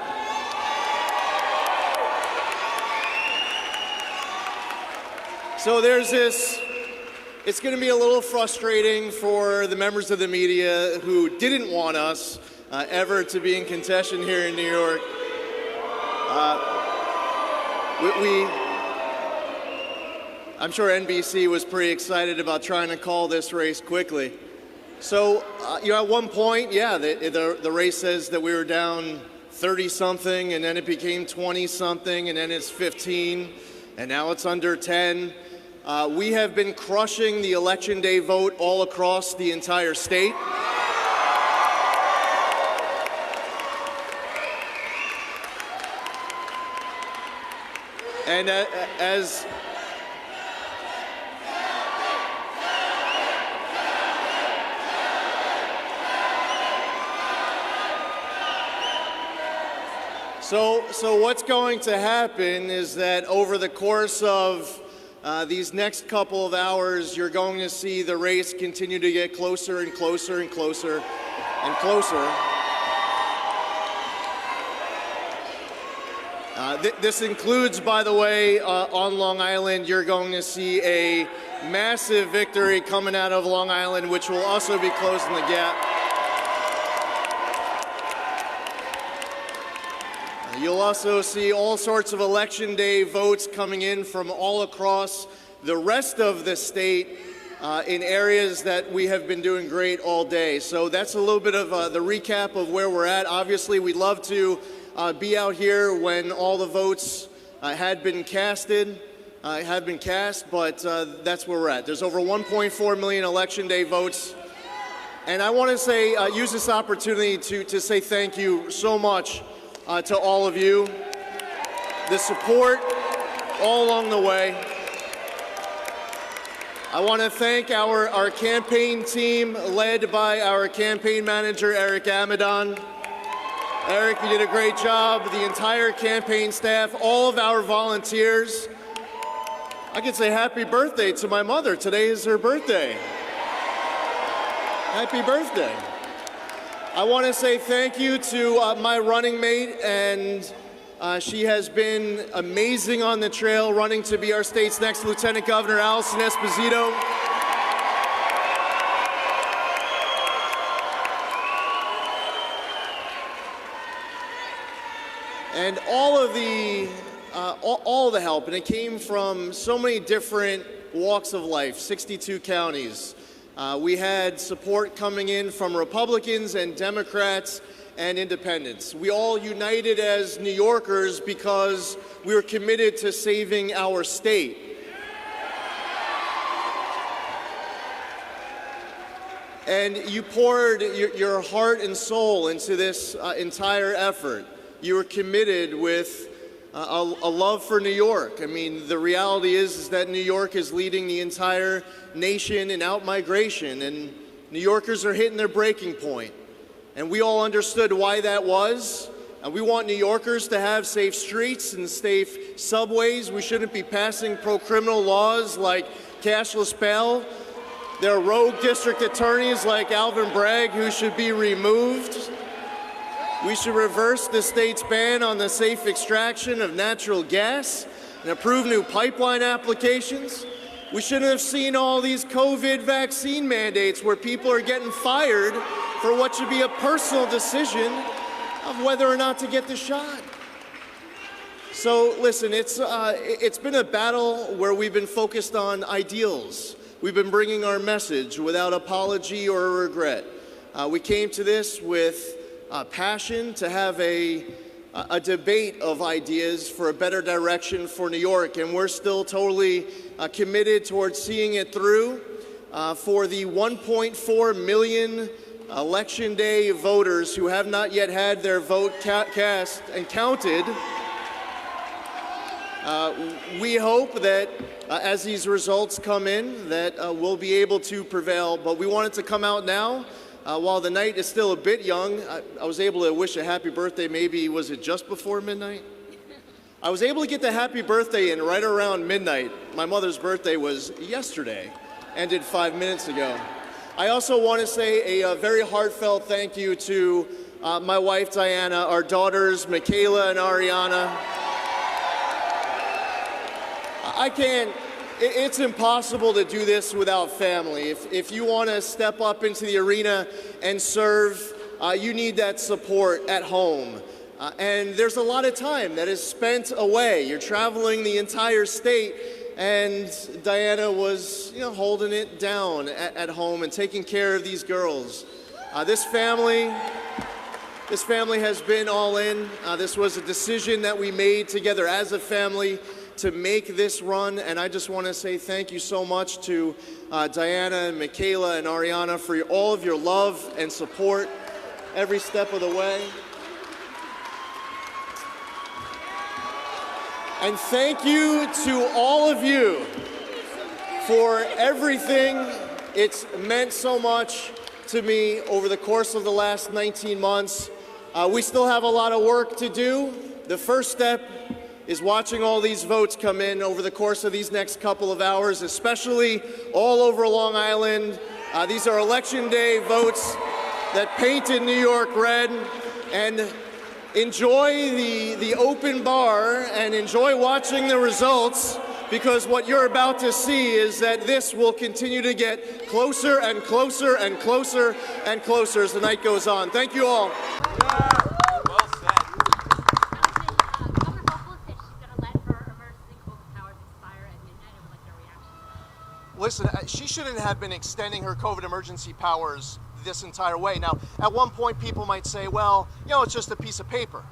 So there's this, it's going to be a little frustrating for the members of the media who didn't want us ever to be in contention here in New York. I'm sure NBC was pretty excited about trying to call this race quickly. So, at one point, yeah, the race says that we were down 30-something, and then it became 20-something, and then it's 15, and now it's under 10. We have been crushing the Election Day vote all across the entire state. And as So what's going to happen is that over the course of these next couple of hours, you're going to see the race continue to get closer and closer and closer and closer. This includes, by the way, on Long Island, you're going to see a massive victory coming out of Long Island, which will also be closing the gap. You'll also see all sorts of Election Day votes coming in from all across the rest of the state in areas that we have been doing great all day. So that's a little bit of the recap of where we're at. Obviously, we'd love to be out here when all the votes had been cast, but that's where we're at. There's over 1.4 million Election Day votes. And I want to say, use this opportunity to say thank you so much to all of you. The support all along the way. I want to thank our campaign team led by our campaign manager, Eric Amadon. Eric, you did a great job. The entire campaign staff, all of our volunteers. I could say happy birthday to my mother. Today is her birthday. Happy birthday. I want to say thank you to my running mate, and she has been amazing on the trail, running to be our state's next Lieutenant Governor, Allison Esposito. And all of the help, and it came from so many different walks of life, 62 counties. We had support coming in from Republicans and Democrats and independents. We all united as New Yorkers because we were committed to saving our state. And you poured your heart and soul into this entire effort. You were committed with a love for New York. I mean, the reality is that New York is leading the entire nation in out-migration, and New Yorkers are hitting their breaking point. And we all understood why that was. And we want New Yorkers to have safe streets and safe subways. We shouldn't be passing pro-criminal laws like cashless bail. There are rogue district attorneys like Alvin Bragg who should be removed. We should reverse the state's ban on the safe extraction of natural gas and approve new pipeline applications. We shouldn't have seen all these COVID vaccine mandates where people are getting fired for what should be a personal decision of whether or not to get the shot. So listen, it's been a battle where we've been focused on ideals. We've been bringing our message without apology or regret. We came to this with passion to have a debate of ideas for a better direction for New York, and we're still totally committed towards seeing it through for the 1.4 million Election Day voters who have not yet had their vote cast and counted. We hope that as these results come in that we'll be able to prevail, but we want it to come out now. While the night is still a bit young, I was able to wish a happy birthday, maybe, was it just before midnight? I was able to get the happy birthday in right around midnight. My mother's birthday was yesterday, ended 5 minutes ago. I also want to say a very heartfelt thank you to my wife, Diana, our daughters, Michaela and Ariana. It's impossible to do this without family. If you want to step up into the arena and serve, you need that support at home. And there's a lot of time that is spent away. You're traveling the entire state, and Diana was, holding it down at home and taking care of these girls. This family has been all in. This was a decision that we made together as a family to make this run, and I just want to say thank you so much to Diana and Michaela and Ariana for all of your love and support every step of the way. And thank you to all of you for everything. It's meant so much to me over the course of the last 19 months. We still have a lot of work to do. The first step is watching all these votes come in over the course of these next couple of hours, especially all over Long Island. These are Election Day votes that painted New York red. And enjoy the open bar and enjoy watching the results, because what you're about to see is that this will continue to get closer and closer and closer and closer as the night goes on. Thank you all. Listen, she shouldn't have been extending her COVID emergency powers this entire way. Now, at one point, people might say, well, it's just a piece of paper.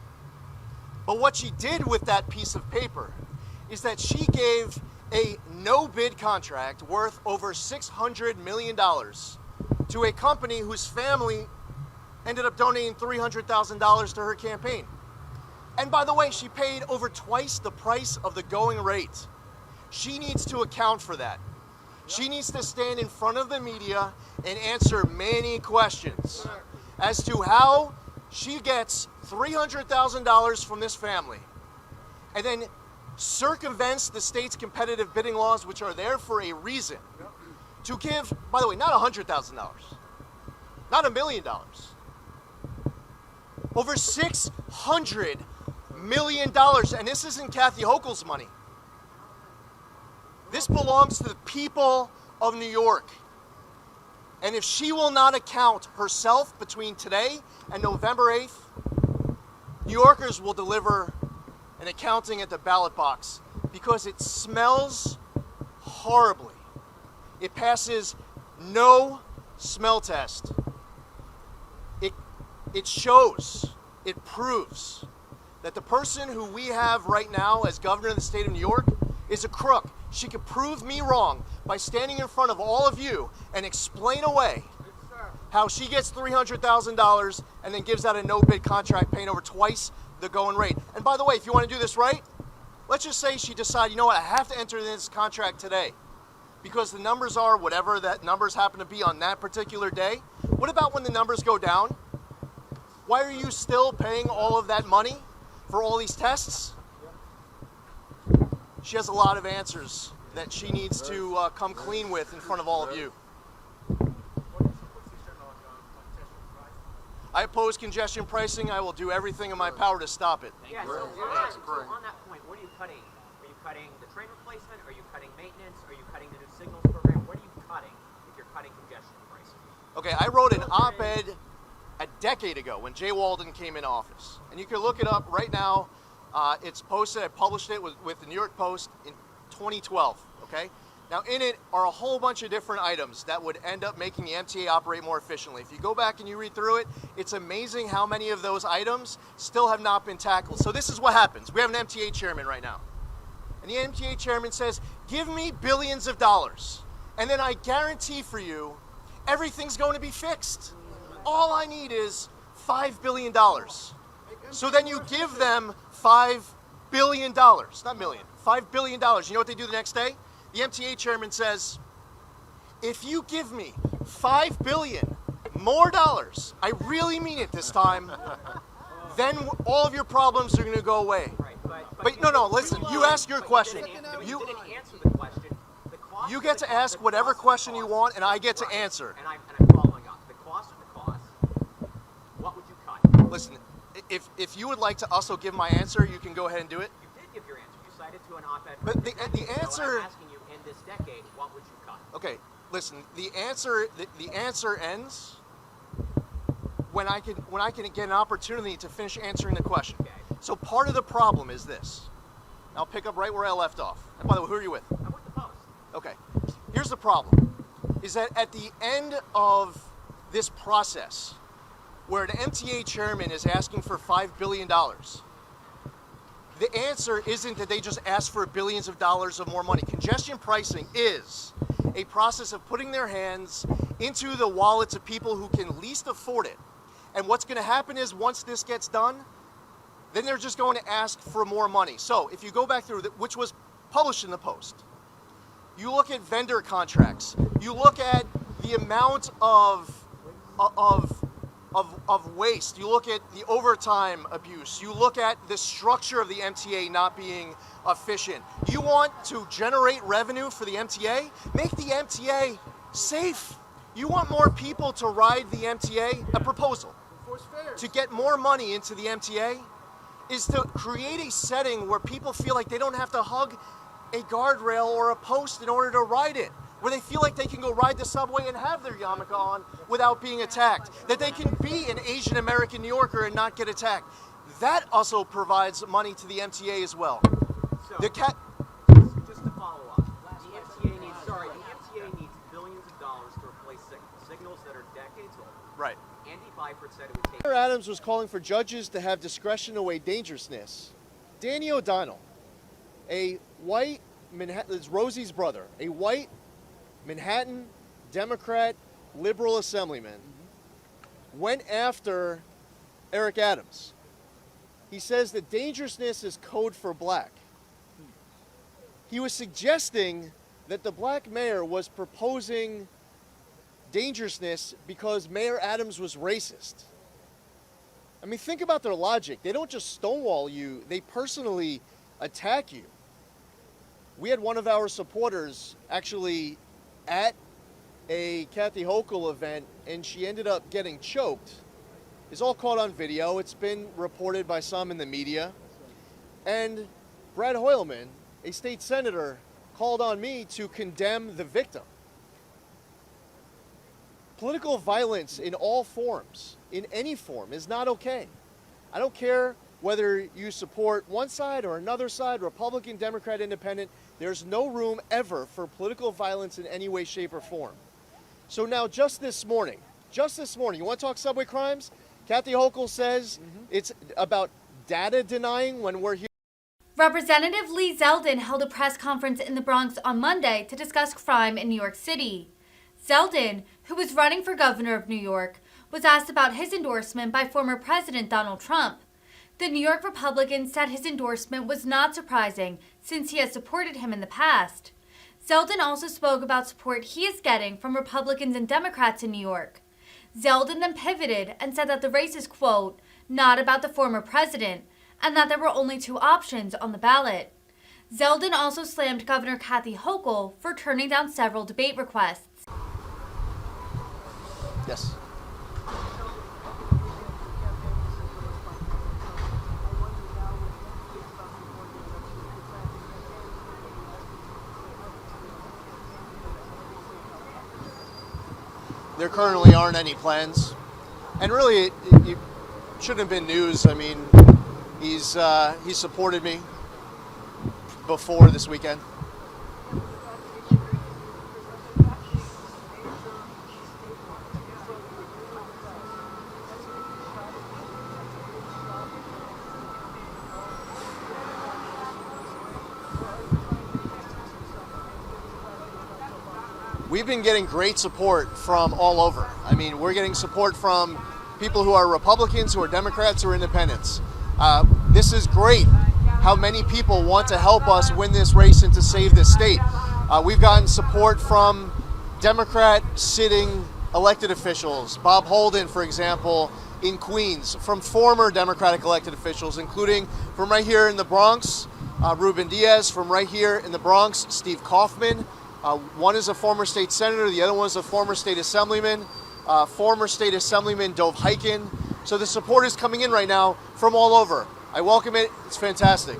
But what she did with that piece of paper is that she gave a no-bid contract worth over $600 million to a company whose family ended up donating $300,000 to her campaign. And by the way, she paid over twice the price of the going rate. She needs to account for that. She needs to stand in front of the media and answer many questions as to how she gets $300,000 from this family and then circumvents the state's competitive bidding laws, which are there for a reason, to give, by the way, not $100,000, not $1 million, over $600 million, and this isn't Kathy Hochul's money. This belongs to the people of New York. And if she will not account herself between today and November 8th, New Yorkers will deliver an accounting at the ballot box because it smells horribly. It passes no smell test. It shows, it proves that the person who we have right now as governor of the state of New York is a crook. She could prove me wrong by standing in front of all of you and explain away how she gets $300,000 and then gives out a no-bid contract paying over twice the going rate. And by the way, if you want to do this right, let's just say she decided, you know what, I have to enter this contract today because the numbers are whatever that numbers happen to be on that particular day. What about when the numbers go down? Why are you still paying all of that money for all these tests? She has a lot of answers that she needs to come clean with in front of all of you. I oppose congestion pricing. I will do everything in my power to stop it. Yeah, so on that point, what are you cutting? Are you cutting the train replacement? Are you cutting maintenance? Are you cutting the new signals program? What are you cutting if you're cutting congestion pricing? Okay, I wrote an op-ed a decade ago when Jay Walden came in office. And you can look it up right now. It's posted, I published it with the New York Post in 2012, okay? Now in it are a whole bunch of different items that would end up making the MTA operate more efficiently. If you go back and you read through it, it's amazing how many of those items still have not been tackled. So this is what happens. We have an MTA chairman right now. And the MTA chairman says, give me billions of dollars. And then I guarantee for you, everything's going to be fixed. All I need is $5 billion. So then you give them $5 billion, not million, $5 billion. You know what they do the next day? The MTA chairman says, if you give me $5 billion more dollars, I really mean it this time, then all of your problems are going to go away. But no, listen, you ask your question. You get to ask whatever question you want, and I get to answer. And I'm following up. The cost of the cost, what would you cut? Listen, if you would like to also give my answer, you can go ahead and do it. You did give your answer. You cited to an op-ed. But the answer. So I'm asking you, in this decade, what would you cut? Okay, listen. The answer ends when I can get an opportunity to finish answering the question. Okay. So part of the problem is this. I'll pick up right where I left off. And by the way, who are you with? I'm with the Post. Okay. Here's the problem: is that at the end of this process, where an MTA chairman is asking for $5 billion, the answer isn't that they just ask for billions of dollars of more money. Congestion pricing is a process of putting their hands into the wallets of people who can least afford it. And what's going to happen is once this gets done, then they're just going to ask for more money. So if you go back through, which was published in the Post, you look at vendor contracts, you look at the amount of waste, you look at the overtime abuse, you look at the structure of the MTA not being efficient. You want to generate revenue for the MTA? Make the MTA safe. You want more people to ride the MTA? A proposal to get more money into the MTA is to create a setting where people feel like they don't have to hug a guardrail or a post in order to ride it, where they feel like they can go ride the subway and have their yarmulke on without being attacked, that they can be an Asian American New Yorker and not get attacked. That also provides money to the MTA as well. So, just to follow up, the MTA needs billions of dollars to replace signals that are decades old. Right. Andy Byford said it would take... Senator Adams was calling for judges to have discretion to weigh dangerousness. Danny O'Donnell, a white Manhattan, is Rosie's brother, a white Manhattan Democrat liberal assemblyman, went after Eric Adams. He says that dangerousness is code for black. He was suggesting that the black mayor was proposing dangerousness because Mayor Adams was racist. I mean, think about their logic. They don't just stonewall you, they personally attack you. We had one of our supporters actually at a Kathy Hochul event, and she ended up getting choked. It's all caught on video. It's been reported by some in the media. And Brad Hoylman, a state senator, called on me to condemn the victim. Political violence in all forms, in any form, is not okay. I don't care whether you support one side or another side, Republican, Democrat, Independent, there's no room ever for political violence in any way, shape, or form. So now just this morning, you want to talk subway crimes? Kathy Hochul says it's about data denying when we're here. Representative Lee Zeldin held a press conference in the Bronx on Monday to discuss crime in New York City. Zeldin, who was running for governor of New York, was asked about his endorsement by former President Donald Trump. The New York Republican said his endorsement was not surprising since he has supported him in the past. Zeldin also spoke about support he is getting from Republicans and Democrats in New York. Zeldin then pivoted and said that the race is, quote, not about the former president, and that there were only two options on the ballot. Zeldin also slammed Governor Kathy Hochul for turning down several debate requests. Yes. There currently aren't any plans, and really it shouldn't have been news. I mean, he supported me before this weekend. We've been getting great support from all over. I mean, we're getting support from people who are Republicans, who are Democrats, who are independents. This is great how many people want to help us win this race and to save this state. We've gotten support from Democrat sitting elected officials, Bob Holden, for example, in Queens, from former Democratic elected officials, including from right here in the Bronx, Ruben Diaz, from right here in the Bronx, Steve Kaufman. One is a former state senator, the other one is a former state assemblyman, former state assemblyman Dov Hikind. So the support is coming in right now from all over. I welcome it. It's fantastic.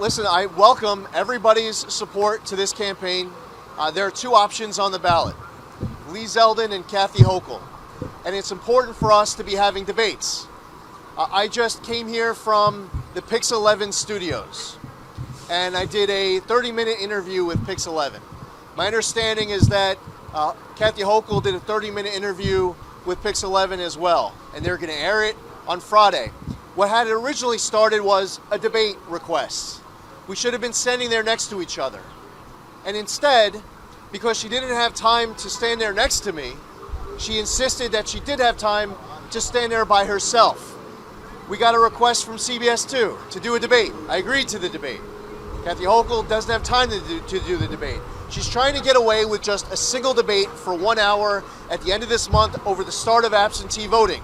Listen, I welcome everybody's support to this campaign. There are two options on the ballot, Lee Zeldin and Kathy Hochul. And it's important for us to be having debates. I just came here from the Pix 11 studios, and I did a 30-minute interview with Pix 11. My understanding is that Kathy Hochul did a 30-minute interview with Pix 11 as well, and they're going to air it on Friday. What had originally started was a debate request. We should have been standing there next to each other. And instead, because she didn't have time to stand there next to me, she insisted that she did have time to stand there by herself. We got a request from CBS 2 to do a debate. I agreed to the debate. Kathy Hochul doesn't have time to do the debate. She's trying to get away with just a single debate for 1 hour at the end of this month over the start of absentee voting.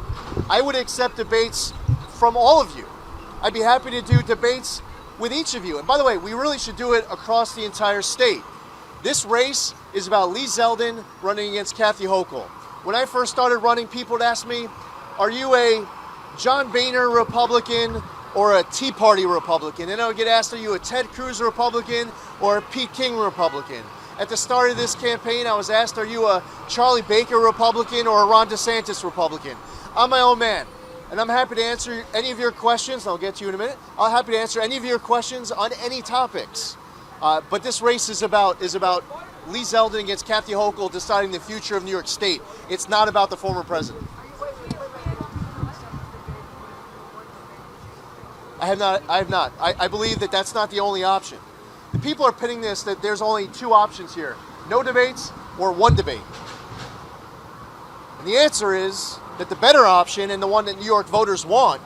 I would accept debates from all of you. I'd be happy to do debates with each of you. And by the way, we really should do it across the entire state. This race is about Lee Zeldin running against Kathy Hochul. When I first started running, people would ask me, are you a John Boehner Republican or a Tea Party Republican? And I would get asked, are you a Ted Cruz Republican or a Pete King Republican? At the start of this campaign, I was asked, are you a Charlie Baker Republican or a Ron DeSantis Republican? I'm my own man, and I'm happy to answer any of your questions. I'll get to you in a minute. I'm happy to answer any of your questions on any topics. But this race is about Lee Zeldin against Kathy Hochul deciding the future of New York State. It's not about the former president. I have not. I believe that that's not the only option. The people are pitting this that there's only two options here. No debates or one debate. And the answer is that the better option, and the one that New York voters want,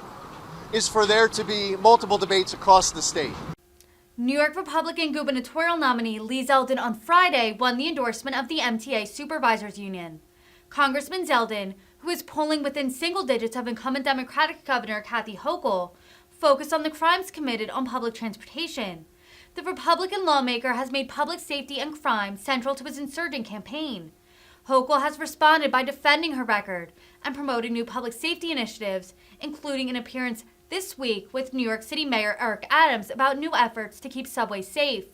is for there to be multiple debates across the state. New York Republican gubernatorial nominee Lee Zeldin on Friday won the endorsement of the MTA Supervisors Union. Congressman Zeldin, who is polling within single digits of incumbent Democratic Governor Kathy Hochul, focused on the crimes committed on public transportation. The Republican lawmaker has made public safety and crime central to his insurgent campaign. Hochul has responded by defending her record and promoting new public safety initiatives, including an appearance this week with New York City Mayor Eric Adams about new efforts to keep subways safe.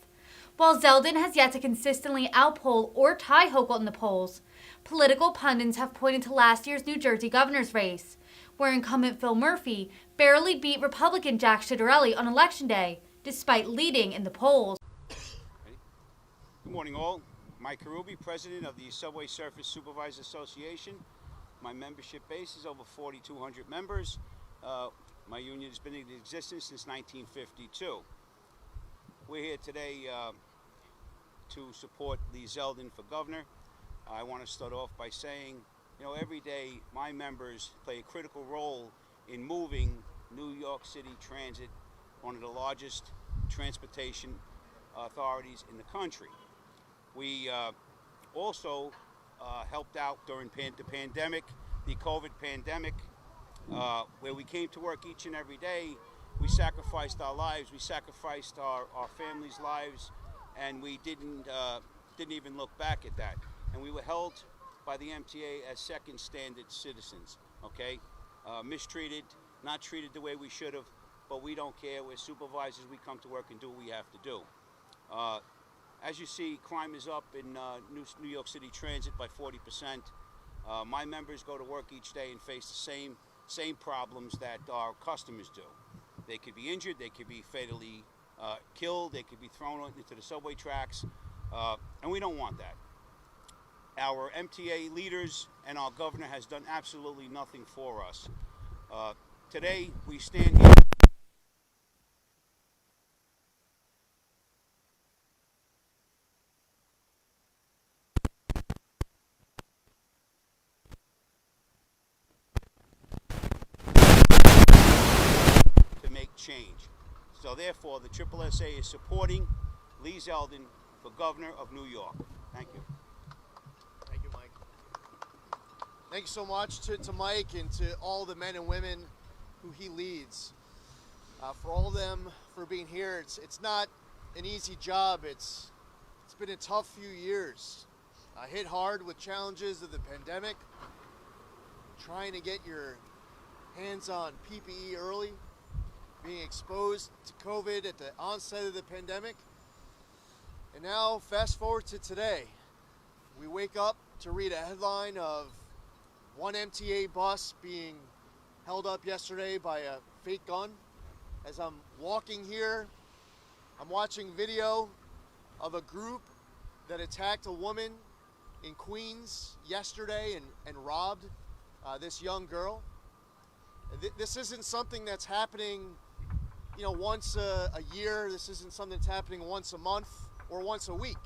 While Zeldin has yet to consistently outpoll or tie Hochul in the polls, political pundits have pointed to last year's New Jersey governor's race, where incumbent Phil Murphy barely beat Republican Jack Ciattarelli on Election Day, despite leading in the polls. Good morning, all. Mike Karubi, president of the Subway Surface Supervisors Association. My membership base is over 4,200 members. My union has been in existence since 1952. We're here today to support Lee Zeldin for governor. I want to start off by saying, every day my members play a critical role in moving New York City Transit, one of the largest transportation authorities in the country. We also helped out during the pandemic, the COVID pandemic, where we came to work each and every day. We sacrificed our lives, we sacrificed our families' lives, and we didn't even look back at that. And we were held by the MTA as second standard citizens, okay? Mistreated, not treated the way we should have, but we don't care. We're supervisors, we come to work and do what we have to do. As you see, crime is up in New York City Transit by 40%. My members go to work each day and face the same problems that our customers do. They could be injured, they could be fatally killed, they could be thrown into the subway tracks, and we don't want that. Our MTA leaders and our governor has done absolutely nothing for us. Today, we stand here to make change. So therefore, the SSSA is supporting Lee Zeldin for governor of New York. Thank you. Thank you, Mike. Thank you so much to Mike and to all the men and women who he leads. For all of them for being here. It's not an easy job. It's been a tough few years. Hit hard with challenges of the pandemic, trying to get your hands on PPE early, being exposed to COVID at the onset of the pandemic. And now, fast forward to today. We wake up to read a headline of one MTA bus being held up yesterday by a fake gun. As I'm walking here, I'm watching video of a group that attacked a woman in Queens yesterday and robbed this young girl. This isn't something that's happening, once a year. This isn't something that's happening once a month or once a week.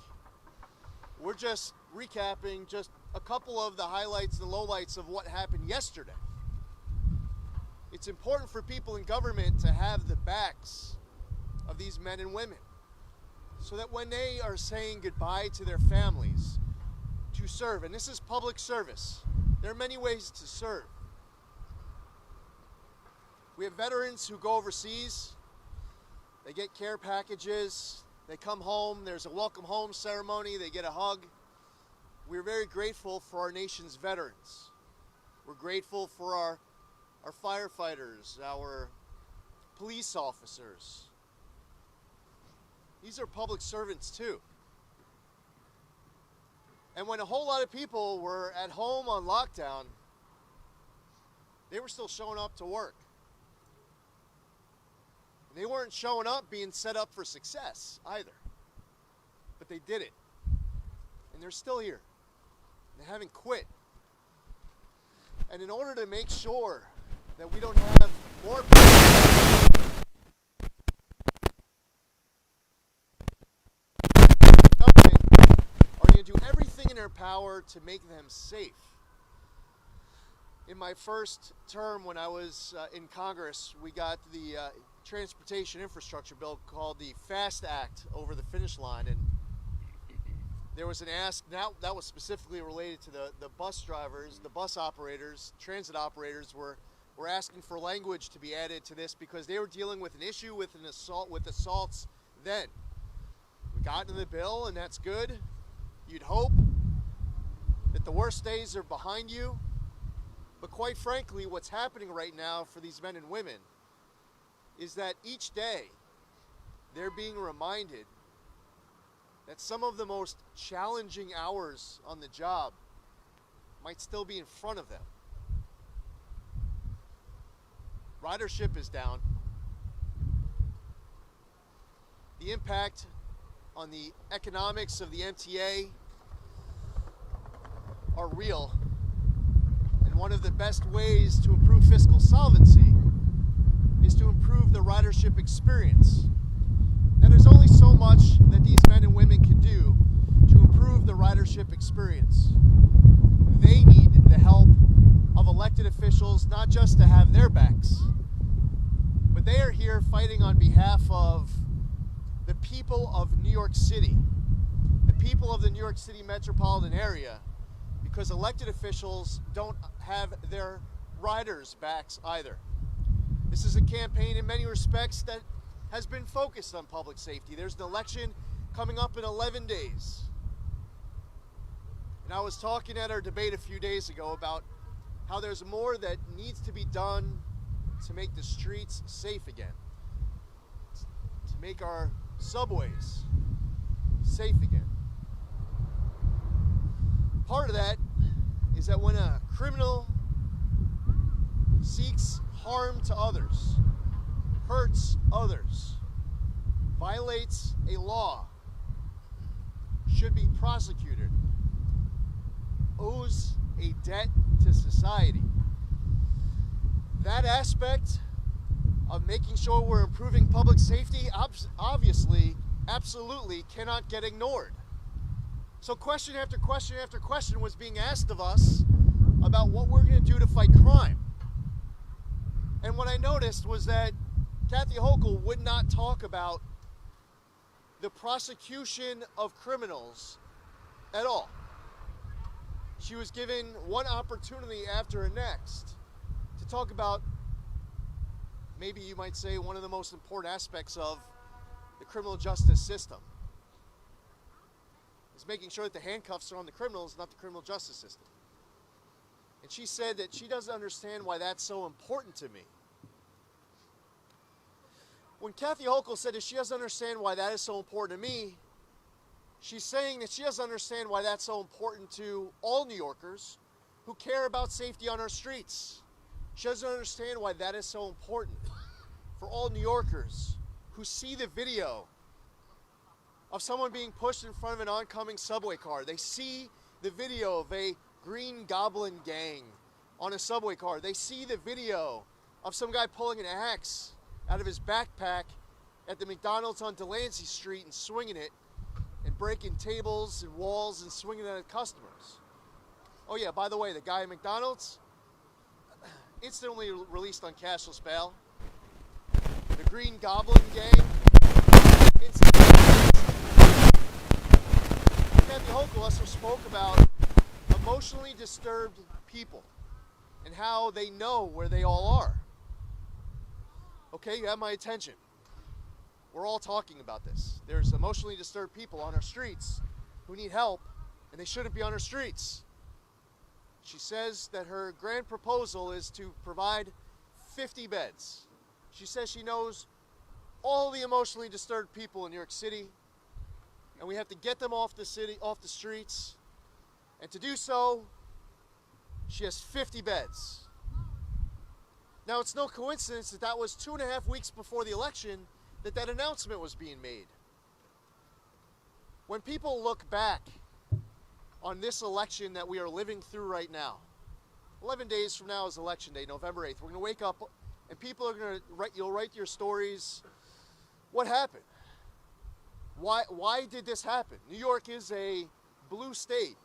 We're just recapping just a couple of the highlights and lowlights of what happened yesterday. It's important for people in government to have the backs of these men and women so that when they are saying goodbye to their families to serve, and this is public service, there are many ways to serve. We have veterans who go overseas, they get care packages, they come home, there's a welcome home ceremony, they get a hug. We're very grateful for our nation's veterans. We're grateful for our firefighters, our police officers. These are public servants too. And when a whole lot of people were at home on lockdown, they were still showing up to work. And they weren't showing up being set up for success either. But they did it. And they're still here. They haven't quit. And in order to make sure that we don't have more people are going to do everything in their power to make them safe. In my first term when I was in Congress, we got the transportation infrastructure bill called the FAST Act over the finish line, and there was an ask now that was specifically related to the bus drivers, the bus operators, transit operators were asking for language to be added to this because they were dealing with an issue with assaults then. We got into the bill, and that's good. You'd hope that the worst days are behind you. But quite frankly, what's happening right now for these men and women is that each day they're being reminded that some of the most challenging hours on the job might still be in front of them. Ridership is down. The impact on the economics of the MTA are real. And one of the best ways to improve fiscal solvency is to improve the ridership experience. Now, there's only so much that these men and women can do to improve the ridership experience. They need the help of elected officials, not just to have their backs, but they are here fighting on behalf of the people of New York City, the people of the New York City metropolitan area, because elected officials don't have their riders' backs either. This is a campaign in many respects that has been focused on public safety. There's an election coming up in 11 days. And I was talking at our debate a few days ago about how there's more that needs to be done to make the streets safe again, to make our subways safe again. Part of that is that when a criminal seeks harm to others, hurts others, violates a law, should be prosecuted, owes a debt to society. That aspect of making sure we're improving public safety obviously, absolutely cannot get ignored. So question after question after question was being asked of us about what we're going to do to fight crime. And what I noticed was that Kathy Hochul would not talk about the prosecution of criminals at all. She was given one opportunity after the next to talk about, maybe you might say, one of the most important aspects of the criminal justice system. Is making sure that the handcuffs are on the criminals, not the criminal justice system. And she said that she doesn't understand why that's so important to me. When Kathy Hochul said that she doesn't understand why that is so important to me, she's saying that she doesn't understand why that's so important to all New Yorkers who care about safety on our streets. She doesn't understand why that is so important for all New Yorkers who see the video of someone being pushed in front of an oncoming subway car. They see the video of a Green Goblin gang on a subway car. They see the video of some guy pulling an axe out of his backpack at the McDonald's on Delancey Street and swinging it and breaking tables and walls and swinging it at customers. Oh yeah, by the way, the guy at McDonald's, instantly released on cashless bail. The Green Goblin gang, instantly released. Kathy Hochul also spoke about emotionally disturbed people and how they know where they all are. Okay, you have my attention. We're all talking about this. There's emotionally disturbed people on our streets who need help, and they shouldn't be on our streets. She says that her grand proposal is to provide 50 beds. She says she knows all the emotionally disturbed people in New York City, and we have to get them off the streets. And to do so, she has 50 beds. Now, it's no coincidence that that was 2.5 weeks before the election that announcement was being made. When people look back on this election that we are living through right now, 11 days from now is election day, November 8th. We're going to wake up and people are going to you'll write your stories. What happened? Why did this happen? New York is a blue state.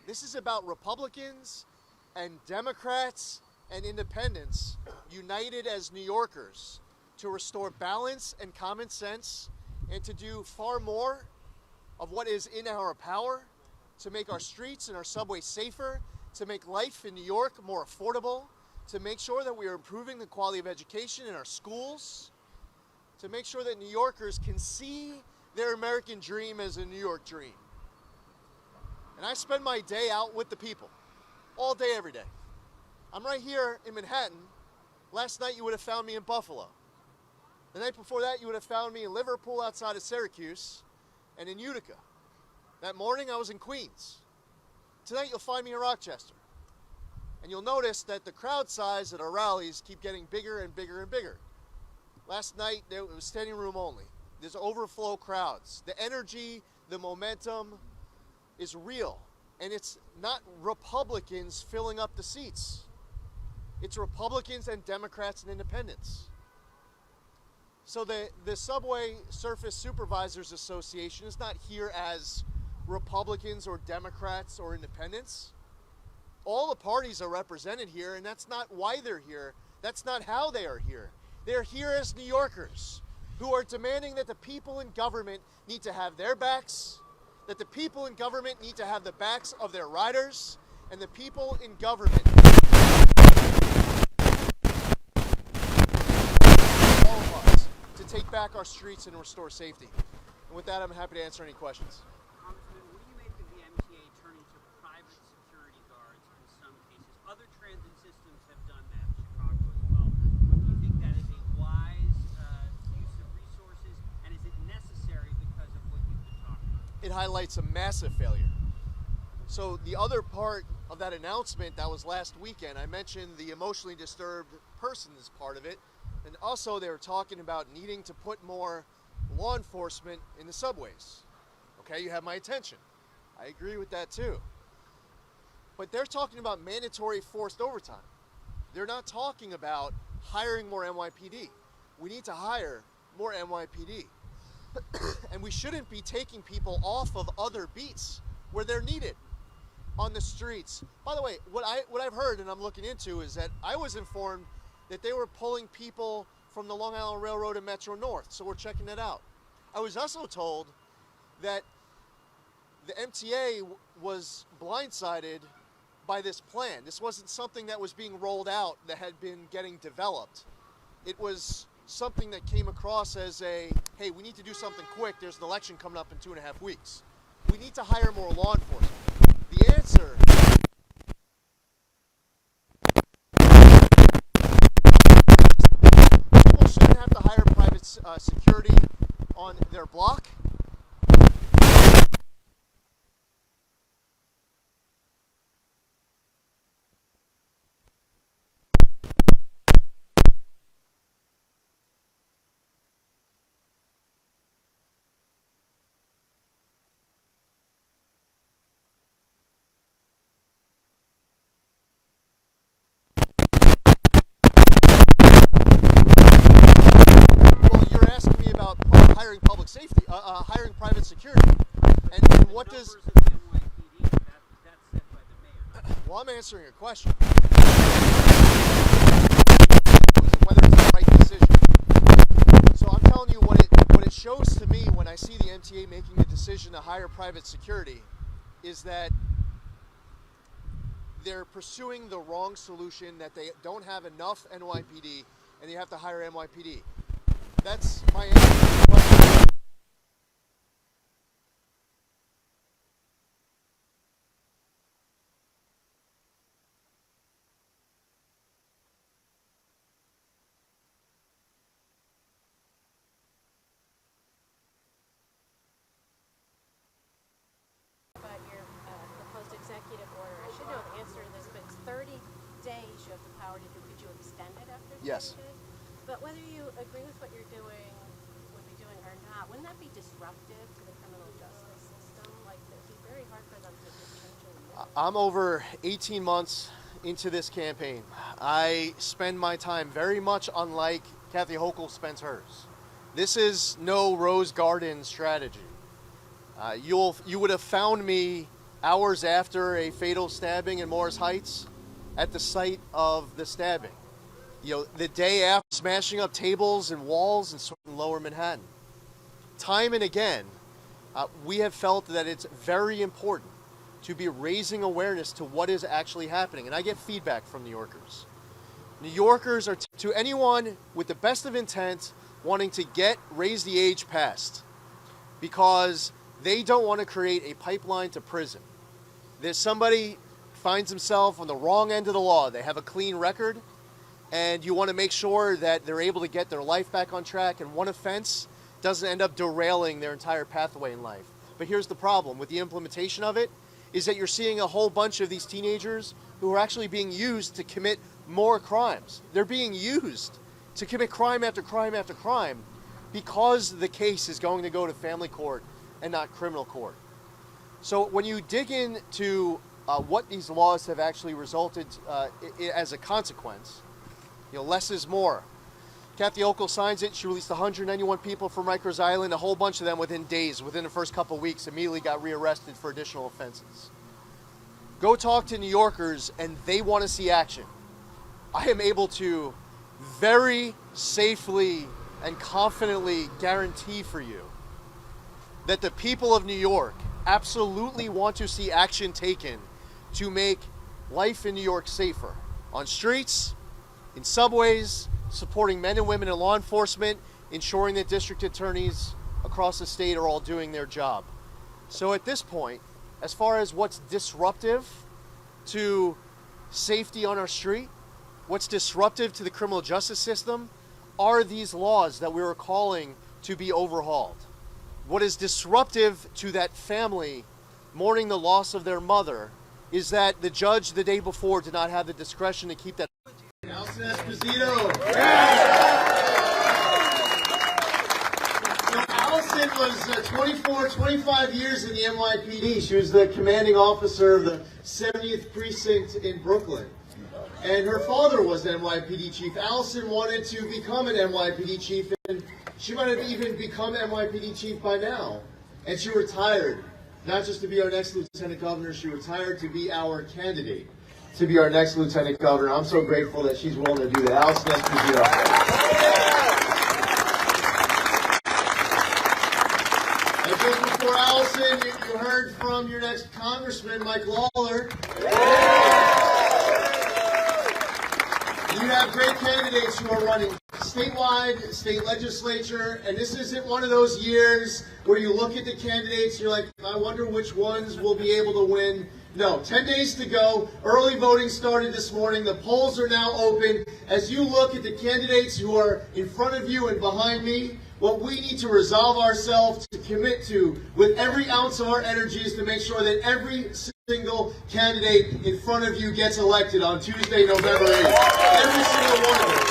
This is about Republicans and Democrats and independents united as New Yorkers to restore balance and common sense and to do far more of what is in our power to make our streets and our subways safer, to make life in New York more affordable, to make sure that we are improving the quality of education in our schools, to make sure that New Yorkers can see their American dream as a New York dream. And I spend my day out with the people, all day, every day. I'm right here in Manhattan. Last night you would have found me in Buffalo. The night before that you would have found me in Liverpool outside of Syracuse and in Utica. That morning I was in Queens. Tonight you'll find me in Rochester. And you'll notice that the crowd size at our rallies keep getting bigger and bigger and bigger. Last night it was standing room only. There's overflow crowds. The energy, the momentum is real. And it's not Republicans filling up the seats. It's Republicans and Democrats and independents. So the Subway Surface Supervisors Association is not here as Republicans or Democrats or independents. All the parties are represented here, and that's not why they're here. That's not how they are here. They're here as New Yorkers who are demanding that the people in government need to have their backs, that the people in government need to have the backs of their riders, and the people in government, all of us, to take back our streets and restore safety. And with that, I'm happy to answer any questions. Congressman, what do you make of the MTA turning to private security guards in some cases? Other transit systems have done that, Chicago as well. But do you think that is a wise use of resources, and is it necessary because of what you've been talking about? It highlights a massive failure. So the other part of that announcement that was last weekend, I mentioned the emotionally disturbed persons part of it, and also they were talking about needing to put more law enforcement in the subways. Okay, you have my attention. I agree with that too. But they're talking about mandatory forced overtime. They're not talking about hiring more NYPD. We need to hire more NYPD. And we shouldn't be taking people off of other beats where they're needed on the streets. By the way, what I've heard and I'm looking into is that I was informed that they were pulling people from the Long Island Railroad and Metro North, so we're checking that out. I was also told that the MTA was blindsided by this plan. This wasn't something that was being rolled out that had been getting developed. It was something that came across as a, hey, we need to do something quick. There's an election coming up in 2.5 weeks. We need to hire more law enforcement. The answer people shouldn't have to hire private security on their block. Hiring public safety, hiring private security, and what does? Well, I'm answering your question. Whether it's the right decision. So I'm telling you what it shows to me when I see the MTA making the decision to hire private security, is that they're pursuing the wrong solution. That they don't have enough NYPD, and they have to hire NYPD. That's my answer to the question. About your proposed executive order. I should know the answer to this, but it's 30 days you have the power to do. Could you extend it after 30 Yes. days? But whether you agree with what you're doing, would be doing or not, wouldn't that be disruptive to the criminal justice system? Like, it'd be very hard for them to potentially. I'm over 18 months into this campaign. I spend my time very much unlike Kathy Hochul spends hers. This is no rose garden strategy. You would have found me hours after a fatal stabbing in Morris Heights at the site of the stabbing. You know, the day after, smashing up tables and walls in lower Manhattan. Time and again, we have felt that it's very important to be raising awareness to what is actually happening. And I get feedback from New Yorkers. New Yorkers are, to anyone with the best of intent, wanting to raise the age passed because they don't want to create a pipeline to prison. There's somebody finds himself on the wrong end of the law. They have a clean record, and you want to make sure that they're able to get their life back on track, and one offense doesn't end up derailing their entire pathway in life. But here's the problem with the implementation of it, is that you're seeing a whole bunch of these teenagers who are actually being used to commit more crimes. They're being used to commit crime after crime after crime because the case is going to go to family court and not criminal court. So when you dig into what these laws have actually resulted as a consequence, you know, less is more. Kathy Hochul signs it. She released 191 people from Rikers Island. A whole bunch of them within days, within the first couple of weeks, immediately got rearrested for additional offenses. Go talk to New Yorkers, and they want to see action. I am able to very safely and confidently guarantee for you that the people of New York absolutely want to see action taken to make life in New York safer. On streets, in subways, supporting men and women in law enforcement, ensuring that district attorneys across the state are all doing their job. So at this point, as far as what's disruptive to safety on our street, what's disruptive to the criminal justice system, are these laws that we were calling to be overhauled. What is disruptive to that family mourning the loss of their mother is that the judge the day before did not have the discretion to keep that. Allison Esposito. So Allison was 25 years in the NYPD. She was the commanding officer of the 70th Precinct in Brooklyn. And her father was an NYPD chief. Allison wanted to become an NYPD chief, and she might have even become NYPD chief by now. And she retired, not just to be our next lieutenant governor, she retired to be our candidate to be our next lieutenant governor. I'm so grateful that she's willing to do that. Allison Esposito. And just before Allison, you heard from your next congressman, Mike Lawler. You have great candidates who are running statewide, state legislature, and this isn't one of those years where you look at the candidates, you're like, I wonder which ones will be able to win. No, 10 days to go. Early voting started this morning. The polls are now open. As you look at the candidates who are in front of you and behind me, what we need to resolve ourselves to commit to with every ounce of our energy is to make sure that every single candidate in front of you gets elected on Tuesday, November 8th. Every single one of them.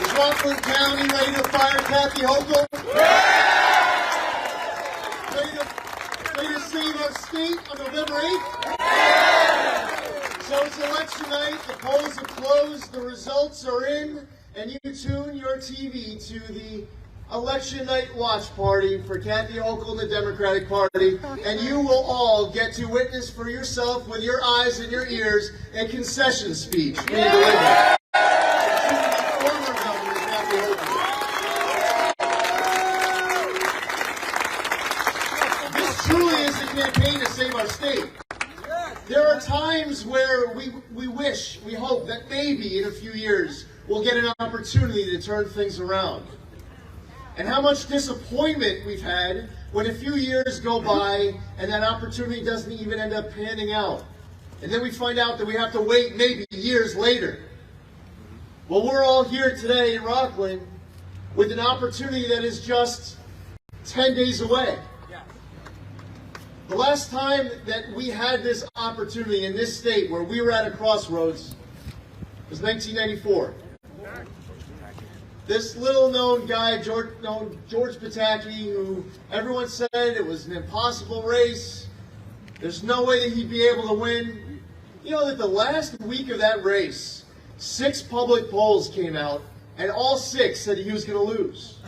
Is Rockland County ready to fire Kathy Hochul? Ready to save our state on November 8th? So it's election night, the polls have closed, the results are in, and you tune your TV to the election night watch party for Kathy Hochul and the Democratic Party, and you will all get to witness for yourself with your eyes and your ears a concession speech being delivered. This truly is a campaign to save our state. There are times where we wish, we hope that maybe in a few years we'll get an opportunity to turn things around. And how much disappointment we've had when a few years go by and that opportunity doesn't even end up panning out. And then we find out that we have to wait maybe years later. Well, we're all here today in Rockland with an opportunity that is just 10 days away. The last time that we had this opportunity in this state where we were at a crossroads was 1994. This little-known guy, George Pataki, who everyone said it was an impossible race, there's no way that he'd be able to win. You know that the last week of that race, 6 public polls came out, and all 6 said he was going to lose.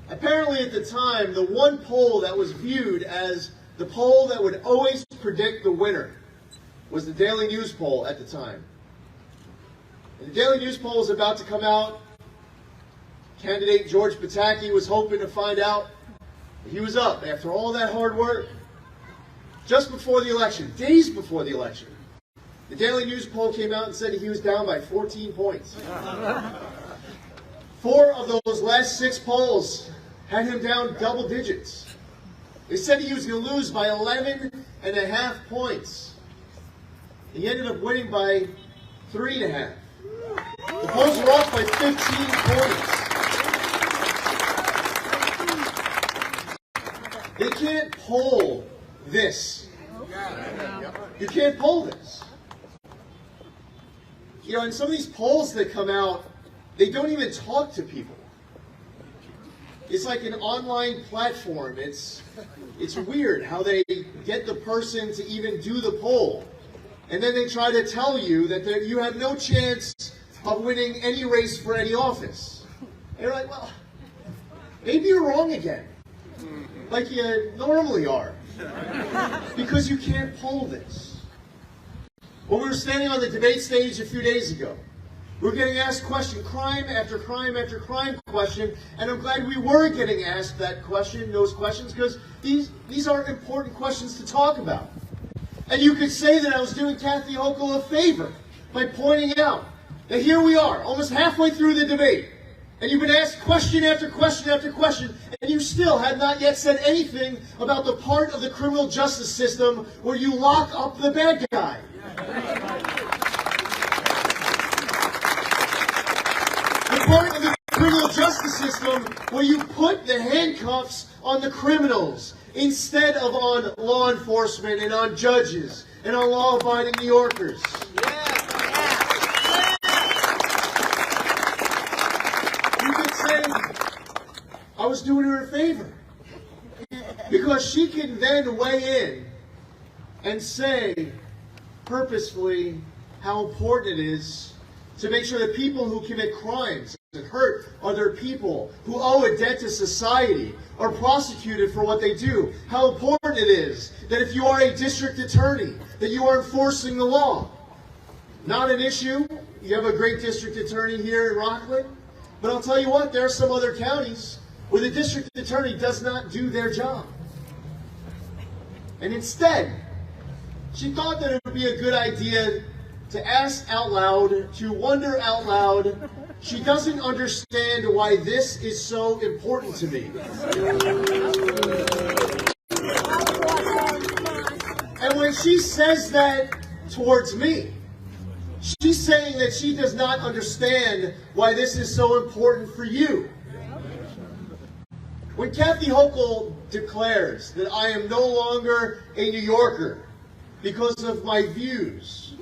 Apparently at the time, the one poll that was viewed as The poll that would always predict the winner was the Daily News poll at the time. And the Daily News poll was about to come out. Candidate George Pataki was hoping to find out that he was up after all that hard work. Just before the election, days before the election, the Daily News poll came out and said he was down by 14 points. 4 of those last 6 polls had him down double digits. They said he was going to lose by 11.5 points. He ended up winning by 3.5. The polls were off by 15 points. They can't poll this. You can't poll this. You know, and some of these polls that come out, they don't even talk to people. It's like an online platform. It's weird how they get the person to even do the poll. And then they try to tell you that you have no chance of winning any race for any office. And you're like, well, maybe you're wrong again. Like you normally are. Because you can't poll this. When we were standing on the debate stage a few days ago, we were getting asked question, crime after crime after crime question, and I'm glad we were getting asked that question, those questions, because these are important questions to talk about. And you could say that I was doing Kathy Hochul a favor by pointing out that here we are, almost halfway through the debate, and you've been asked question after question after question, and you still have not yet said anything about the part of the criminal justice system where you lock up the bad guy. The part of the criminal justice system where you put the handcuffs on the criminals instead of on law enforcement and on judges and on law-abiding New Yorkers. You could say I was doing her a favor because she can then weigh in and say purposefully how important it is to make sure that people who commit crimes and hurt other people, who owe a debt to society, are prosecuted for what they do. How important it is that if you are a district attorney, that you are enforcing the law. Not an issue. You have a great district attorney here in Rockland. But I'll tell you what, there are some other counties where the district attorney does not do their job. And instead, she thought that it would be a good idea to ask out loud, to wonder out loud, she doesn't understand why this is so important to me. And when she says that towards me, she's saying that she does not understand why this is so important for you. When Kathy Hochul declares that I am no longer a New Yorker because of my views,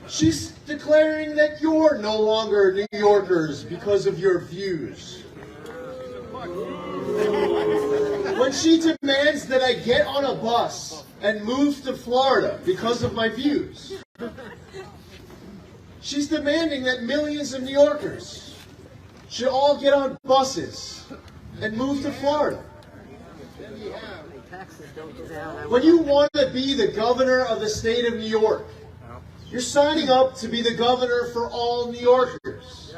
she's declaring that you're no longer New Yorkers because of your views. When she demands that I get on a bus and move to Florida because of my views, she's demanding that millions of New Yorkers should all get on buses and move to Florida. When you want to be the governor of the state of New York, you're signing up to be the governor for all New Yorkers.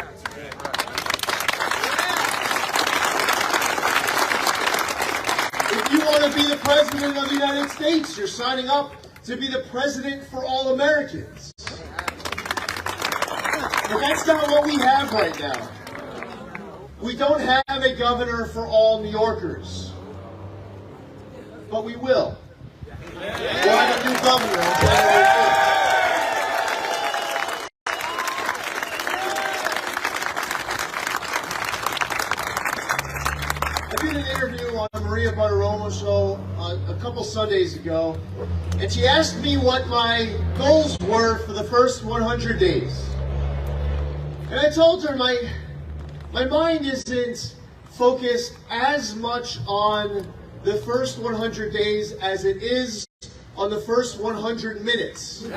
If you want to be the president of the United States, you're signing up to be the president for all Americans. But that's not what we have right now. We don't have a governor for all New Yorkers. But we will. We'll have a new governor on January 5th. I did an interview on the Maria Bartiromo show a couple Sundays ago, and she asked me what my goals were for the first 100 days. And I told her my mind isn't focused as much on the first 100 days as it is on the first 100 minutes. And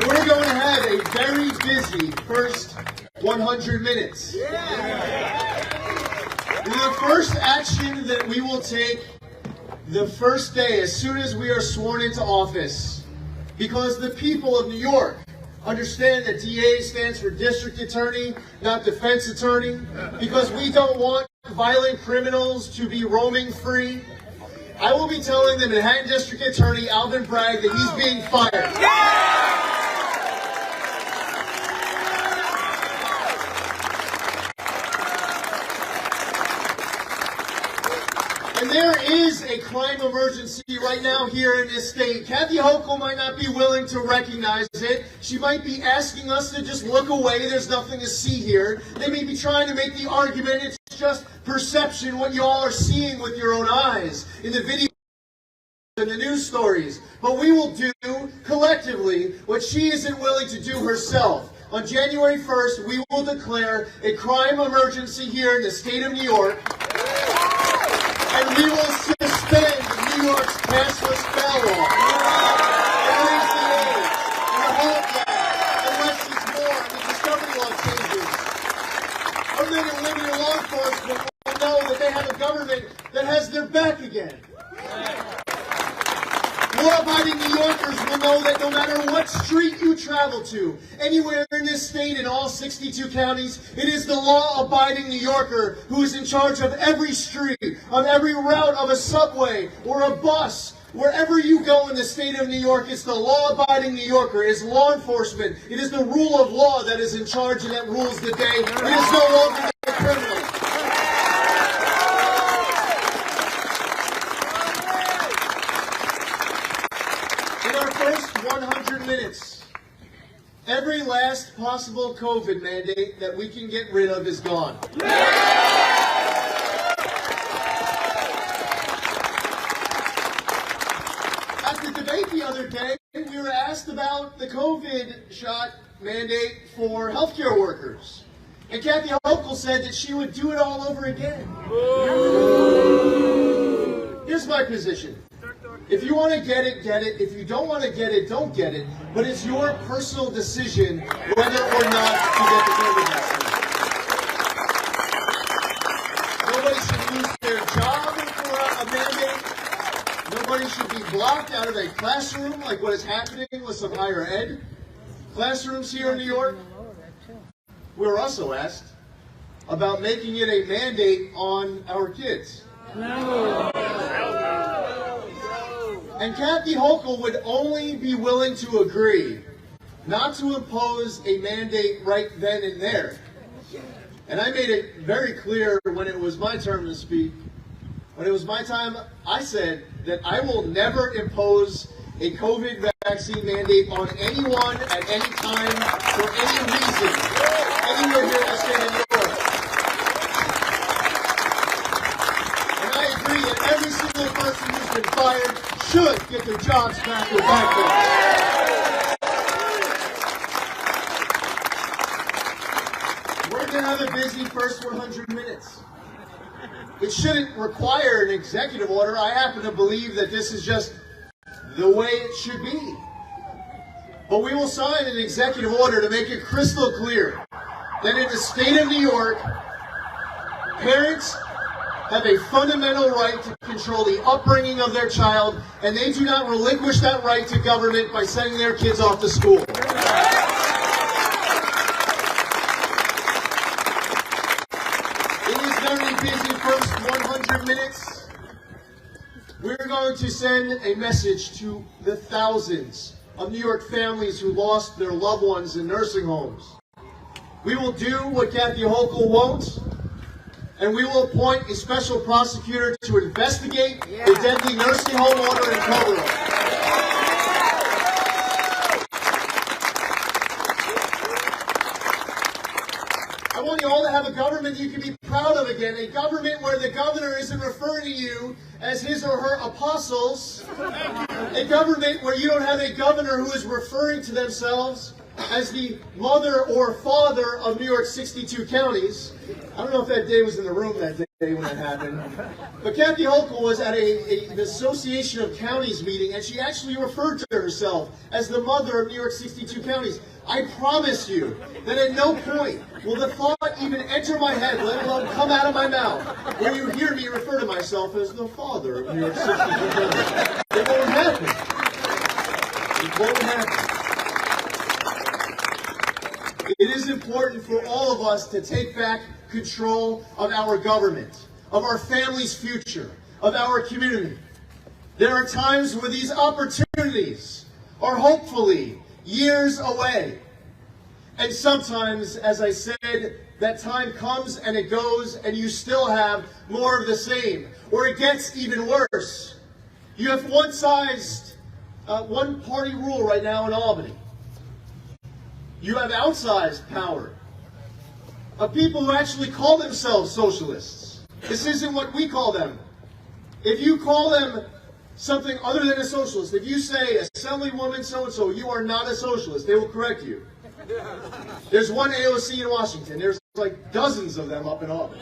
we're going to have a very busy first 100 minutes. The first action that we will take the first day, as soon as we are sworn into office, because the people of New York understand that DA stands for District Attorney, not Defense Attorney, because we don't want violent criminals to be roaming free. I will be telling the Manhattan District Attorney, Alvin Bragg, that he's being fired. And there is a crime emergency right now here in this state. Kathy Hochul might not be willing to recognize it. She might be asking us to just look away. There's nothing to see here. They may be trying to make the argument it's just perception, what you all are seeing with your own eyes in the video and the news stories. But we will do collectively what she isn't willing to do herself. On January 1st, we will declare a crime emergency here in the state of New York. And we will suspend New York's cashless bail law. Raise the age and halt that unless it's more and the discovery law changes. Permanent and limited law enforcement will know that they have a government that has their back again. Law-abiding New Yorkers will know that no matter what street you travel to, anywhere in this state, in all 62 counties, it is the law-abiding New Yorker who is in charge of every street, of every route of a subway or a bus. Wherever you go in the state of New York, it's the law-abiding New Yorker. It's law enforcement. It is the rule of law that is in charge and that rules the day. It is no longer the criminal. In our first 100 minutes, every last possible COVID mandate that we can get rid of is gone. At the debate the other day, we were asked about the COVID shot mandate for healthcare workers. And Kathy Hochul said that she would do it all over again. Here's my position. If you want to get it, get it. If you don't want to get it, don't get it. But it's your personal decision whether or not to get the COVID vaccine. Nobody should lose their job for a mandate. Nobody should be blocked out of a classroom like what is happening with some higher ed classrooms here in New York. We were also asked about making it a mandate on our kids. No. And Kathy Hochul would only be willing to agree not to impose a mandate right then and there. And I made it very clear when it was my turn to speak. When it was my time, I said that I will never impose a COVID vaccine mandate on anyone at any time for any reason, anywhere here in the state of New York. And I agree that every single person who's been fired should get their jobs back with backwards. We're going to have a busy first 100 minutes. It shouldn't require an executive order. I happen to believe that this is just the way it should be. But we will sign an executive order to make it crystal clear that in the state of New York, parents have a fundamental right to control the upbringing of their child, and they do not relinquish that right to government by sending their kids off to school. In this very busy first 100 minutes, we're going to send a message to the thousands of New York families who lost their loved ones in nursing homes. We will do what Kathy Hochul won't, and we will appoint a special prosecutor to investigate the deadly nursing home order and cover-up. I want you all to have a government you can be proud of again, a government where the governor isn't referring to you as his or her apostles, a government where you don't have a governor who is referring to themselves as the mother or father of New York's 62 counties. I don't know if that day was in the room that day when that happened, but Kathy Hochul was at an Association of Counties meeting, and she actually referred to herself as the mother of New York's 62 counties. I promise you that at no point will the thought even enter my head, let alone come out of my mouth, where you hear me refer to myself as the father of New York's 62 counties. It won't happen. It won't happen. It is important for all of us to take back control of our government, of our family's future, of our community. There are times where these opportunities are hopefully years away. And sometimes, as I said, that time comes and it goes and you still have more of the same, or it gets even worse. You have one-party rule right now in Albany. You have outsized power of people who actually call themselves socialists. This isn't what we call them. If you call them something other than a socialist, if you say Assemblywoman so-and-so, you are not a socialist, they will correct you. There's one AOC in Washington. There's like dozens of them up in Albany.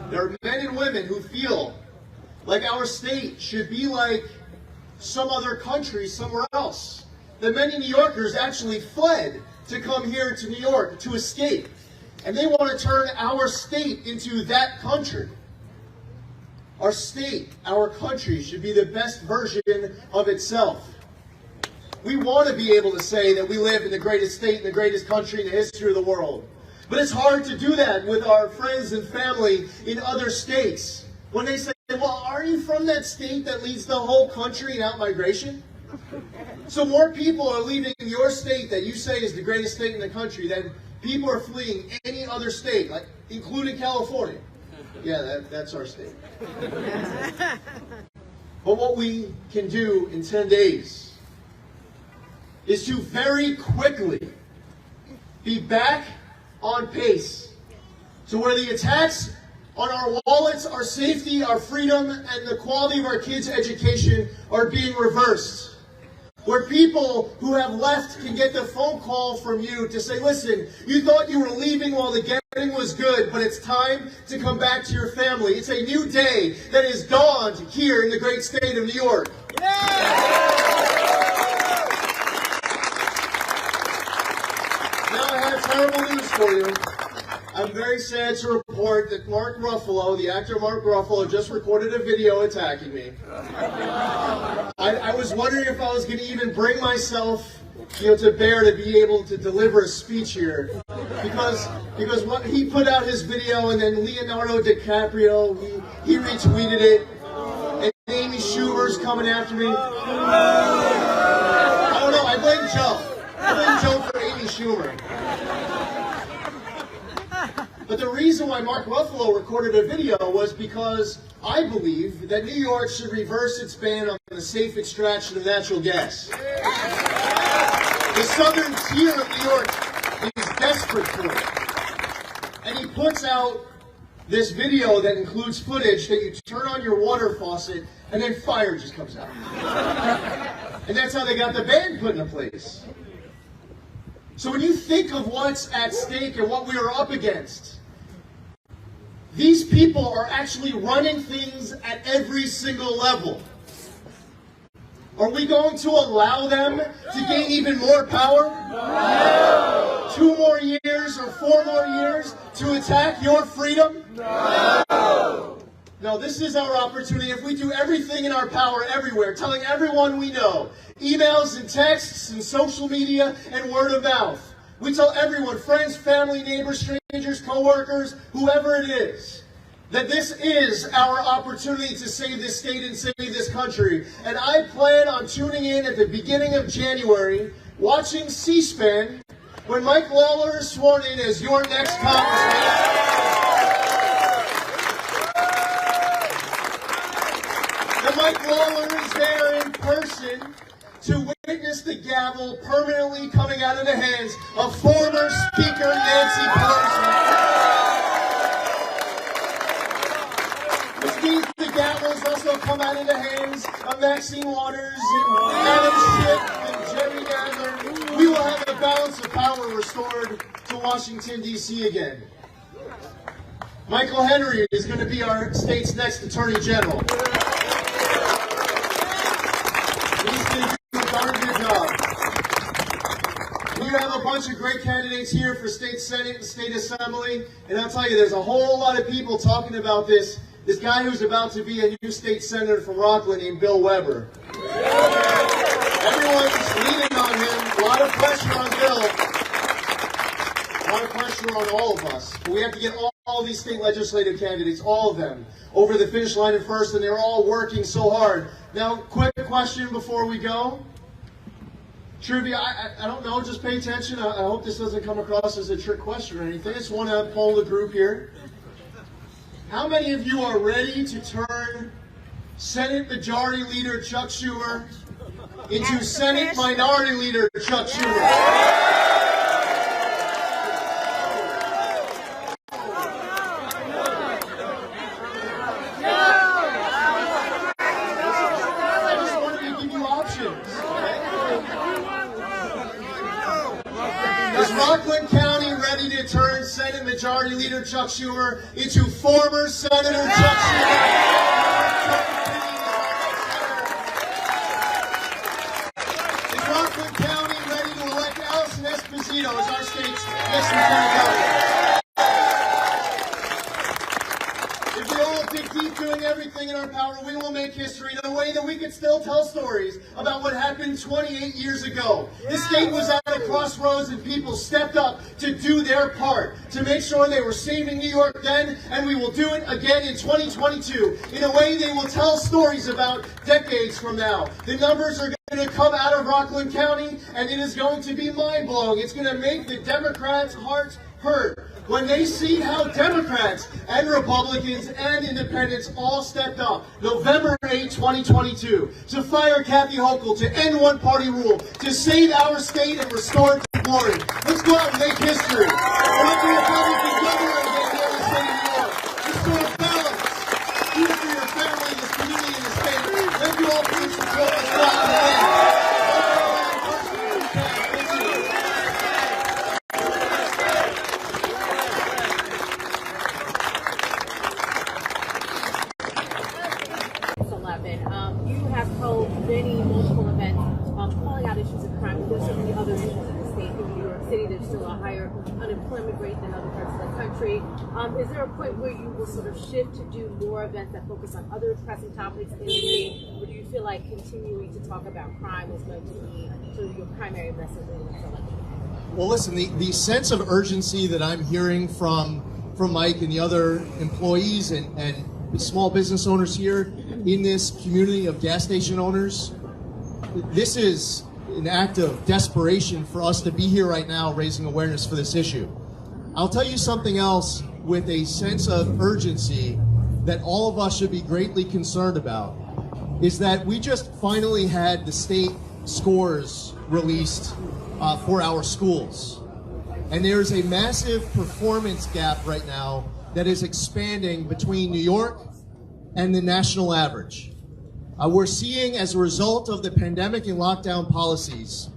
There are men and women who feel like our state should be like some other country somewhere else. That many New Yorkers actually fled to come here to New York to escape. And they want to turn our state into that country. Our state, our country, should be the best version of itself. We want to be able to say that we live in the greatest state, in the greatest country in the history of the world. But it's hard to do that with our friends and family in other states. When they say, well, are you from that state that leads the whole country in out-migration? So more people are leaving your state that you say is the greatest state in the country than people are fleeing any other state, like including California. Yeah, that's our state. But what we can do in 10 days is to very quickly be back on pace to where the attacks on our wallets, our safety, our freedom, and the quality of our kids' education are being reversed. Where people who have left can get the phone call from you to say, listen, you thought you were leaving while the getting was good, but it's time to come back to your family. It's a new day that has dawned here in the great state of New York. Now I have terrible news for you. I'm very sad to report that Mark Ruffalo, the actor Mark Ruffalo, just recorded a video attacking me. I was wondering if I was going to even bring myself, to bear to be able to deliver a speech here, because what he put out his video, and then Leonardo DiCaprio, he retweeted it, and Amy Schumer's coming after me. I don't know. I blame Joe. I blame Joe for Amy Schumer. But the reason why Mark Ruffalo recorded a video was because I believe that New York should reverse its ban on the safe extraction of natural gas. The southern tier of New York is desperate for it. And he puts out this video that includes footage that you turn on your water faucet and then fire just comes out. And that's how they got the ban put into place. So when you think of what's at stake and what we are up against, these people are actually running things at every single level. Are we going to allow them to gain even more power? No! 2 more years or 4 more years to attack your freedom? No! No, this is our opportunity. If we do everything in our power everywhere, telling everyone we know, emails and texts and social media and word of mouth, we tell everyone, friends, family, neighbors, strangers, co-workers, whoever it is, that this is our opportunity to save this state and save this country. And I plan on tuning in at the beginning of January, watching C-SPAN, when Mike Lawler is sworn in as your next congressman. And Mike Lawler is there in person to witness the gavel permanently coming out of the hands of former Speaker Nancy Pelosi. Which means the gavels also come out of the hands of Maxine Waters and Adam Schiff and Jerry Nadler, who restored to Washington, D.C. again. Michael Henry is going to be our state's next Attorney General. He's going to do a darn good job. We have a bunch of great candidates here for state senate and state assembly, and I'll tell you, there's a whole lot of people talking about this guy who's about to be a new state senator from Rockland named Bill Weber. Everyone's leaning on him. A lot of pressure on Bill. A lot of pressure on all of us. But we have to get all these state legislative candidates, all of them, over the finish line at first, and they're all working so hard. Now, quick question before we go. Trivia, I don't know, just pay attention. I hope this doesn't come across as a trick question or anything. I just want to poll the group here. How many of you are ready to turn Senate Majority Leader Chuck Schumer into Senate Minority Leader Chuck Schumer? I just wanted to give you options. Is Rockland County ready to turn Senate Majority Leader Chuck Schumer into former Senator Chuck Schumer? Is Rockland County ready to elect Allison Esposito as our state's next Lieutenant Governor? If we all dig deep doing everything in our power, we will make history in a way that we can still tell stories about what happened 28 years ago. The state was at a crossroads and people stepped up to do their part, to make sure they were saving New York then, and we will do it again in 2022 in a way they will tell stories about decades from now. The numbers are going to come out of Rockland County, and it is going to be mind-blowing. It's going to make the Democrats' hearts hurt when they see how Democrats and Republicans and Independents all stepped up November 8, 2022, to fire Kathy Hochul, to end one-party rule, to save our state and restore it to glory. Let's go out and make history. Elect a Republican governor again here in the state of New York. Restore balance. Do it for your family, this community, and the state. Thank you all for your support. Let's go out and win. You have held multiple events calling out issues of crime. There's so many other issues in the state. In New York City, there's still a higher unemployment rate than other parts of the country. Is there a point where you will sort of shift to do more events that focus on other pressing topics in the state? Or do you feel like continuing to talk about crime is going to be sort of your primary message in the election? Well, listen, the sense of urgency that I'm hearing from Mike and the other employees and small business owners here in this community of gas station owners, this is an act of desperation for us to be here right now raising awareness for this issue. I'll tell you something else with a sense of urgency that all of us should be greatly concerned about, is that we just finally had the state scores released for our schools. And there's a massive performance gap right now that is expanding between New York and the national average. We're seeing, as a result of the pandemic and lockdown policies,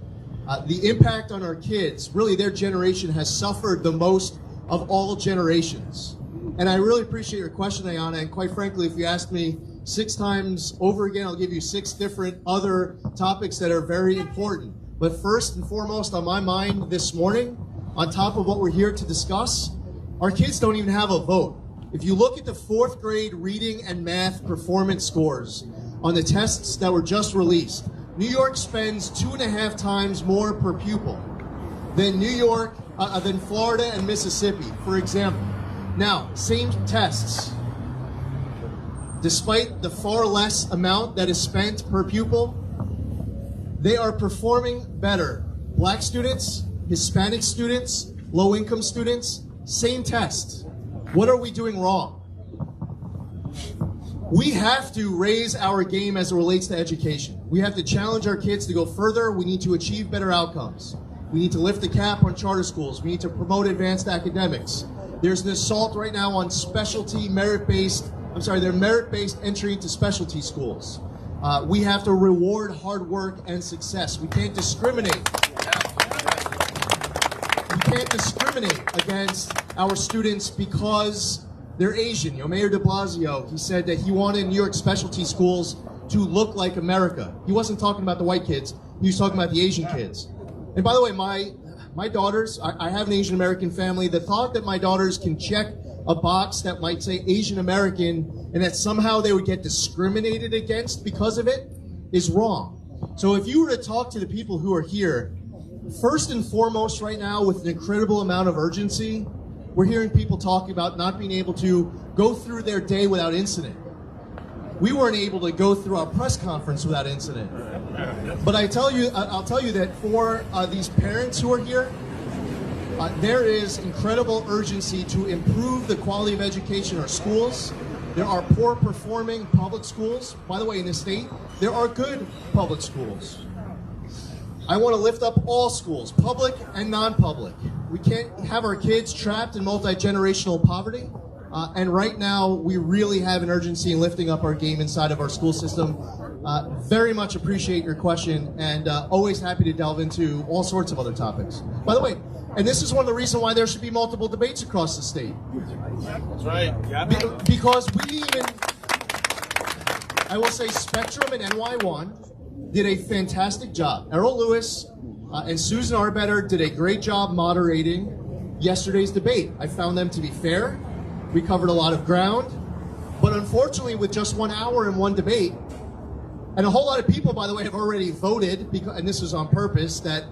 the impact on our kids, really their generation has suffered the most of all generations. And I really appreciate your question, Ayana, and quite frankly, if you asked me 6 times over again, I'll give you 6 different other topics that are very important. But first and foremost on my mind this morning, on top of what we're here to discuss, our kids don't even have a vote. If you look at the 4th grade reading and math performance scores on the tests that were just released, New York spends 2.5 times more per pupil than than Florida and Mississippi, for example. Now, same tests. Despite the far less amount that is spent per pupil, they are performing better. Black students, Hispanic students, low-income students, same tests. What are we doing wrong? We have to raise our game as it relates to education. We have to challenge our kids to go further. We need to achieve better outcomes. We need to lift the cap on charter schools. We need to promote advanced academics. There's an assault right now on merit-based entry into specialty schools. We have to reward hard work and success. We can't discriminate. We can't discriminate against our students because they're Asian. You know, Mayor de Blasio, he said that he wanted New York specialty schools to look like America. He wasn't talking about the white kids, he was talking about the Asian kids. And by the way, my daughters, I have an Asian American family. The thought that my daughters can check a box that might say Asian American and that somehow they would get discriminated against because of it is wrong. So if you were to talk to the people who are here, first and foremost right now with an incredible amount of urgency, we're hearing people talking about not being able to go through their day without incident. We weren't able to go through our press conference without incident. But I'll tell you that for these parents who are here, there is incredible urgency to improve the quality of education in our schools. There are poor performing public schools. By the way, in this state, there are good public schools. I want to lift up all schools, public and non-public. We can't have our kids trapped in multi-generational poverty. And right now, we really have an urgency in lifting up our game inside of our school system. Very much appreciate your question, and always happy to delve into all sorts of other topics. By the way, and this is one of the reasons why there should be multiple debates across the state. That's right. Because we even, I will say Spectrum and NY1 did a fantastic job. Errol Lewis and Susan Arbetter did a great job moderating yesterday's debate. I found them to be fair. We covered a lot of ground. But unfortunately, with just 1 hour and one debate, and a whole lot of people, by the way, have already voted, because, and this is on purpose, that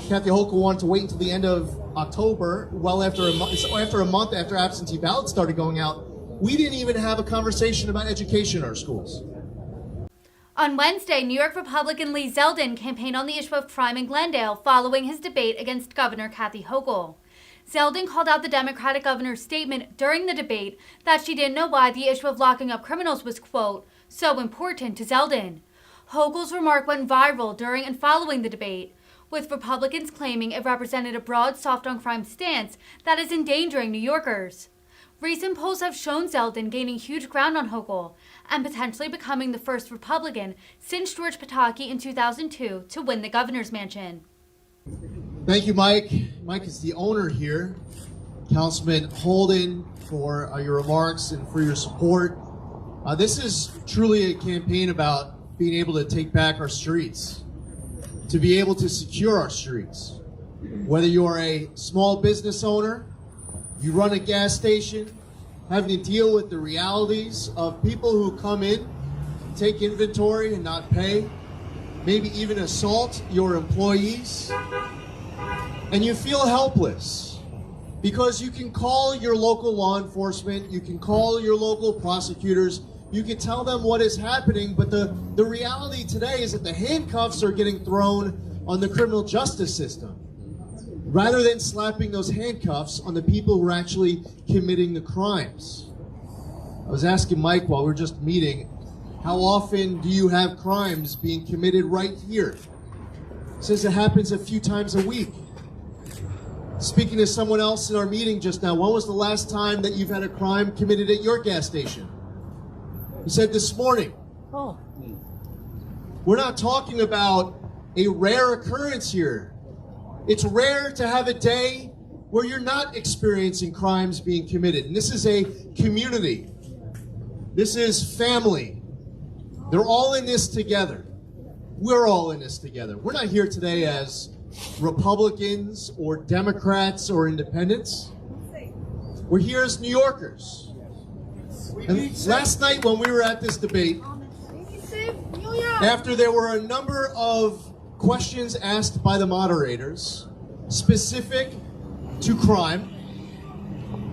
Kathy Hochul wanted to wait until the end of October, well after a month after absentee ballots started going out. We didn't even have a conversation about education in our schools. On Wednesday, New York Republican Lee Zeldin campaigned on the issue of crime in Glendale following his debate against Governor Kathy Hochul. Zeldin called out the Democratic governor's statement during the debate that she didn't know why the issue of locking up criminals was, quote, so important to Zeldin. Hochul's remark went viral during and following the debate, with Republicans claiming it represented a broad soft-on-crime stance that is endangering New Yorkers. Recent polls have shown Zeldin gaining huge ground on Hochul and potentially becoming the first Republican since George Pataki in 2002 to win the governor's mansion. Thank you, Mike. Mike is the owner here. Councilman Holden, for your remarks and for your support. This is truly a campaign about being able to take back our streets, to be able to secure our streets. Whether you are a small business owner, you run a gas station, having to deal with the realities of people who come in, take inventory and not pay, maybe even assault your employees, and you feel helpless because you can call your local law enforcement, you can call your local prosecutors, you can tell them what is happening, but the reality today is that the handcuffs are getting thrown on the criminal justice system rather than slapping those handcuffs on the people who are actually committing the crimes. I was asking Mike while we were just meeting, how often do you have crimes being committed right here? He says it happens a few times a week. Speaking to someone else in our meeting just now, when was the last time that you've had a crime committed at your gas station? He said this morning. Oh. We're not talking about a rare occurrence here. It's rare to have a day where you're not experiencing crimes being committed. And this is a community. This is family. They're all in this together. We're all in this together. We're not here today as Republicans or Democrats or independents. We're here as New Yorkers. And last night when we were at this debate, after there were a number of questions asked by the moderators specific to crime,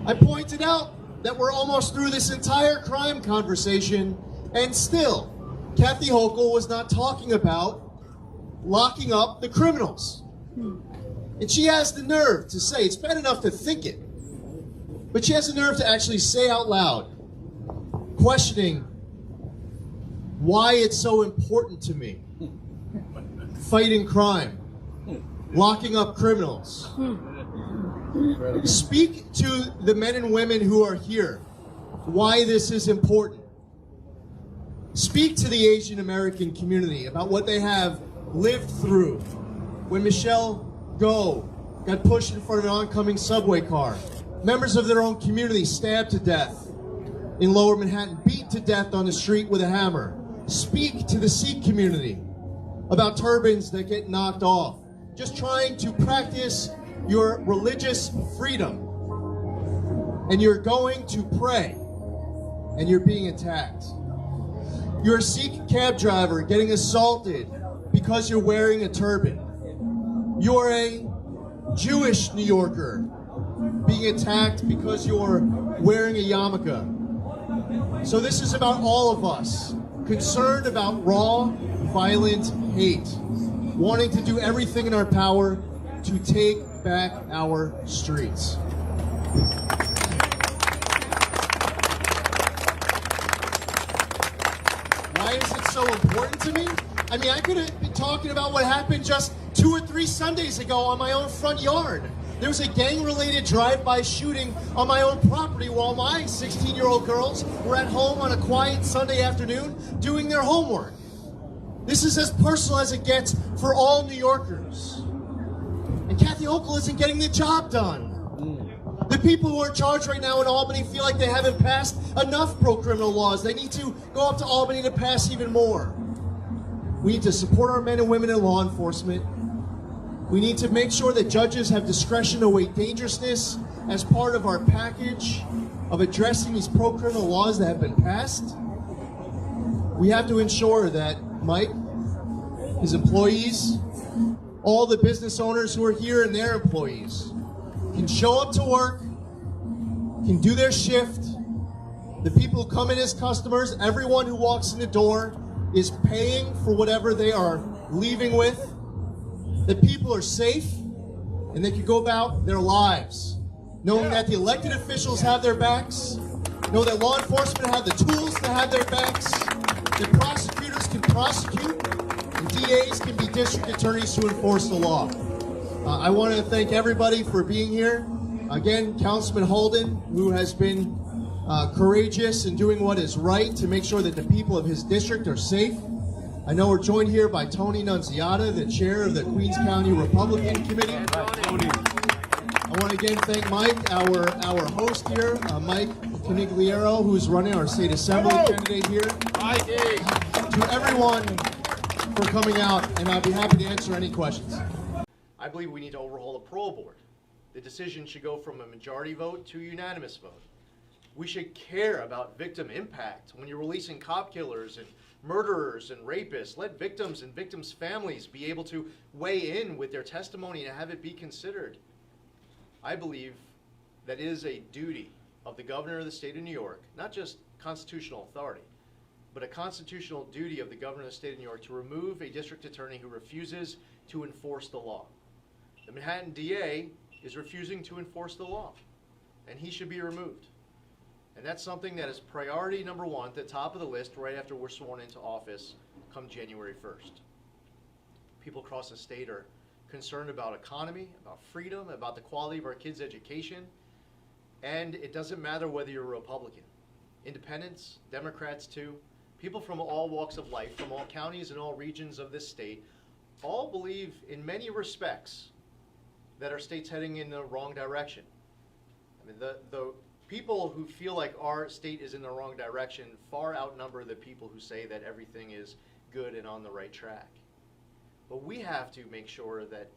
I pointed out that we're almost through this entire crime conversation and still Kathy Hochul was not talking about locking up the criminals. And she has the nerve to say, it's bad enough to think it, but she has the nerve to actually say out loud, questioning why it's so important to me, fighting crime, locking up criminals. Speak to the men and women who are here, why this is important. Speak to the Asian American community about what they have lived through when Michelle Go got pushed in front of an oncoming subway car. Members of their own community stabbed to death in Lower Manhattan, beat to death on the street with a hammer. Speak to the Sikh community about turbans that get knocked off. Just trying to practice your religious freedom. And you're going to pray, and you're being attacked. You're a Sikh cab driver getting assaulted because you're wearing a turban. You're a Jewish New Yorker being attacked because you're wearing a yarmulke. So this is about all of us, concerned about raw, violent hate, wanting to do everything in our power to take back our streets. Why is it so important to me? I mean, I could have been talking about what happened just 2 or 3 Sundays ago on my own front yard. There was a gang-related drive-by shooting on my own property while my 16-year-old girls were at home on a quiet Sunday afternoon doing their homework. This is as personal as it gets for all New Yorkers. And Kathy Hochul isn't getting the job done. The people who are in charge right now in Albany feel like they haven't passed enough pro-criminal laws. They need to go up to Albany to pass even more. We need to support our men and women in law enforcement. We need to make sure that judges have discretion to weigh dangerousness as part of our package of addressing these pro-criminal laws that have been passed. We have to ensure that Mike, his employees, all the business owners who are here and their employees can show up to work, can do their shift. The people who come in as customers, everyone who walks in the door is paying for whatever they are leaving with. That people are safe and they can go about their lives, knowing that the elected officials have their backs, know that law enforcement have the tools to have their backs, that prosecutors can prosecute, and DAs can be district attorneys to enforce the law. I want to thank everybody for being here. Again, Councilman Holden, who has been courageous in doing what is right to make sure that the people of his district are safe. I know we're joined here by Tony Nunziata, the chair of the Queens County Republican Committee. I want to again thank Mike, our host here, Mike Conigliaro, who's running our state assembly candidate here. To everyone for coming out, and I'll be happy to answer any questions. I believe we need to overhaul the parole board. The decision should go from a majority vote to a unanimous vote. We should care about victim impact. When you're releasing cop killers and murderers and rapists, let victims and victims' families be able to weigh in with their testimony and have it be considered. I believe that it is a duty of the governor of the state of New York, not just constitutional authority, but a constitutional duty of the governor of the state of New York to remove a district attorney who refuses to enforce the law. The Manhattan DA is refusing to enforce the law, and he should be removed. And that's something that is priority number 1 at the top of the list right after we're sworn into office come January 1st. People across the state are concerned about economy, about freedom, about the quality of our kids' education, and it doesn't matter whether you're a Republican. Independents, Democrats too, people from all walks of life, from all counties and all regions of this state, all believe in many respects that our state's heading in the wrong direction. I mean, the people who feel like our state is in the wrong direction far outnumber the people who say that everything is good and on the right track. But we have to make sure that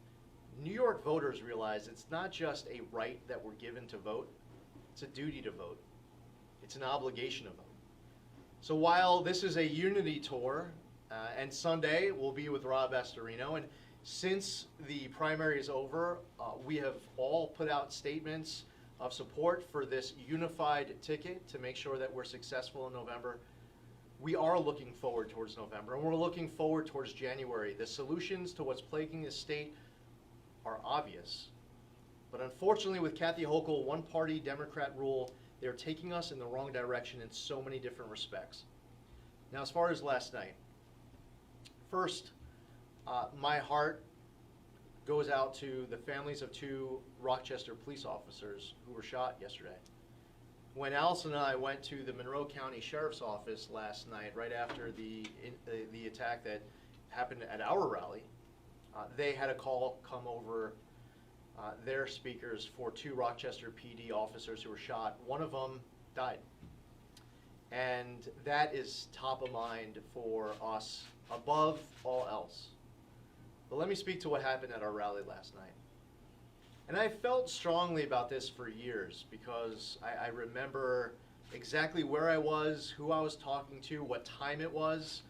New York voters realize it's not just a right that we're given to vote, it's a duty to vote. It's an obligation to vote. So while this is a unity tour, and Sunday we'll be with Rob Astorino, and since the primary is over, we have all put out statements of support for this unified ticket to make sure that we're successful in November. We are looking forward towards November, and we're looking forward towards January. The solutions to what's plaguing the state are obvious. But unfortunately, with Kathy Hochul, one-party Democrat rule, they're taking us in the wrong direction in so many different respects. Now, as far as last night, first, my heart goes out to the families of 2 Rochester police officers who were shot yesterday. When Allison and I went to the Monroe County Sheriff's Office last night, right after the attack that happened at our rally, they had a call come over their speakers for 2 Rochester PD officers who were shot. One of them died. And that is top of mind for us above all else. But let me speak to what happened at our rally last night. And I felt strongly about this for years because I remember exactly where I was, who I was talking to, what time it was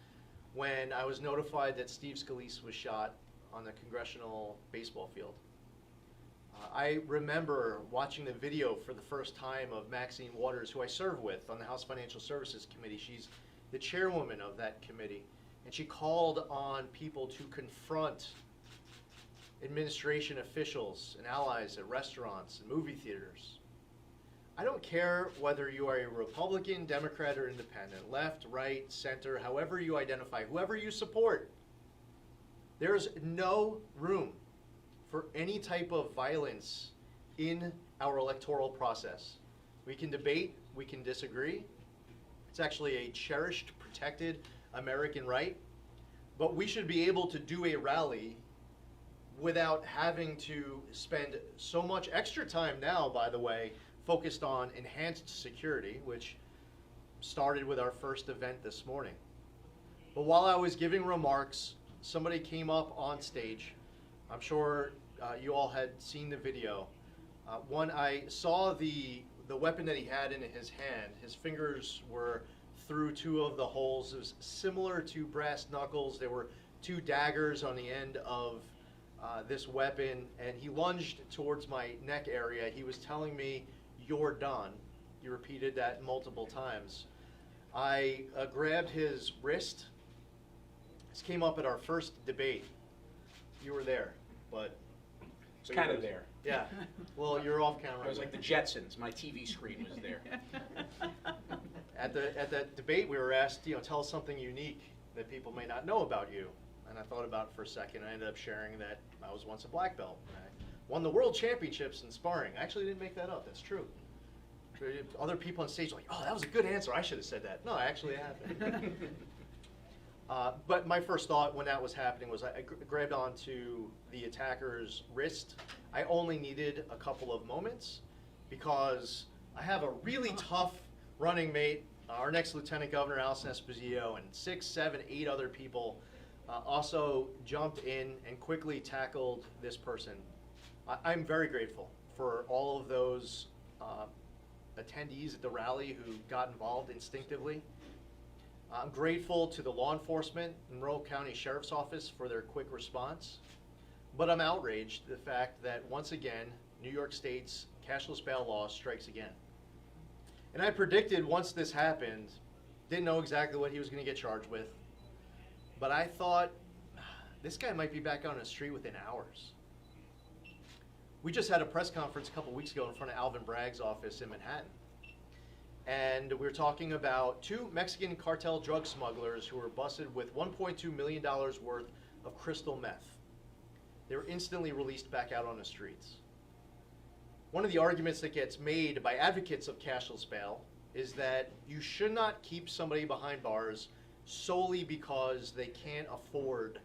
when I was notified that Steve Scalise was shot on the congressional baseball field. I remember watching the video for the first time of Maxine Waters, who I serve with on the House Financial Services Committee. She's the chairwoman of that committee. And she called on people to confront administration officials and allies at restaurants and movie theaters. I don't care whether you are a Republican, Democrat, or Independent, left, right, center, however you identify, whoever you support. There's no room for any type of violence in our electoral process. We can debate, we can disagree. It's actually a cherished, protected American right, but we should be able to do a rally without having to spend so much extra time now, by the way, focused on enhanced security, which started with our first event this morning. But while I was giving remarks, somebody came up on stage. I'm sure you all had seen the video. When I saw the weapon that he had in his hand, his fingers were through 2 of the holes. It was similar to brass knuckles. There were 2 daggers on the end of this weapon, and he lunged towards my neck area. He was telling me, "You're done." He repeated that multiple times. I grabbed his wrist. This came up at our first debate. You were there, but... It's kind of there. Yeah. Well, you're off camera. I was like the Jetsons. My TV screen was there. At the debate, we were asked, tell us something unique that people may not know about you. And I thought about it for a second. I ended up sharing that I was once a black belt. I won the world championships in sparring. I actually didn't make that up. That's true. Other people on stage were like, "Oh, that was a good answer. I should have said that." No, I actually haven't. But my first thought when that was happening was I grabbed onto the attacker's wrist. I only needed a couple of moments because I have a really tough running mate, our next Lieutenant Governor, Allison Esposito, and 6, 7, 8 other people also jumped in and quickly tackled this person. I'm very grateful for all of those attendees at the rally who got involved instinctively. I'm grateful to the law enforcement and Monroe County Sheriff's Office for their quick response, but I'm outraged at the fact that once again, New York State's cashless bail law strikes again. And I predicted once this happened, didn't know exactly what he was going to get charged with, but I thought this guy might be back on the street within hours. We just had a press conference a couple weeks ago in front of Alvin Bragg's office in Manhattan. And we were talking about 2 Mexican cartel drug smugglers who were busted with $1.2 million worth of crystal meth. They were instantly released back out on the streets. One of the arguments that gets made by advocates of cashless bail is that you should not keep somebody behind bars solely because they can't afford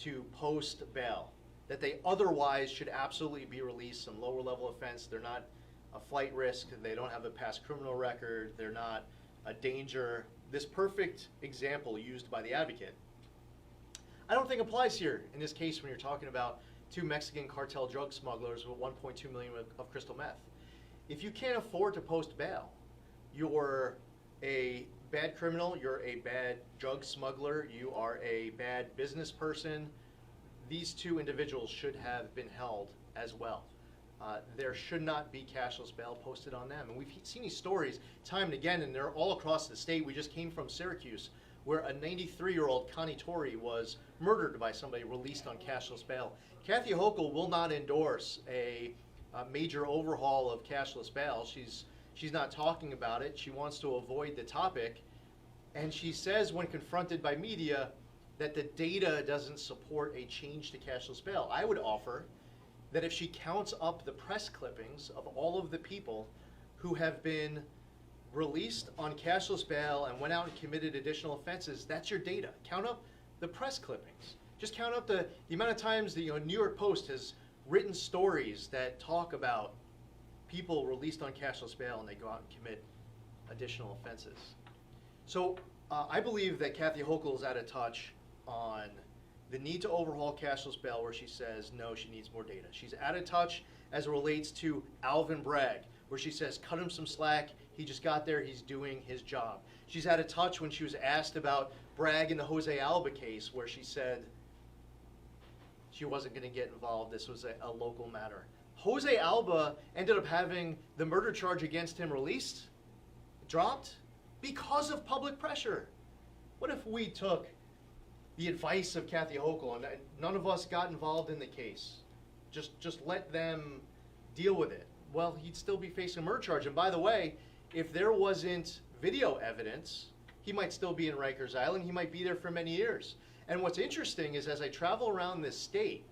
to post bail, that they otherwise should absolutely be released. Some lower level offense, they're not a flight risk, they don't have a past criminal record, they're not a danger. This perfect example used by the advocate, I don't think applies here in this case when you're talking about 2 Mexican cartel drug smugglers with 1.2 million of crystal meth. If you can't afford to post bail, you're a bad criminal, you're a bad drug smuggler, you are a bad business person. These 2 individuals should have been held as well. There should not be cashless bail posted on them. And we've seen these stories time and again, and they're all across the state. We just came from Syracuse, where a 93-year-old Connie Torrey was murdered by somebody released on cashless bail. Kathy Hochul will not endorse a major overhaul of cashless bail. She's not talking about it. She wants to avoid the topic. And she says when confronted by media that the data doesn't support a change to cashless bail. I would offer that if she counts up the press clippings of all of the people who have been released on cashless bail and went out and committed additional offenses, that's your data. Count up the press clippings. Just count up the amount of times the New York Post has written stories that talk about people released on cashless bail and they go out and commit additional offenses. So I believe that Kathy Hochul is out of touch on the need to overhaul cashless bail, where she says no, she needs more data. She's out of touch as it relates to Alvin Bragg, where she says cut him some slack, he just got there, he's doing his job. She's out of touch when she was asked about Bragg in the Jose Alba case, where she said she wasn't going to get involved, this was a local matter. Jose Alba ended up having the murder charge against him dropped, because of public pressure. What if we took the advice of Kathy Hochul and none of us got involved in the case? Just let them deal with it. Well, he'd still be facing a murder charge. And by the way, if there wasn't video evidence, he might still be in Rikers Island. He might be there for many years. And what's interesting is, as I travel around this state,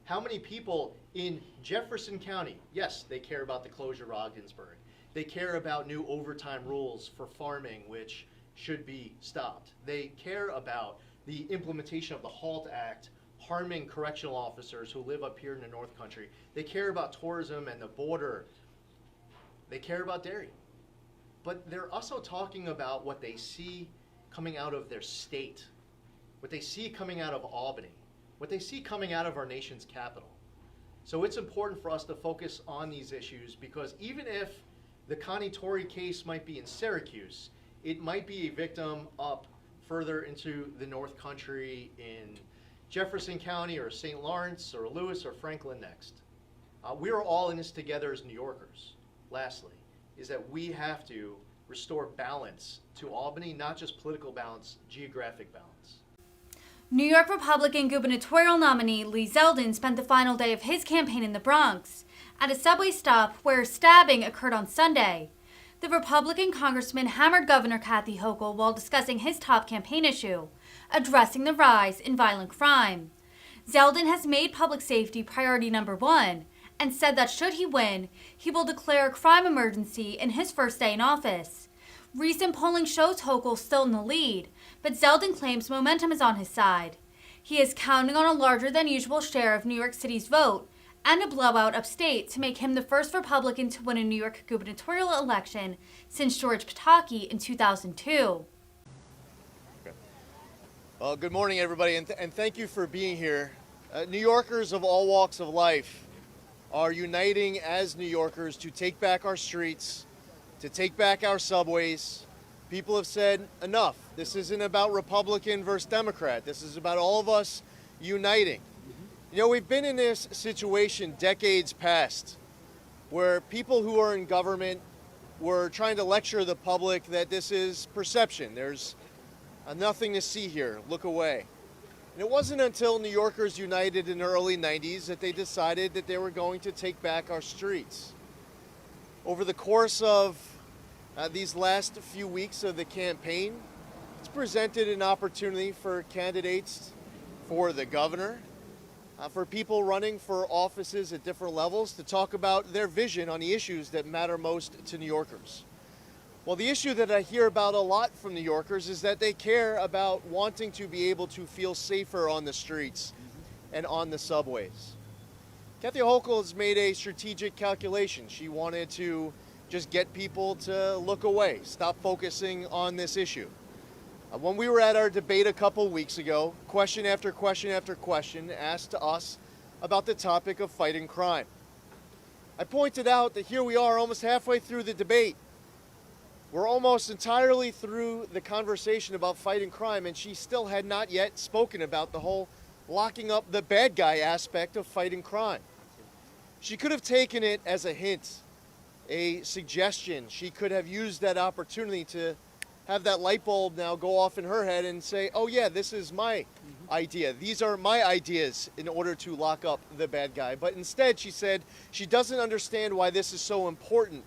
how many people in Jefferson County, yes, they care about the closure of Ogdensburg. They care about new overtime rules for farming, which should be stopped. They care about the implementation of the HALT Act, harming correctional officers who live up here in the North Country. They care about tourism and the border. They care about dairy. But they're also talking about what they see coming out of their state, what they see coming out of Albany, what they see coming out of our nation's capital. So it's important for us to focus on these issues, because even if the Connie Torrey case might be in Syracuse, it might be a victim up further into the North Country in Jefferson County or St. Lawrence or Lewis or Franklin next. We are all in this together as New Yorkers. Lastly, is that we have to restore balance to Albany, not just political balance, geographic balance. New York Republican gubernatorial nominee Lee Zeldin spent the final day of his campaign in the Bronx at a subway stop where a stabbing occurred on Sunday. The Republican congressman hammered Governor Kathy Hochul while discussing his top campaign issue, addressing the rise in violent crime. Zeldin has made public safety priority number one and said that should he win, he will declare a crime emergency in his first day in office. Recent polling shows Hochul still in the lead, but Zeldin claims momentum is on his side. He is counting on a larger than usual share of New York City's vote and a blowout upstate to make him the first Republican to win a New York gubernatorial election since George Pataki in 2002. Well, good morning, everybody, and thank you for being here. New Yorkers of all walks of life are uniting as New Yorkers to take back our streets, to take back our subways. People have said enough. This isn't about Republican versus Democrat. This is about all of us uniting. You know, we've been in this situation decades past where people who are in government were trying to lecture the public that this is perception. There's nothing to see here. Look away. And it wasn't until New Yorkers united in the early 90s that they decided that they were going to take back our streets. Over the course of these last few weeks of the campaign, it's presented an opportunity for candidates for the governor, for people running for offices at different levels to talk about their vision on the issues that matter most to New Yorkers. Well, the issue that I hear about a lot from New Yorkers is that they care about wanting to be able to feel safer on the streets and on the subways. Kathy Hochul has made a strategic calculation. She wanted to just get people to look away, stop focusing on this issue. When we were at our debate a couple weeks ago, question after question after question asked to us about the topic of fighting crime. I pointed out that here we are almost halfway through the debate. We're almost entirely through the conversation about fighting crime, and she still had not yet spoken about the whole locking up the bad guy aspect of fighting crime. She could have taken it as a hint, a suggestion. She could have used that opportunity to have that light bulb now go off in her head and say, oh yeah, this is my idea. These are my ideas in order to lock up the bad guy. But instead she said she doesn't understand why this is so important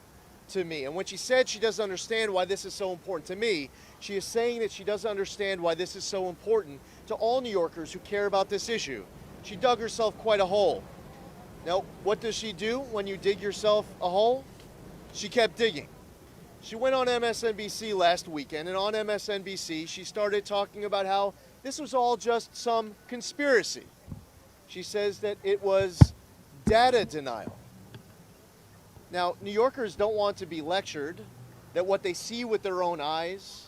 to me. And when she said she doesn't understand why this is so important to me, she is saying that she doesn't understand why this is so important to all New Yorkers who care about this issue. She dug herself quite a hole. Now, what does she do when you dig yourself a hole? She kept digging. She went on MSNBC last weekend, and on MSNBC she started talking about how this was all just some conspiracy. She says that it was data denial. Now, New Yorkers don't want to be lectured that what they see with their own eyes,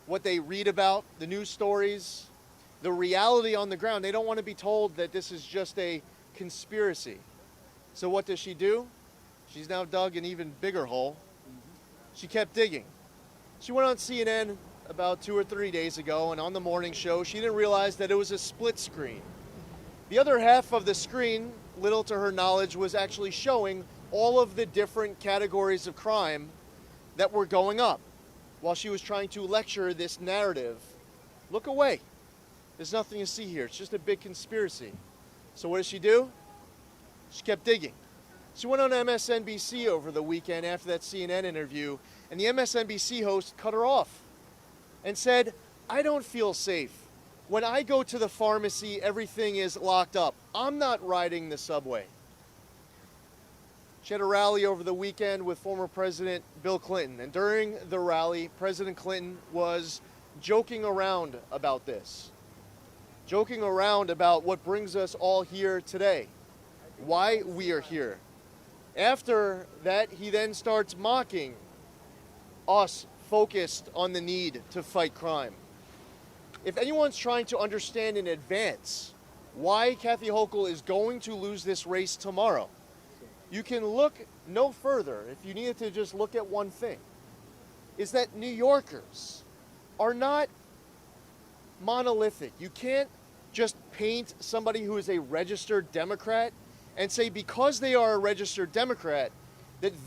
what they read about, the news stories, the reality on the ground, they don't want to be told that this is just a conspiracy. So what does she do? She's now dug an even bigger hole. She kept digging. She went on CNN about 2 or 3 days ago, and on the morning show, she didn't realize that it was a split screen. The other half of the screen, little to her knowledge, was actually showing all of the different categories of crime that were going up while she was trying to lecture this narrative. Look away. There's nothing to see here. It's just a big conspiracy. So what did she do? She kept digging. She went on MSNBC over the weekend after that CNN interview, and the MSNBC host cut her off and said, "I don't feel safe. When I go to the pharmacy, everything is locked up. I'm not riding the subway." She had a rally over the weekend with former President Bill Clinton, and during the rally, President Clinton was joking around about this, joking around about what brings us all here today, why we are here. After that, he then starts mocking us focused on the need to fight crime. If anyone's trying to understand in advance why Kathy Hochul is going to lose this race tomorrow, you can look no further, if you needed to just look at one thing, is that New Yorkers are not monolithic. You can't just paint somebody who is a registered Democrat and say because they are a registered Democrat,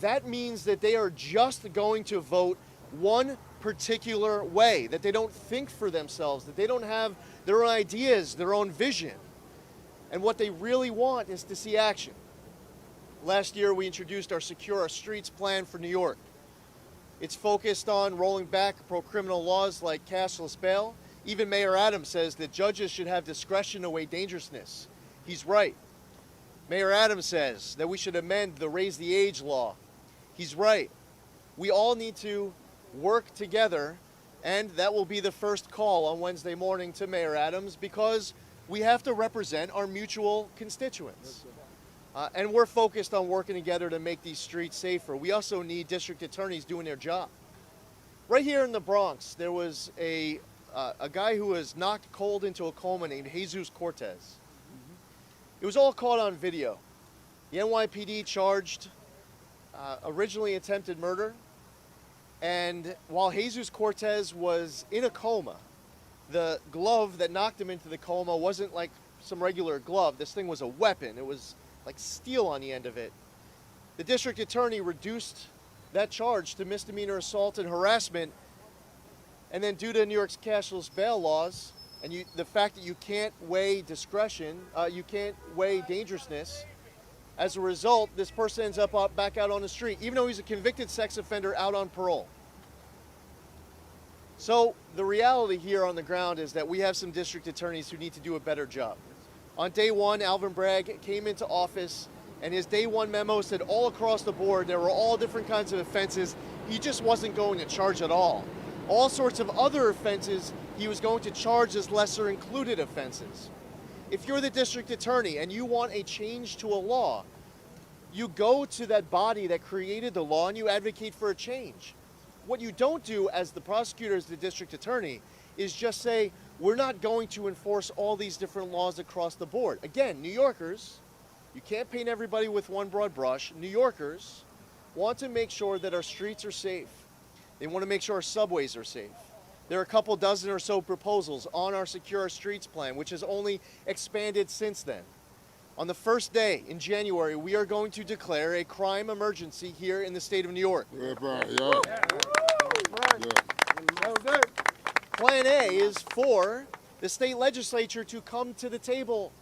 that means that they are just going to vote one particular way, that they don't think for themselves, that they don't have their own ideas, their own vision. And what they really want is to see action. Last year, we introduced our Secure Our Streets plan for New York. It's focused on rolling back pro-criminal laws like cashless bail. Even Mayor Adams says that judges should have discretion to weigh dangerousness. He's right. Mayor Adams says that we should amend the Raise the Age law. He's right. We all need to work together, and that will be the first call on Wednesday morning to Mayor Adams, because we have to represent our mutual constituents. And we're focused on working together to make these streets safer. We also need district attorneys doing their job. Right here in the Bronx, there was a guy who was knocked cold into a coma named Jesus Cortez. It was all caught on video. The NYPD charged originally attempted murder, and while Jesus Cortez was in a coma, the glove that knocked him into the coma wasn't like some regular glove. This thing was a weapon. It was like steel on the end of it. The district attorney reduced that charge to misdemeanor assault and harassment, and then due to New York's cashless bail laws and the fact that you can't weigh discretion, you can't weigh dangerousness, as a result, this person ends up back out on the street, even though he's a convicted sex offender out on parole. So the reality here on the ground is that we have some district attorneys who need to do a better job. On day one, Alvin Bragg came into office, and his day one memo said all across the board there were all different kinds of offenses. He just wasn't going to charge at all. All sorts of other offenses he was going to charge as lesser included offenses. If you're the district attorney and you want a change to a law, you go to that body that created the law and you advocate for a change. What you don't do as the prosecutor, as the district attorney, is just say, we're not going to enforce all these different laws across the board. Again, New Yorkers, you can't paint everybody with one broad brush. New Yorkers want to make sure that our streets are safe. They want to make sure our subways are safe. There are a couple dozen or so proposals on our Secure Our Streets plan, which has only expanded since then. On the first day in January, we are going to declare a crime emergency here in the state of New York. Plan A is for the state legislature to come to the table.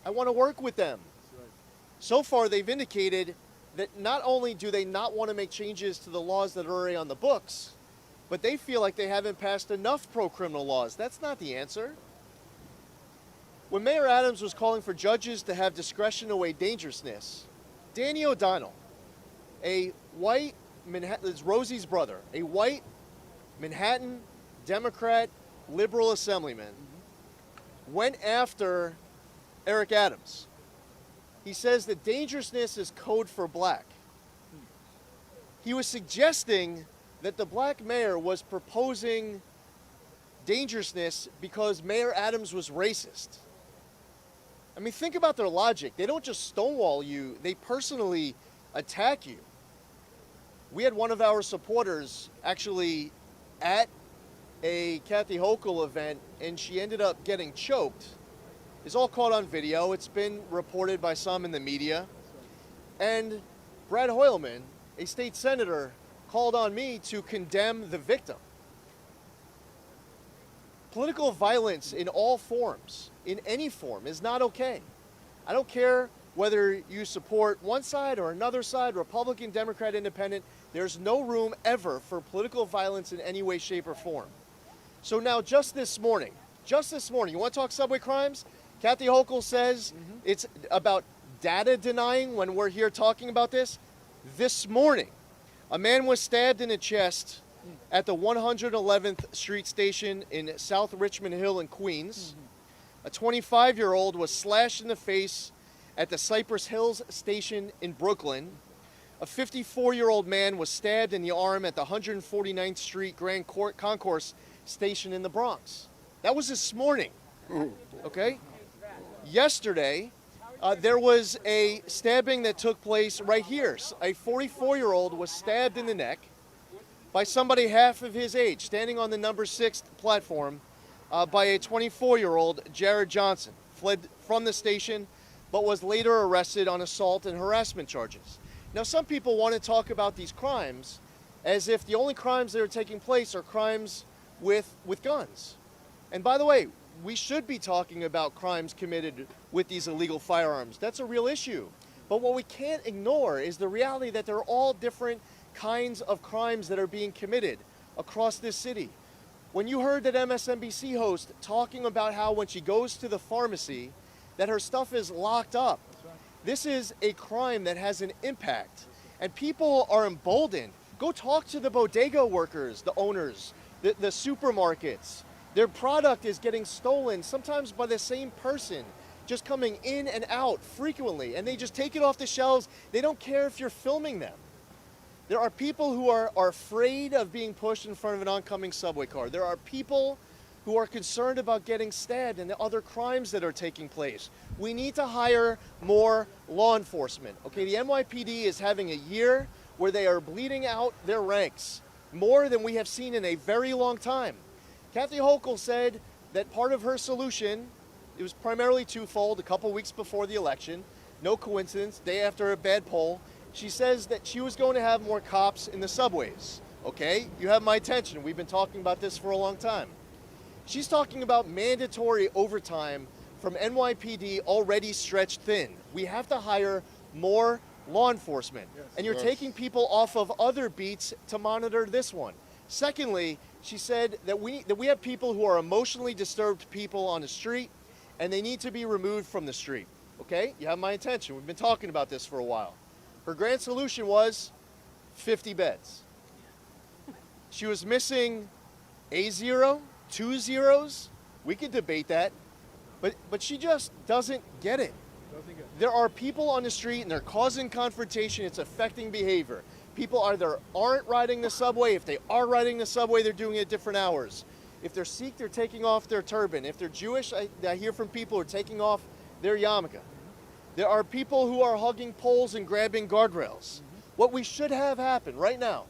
I want to work with them. So far, they've indicated that not only do they not want to make changes to the laws that are already on the books, but they feel like they haven't passed enough pro-criminal laws. That's not the answer. When Mayor Adams was calling for judges to have discretion to weigh dangerousness, Danny O'Donnell, a white Manhattan, it's Rosie's brother, a white Manhattan Democrat liberal assemblyman, went after Eric Adams he says that dangerousness is code for black. He was suggesting that the black mayor was proposing dangerousness because Mayor Adams was racist. I mean, think about their logic. They don't just stonewall you, they personally attack you. We had one of our supporters actually at a Kathy Hochul event, and she ended up getting choked. It's all caught on video. It's been reported by some in the media. And Brad Hoylman, a state senator, called on me to condemn the victim. Political violence in all forms, in any form, is not okay. I don't care whether you support one side or another side, Republican, Democrat, Independent, there's no room ever for political violence in any way, shape, or form. So now, just this morning, you want to talk subway crimes? Kathy Hochul says it's about data denying when we're here talking about this. This morning, a man was stabbed in the chest at the 111th Street Station in South Richmond Hill in Queens. A 25-year-old was slashed in the face at the Cypress Hills Station in Brooklyn. A 54-year-old man was stabbed in the arm at the 149th Street Grand Concourse Station in the Bronx. That was this morning, okay? Yesterday, there was a stabbing that took place right here. A 44-year-old was stabbed in the neck by somebody half of his age, standing on the number 6 platform by a 24-year-old, Jared Johnson. Fled from the station, but was later arrested on assault and harassment charges. Now, some people want to talk about these crimes as if the only crimes that are taking place are crimes with guns. And by the way, we should be talking about crimes committed with these illegal firearms. That's a real issue. But what we can't ignore is the reality that there are all different kinds of crimes that are being committed across this city. When you heard that MSNBC host talking about how when she goes to the pharmacy that her stuff is locked up, this is a crime that has an impact. And people are emboldened. Go talk to the bodega workers, the owners, the supermarkets. Their product is getting stolen, sometimes by the same person, just coming in and out frequently, and they just take it off the shelves. They don't care if you're filming them. There are people who are afraid of being pushed in front of an oncoming subway car. There are people who are concerned about getting stabbed and the other crimes that are taking place. We need to hire more law enforcement. Okay, the NYPD is having a year where they are bleeding out their ranks, more than we have seen in a very long time. Kathy Hochul said that part of her solution, it was primarily twofold. A couple weeks before the election, no coincidence, day after a bad poll, she says that she was going to have more cops in the subways. Okay, you have my attention. We've been talking about this for a long time. She's talking about mandatory overtime from NYPD already stretched thin. We have to hire more law enforcement. And you're taking people off of other beats to monitor this one. Secondly, she said that we have people who are emotionally disturbed people on the street, and they need to be removed from the street. Okay, you have my attention. We've been talking about this for a while. Her grand solution was 50 beds. She was missing a zero, 2 zeros. We could debate that, but she just doesn't get it. There are people on the street and they're causing confrontation. It's affecting behavior. People either aren't riding the subway. If they are riding the subway, they're doing it at different hours. If they're Sikh, they're taking off their turban. If they're Jewish, I hear from people who are taking off their yarmulke. There are people who are hugging poles and grabbing guardrails. What we should have happen right now,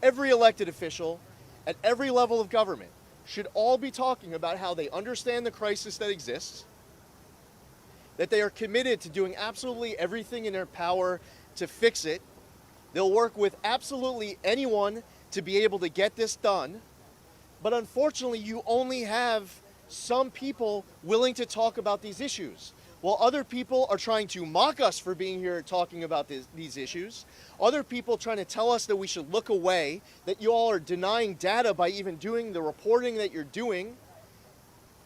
every elected official at every level of government should all be talking about how they understand the crisis that exists, that they are committed to doing absolutely everything in their power to fix it. They'll work with absolutely anyone to be able to get this done. But unfortunately, you only have some people willing to talk about these issues, while other people are trying to mock us for being here talking about these issues. Other people trying to tell us that we should look away, that you all are denying data by even doing the reporting that you're doing.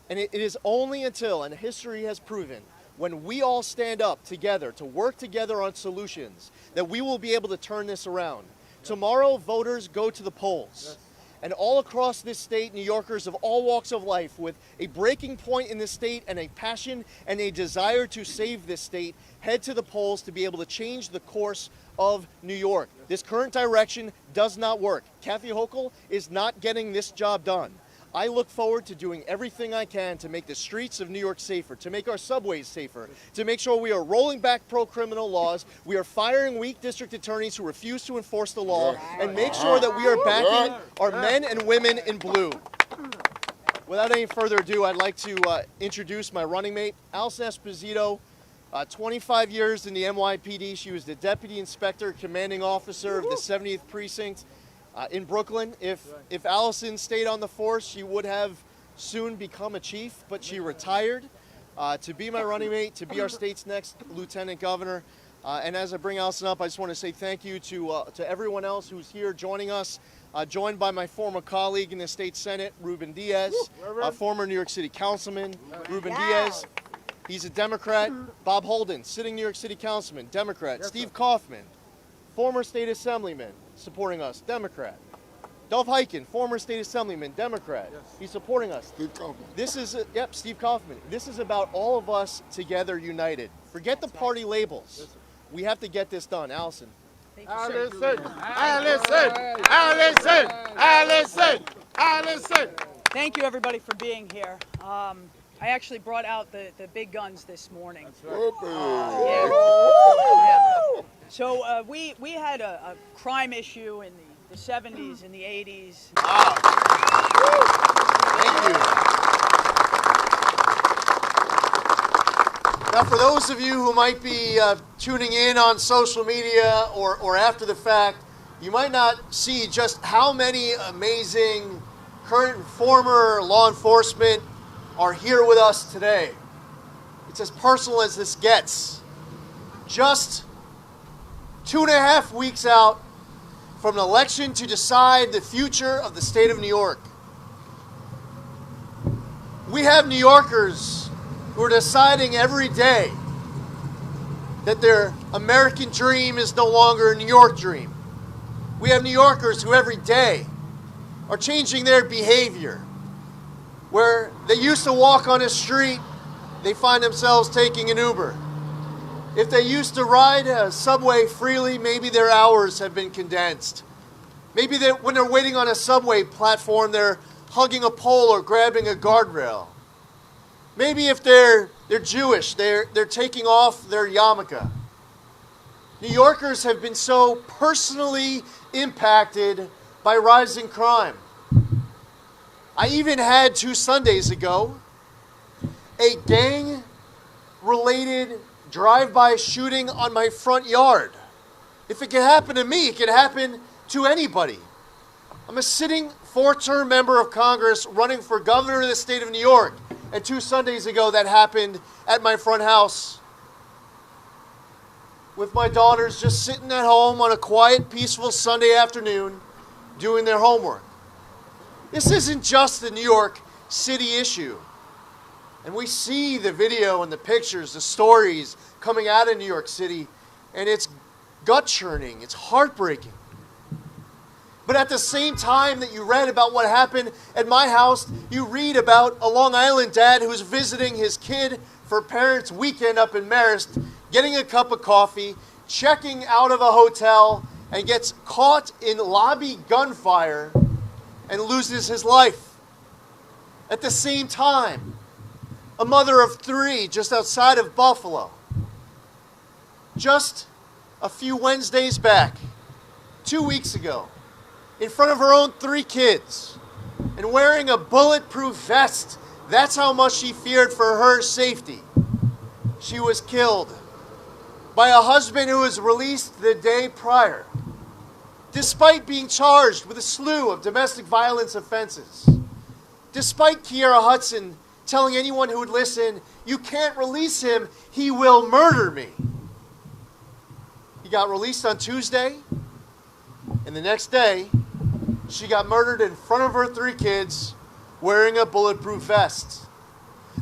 And it is only until, and history has proven, when we all stand up together to work together on solutions, that we will be able to turn this around. Tomorrow, voters go to the polls. And all across this state, New Yorkers of all walks of life with a breaking point in this state and a passion and a desire to save this state head to the polls to be able to change the course of New York. This current direction does not work. Kathy Hochul is not getting this job done. I look forward to doing everything I can to make the streets of New York safer, to make our subways safer, to make sure we are rolling back pro-criminal laws, we are firing weak district attorneys who refuse to enforce the law, and make sure that we are backing our men and women in blue. Without any further ado, I'd like to introduce my running mate, Alison Esposito. 25 years in the NYPD. She was the Deputy Inspector Commanding Officer of the 70th Precinct in Brooklyn. If Allison stayed on the force, she would have soon become a chief, but she retired to be my running mate, to be our state's next Lieutenant Governor. And as I bring Allison up, I just want to say thank you to everyone else who's here joining us, joined by my former colleague in the state Senate, Ruben Diaz, former New York City Councilman, Ruben Diaz. He's a Democrat. Bob Holden, sitting New York City Councilman, Democrat. Yes, Steve Kaufman, former state assemblyman, supporting us, Democrat. Dov Hiken, former state assemblyman, Democrat. Yes. He's supporting us. Steve Kaufman. This is, Steve Kaufman. This is about all of us together united. Forget the party labels. We have to get this done. Allison. Allison. Thank you, everybody, for being here. I actually brought out the big guns this morning. Yeah. So we had a crime issue in the 70s and the 80s. Thank you. Now, for those of you who might be tuning in on social media or after the fact, you might not see just how many amazing current and former law enforcement are here with us today. It's as personal as this gets. Just 2.5 weeks out from an election to decide the future of the state of New York. We have New Yorkers who are deciding every day that their American dream is no longer a New York dream. We have New Yorkers who every day are changing their behavior. Where they used to walk on a street, they find themselves taking an Uber. If they used to ride a subway freely, maybe their hours have been condensed. Maybe when they're waiting on a subway platform, they're hugging a pole or grabbing a guardrail. Maybe if they're Jewish, they're taking off their yarmulke. New Yorkers have been so personally impacted by rising crime. I even had 2 Sundays ago a gang-related drive-by shooting on my front yard. If it could happen to me, it could happen to anybody. I'm a sitting 4-term member of Congress running for governor of the state of New York. And 2 Sundays ago, that happened at my front house with my daughters just sitting at home on a quiet, peaceful Sunday afternoon doing their homework. This isn't just a New York City issue. And we see the video and the pictures, the stories coming out of New York City, and it's gut-churning, it's heartbreaking. But at the same time that you read about what happened at my house, you read about a Long Island dad who's visiting his kid for Parents' Weekend up in Marist, getting a cup of coffee, checking out of a hotel, and gets caught in lobby gunfire and loses his life. At the same time, a mother of 3 just outside of Buffalo, just a few Wednesdays back, 2 weeks ago, in front of her own 3 kids, and wearing a bulletproof vest. That's how much she feared for her safety. She was killed by a husband who was released the day prior, despite being charged with a slew of domestic violence offenses. Despite Kiara Hudson telling anyone who would listen, "You can't release him, he will murder me." He got released on Tuesday, and the next day, she got murdered in front of her 3 kids wearing a bulletproof vest.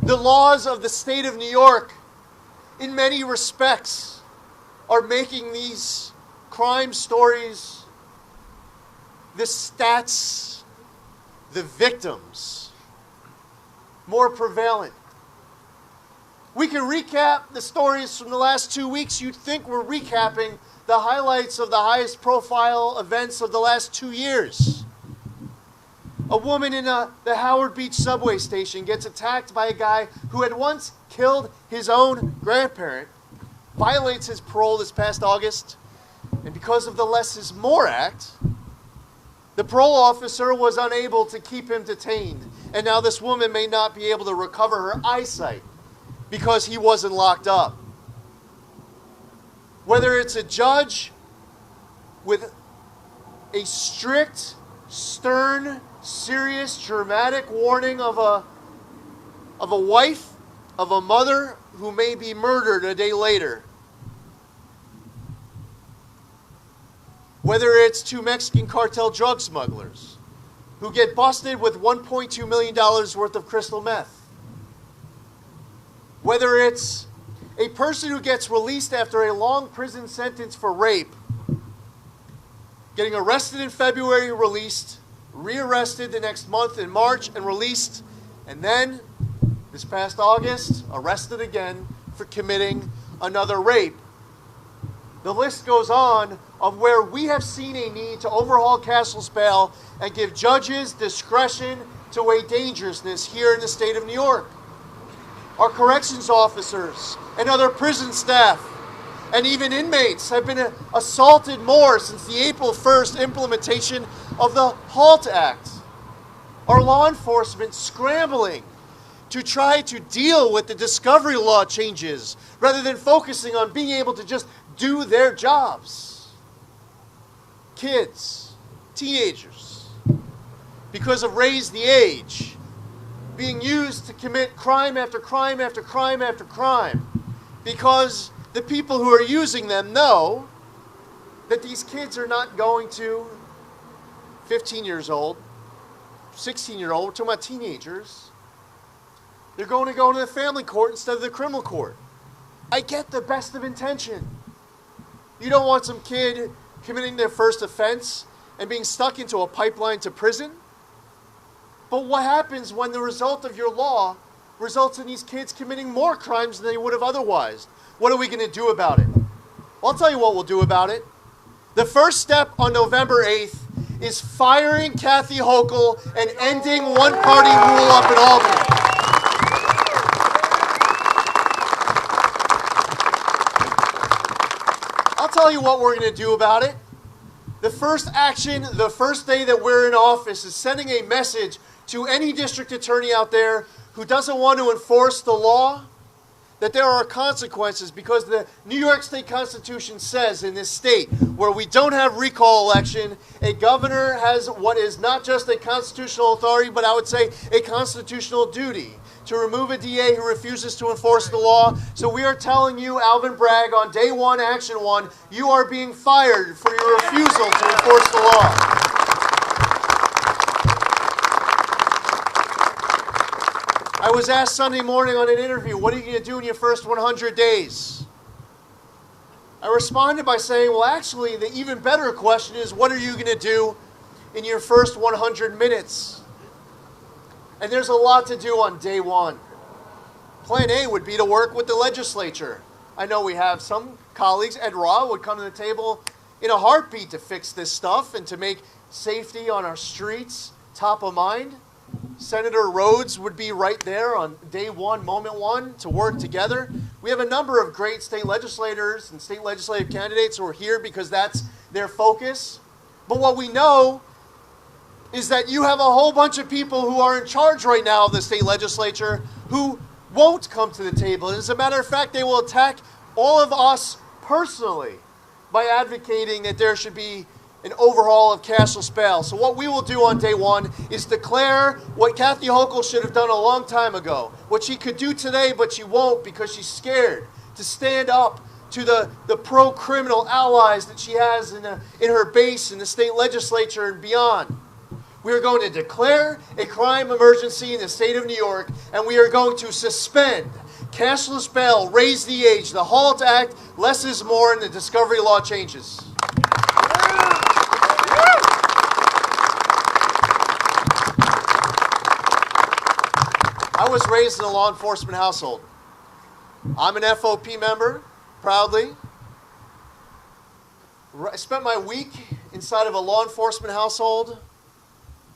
The laws of the state of New York, in many respects, are making these crime stories, the stats the victims more prevalent. We can recap the stories from the last 2 weeks. You'd think we're recapping the highlights of the highest profile events of the last 2 years. A woman in the Howard Beach subway station gets attacked by a guy who had once killed his own grandparent, violates his parole this past August, and because of the Less is More Act, the parole officer was unable to keep him detained. And now this woman may not be able to recover her eyesight because he wasn't locked up. Whether it's a judge with a strict, stern, serious, dramatic warning of a wife, of a mother who may be murdered a day later. Whether it's two Mexican cartel drug smugglers who get busted with $1.2 million worth of crystal meth. Whether it's a person who gets released after a long prison sentence for rape, getting arrested in February, released, rearrested the next month in March and released, and then this past August, arrested again for committing another rape. The list goes on of where we have seen a need to overhaul cashless bail and give judges discretion to weigh dangerousness here in the state of New York. Our corrections officers and other prison staff and even inmates have been assaulted more since the April 1st implementation of the HALT Act. Our law enforcement scrambling to try to deal with the discovery law changes rather than focusing on being able to just do their jobs. Kids, teenagers, because of Raise the Age, being used to commit crime after crime after crime after crime, because the people who are using them know that these kids are not going to 15 years old, 16-year-old, we're talking about teenagers. They're going to go to the family court instead of the criminal court. I get the best of intention. You don't want some kid committing their first offense and being stuck into a pipeline to prison. But what happens when the result of your law results in these kids committing more crimes than they would have otherwise? What are we going to do about it? Well, I'll tell you what we'll do about it. The first step on November 8th is firing Kathy Hochul and ending one-party rule up in Albany. I'll tell you what we're going to do about it. The first action, the first day that we're in office, is sending a message to any district attorney out there who doesn't want to enforce the law, that there are consequences, because the New York State Constitution says in this state where we don't have recall election, a governor has what is not just a constitutional authority, but I would say a constitutional duty to remove a DA who refuses to enforce the law. So we are telling you, Alvin Bragg, on day one, action one, you are being fired for your refusal to enforce the law. I was asked Sunday morning on an interview, what are you going to do in your first 100 days? I responded by saying, well, actually, the even better question is, what are you going to do in your first 100 minutes? And there's a lot to do on day one. Plan A would be to work with the legislature. I know we have some colleagues, Ed Raw would come to the table in a heartbeat to fix this stuff and to make safety on our streets top of mind. Senator Rhodes would be right there on day one, moment one, to work together. We have a number of great state legislators and state legislative candidates who are here because that's their focus. But what we know is that you have a whole bunch of people who are in charge right now of the state legislature who won't come to the table. And as a matter of fact, they will attack all of us personally by advocating that there should be an overhaul of cashless bail. So what we will do on day one is declare what Kathy Hochul should have done a long time ago, what she could do today, but she won't because she's scared to stand up to the pro-criminal allies that she has in her base in the state legislature and beyond. We are going to declare a crime emergency in the state of New York, and we are going to suspend cashless bail, raise the age, the HALT Act, less is more, and the discovery law changes. I was raised in a law enforcement household. I'm an FOP member, proudly. I spent my week inside of a law enforcement household.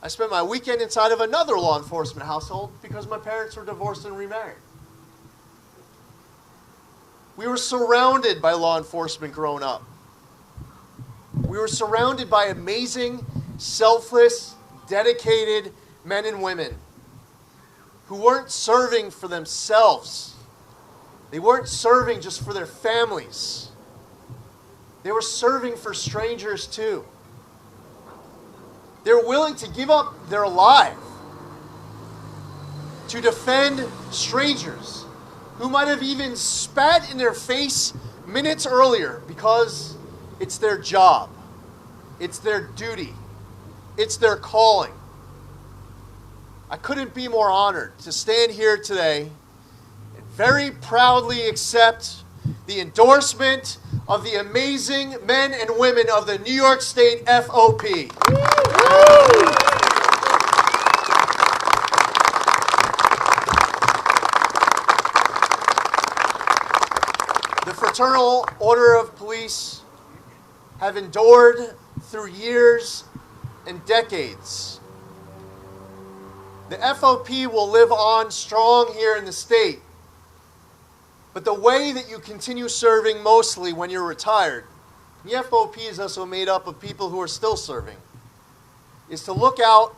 I spent my weekend inside of another law enforcement household because my parents were divorced and remarried. We were surrounded by law enforcement growing up. We were surrounded by amazing, selfless, dedicated men and women who weren't serving for themselves. They weren't serving just for their families. They were serving for strangers too. They were willing to give up their life to defend strangers who might have even spat in their face minutes earlier because it's their job, it's their duty, it's their calling. I couldn't be more honored to stand here today and very proudly accept the endorsement of the amazing men and women of the New York State FOP. The Fraternal Order of Police have endured through years and decades. The FOP will live on strong here in the state. But the way that you continue serving mostly when you're retired, the FOP is also made up of people who are still serving, is to look out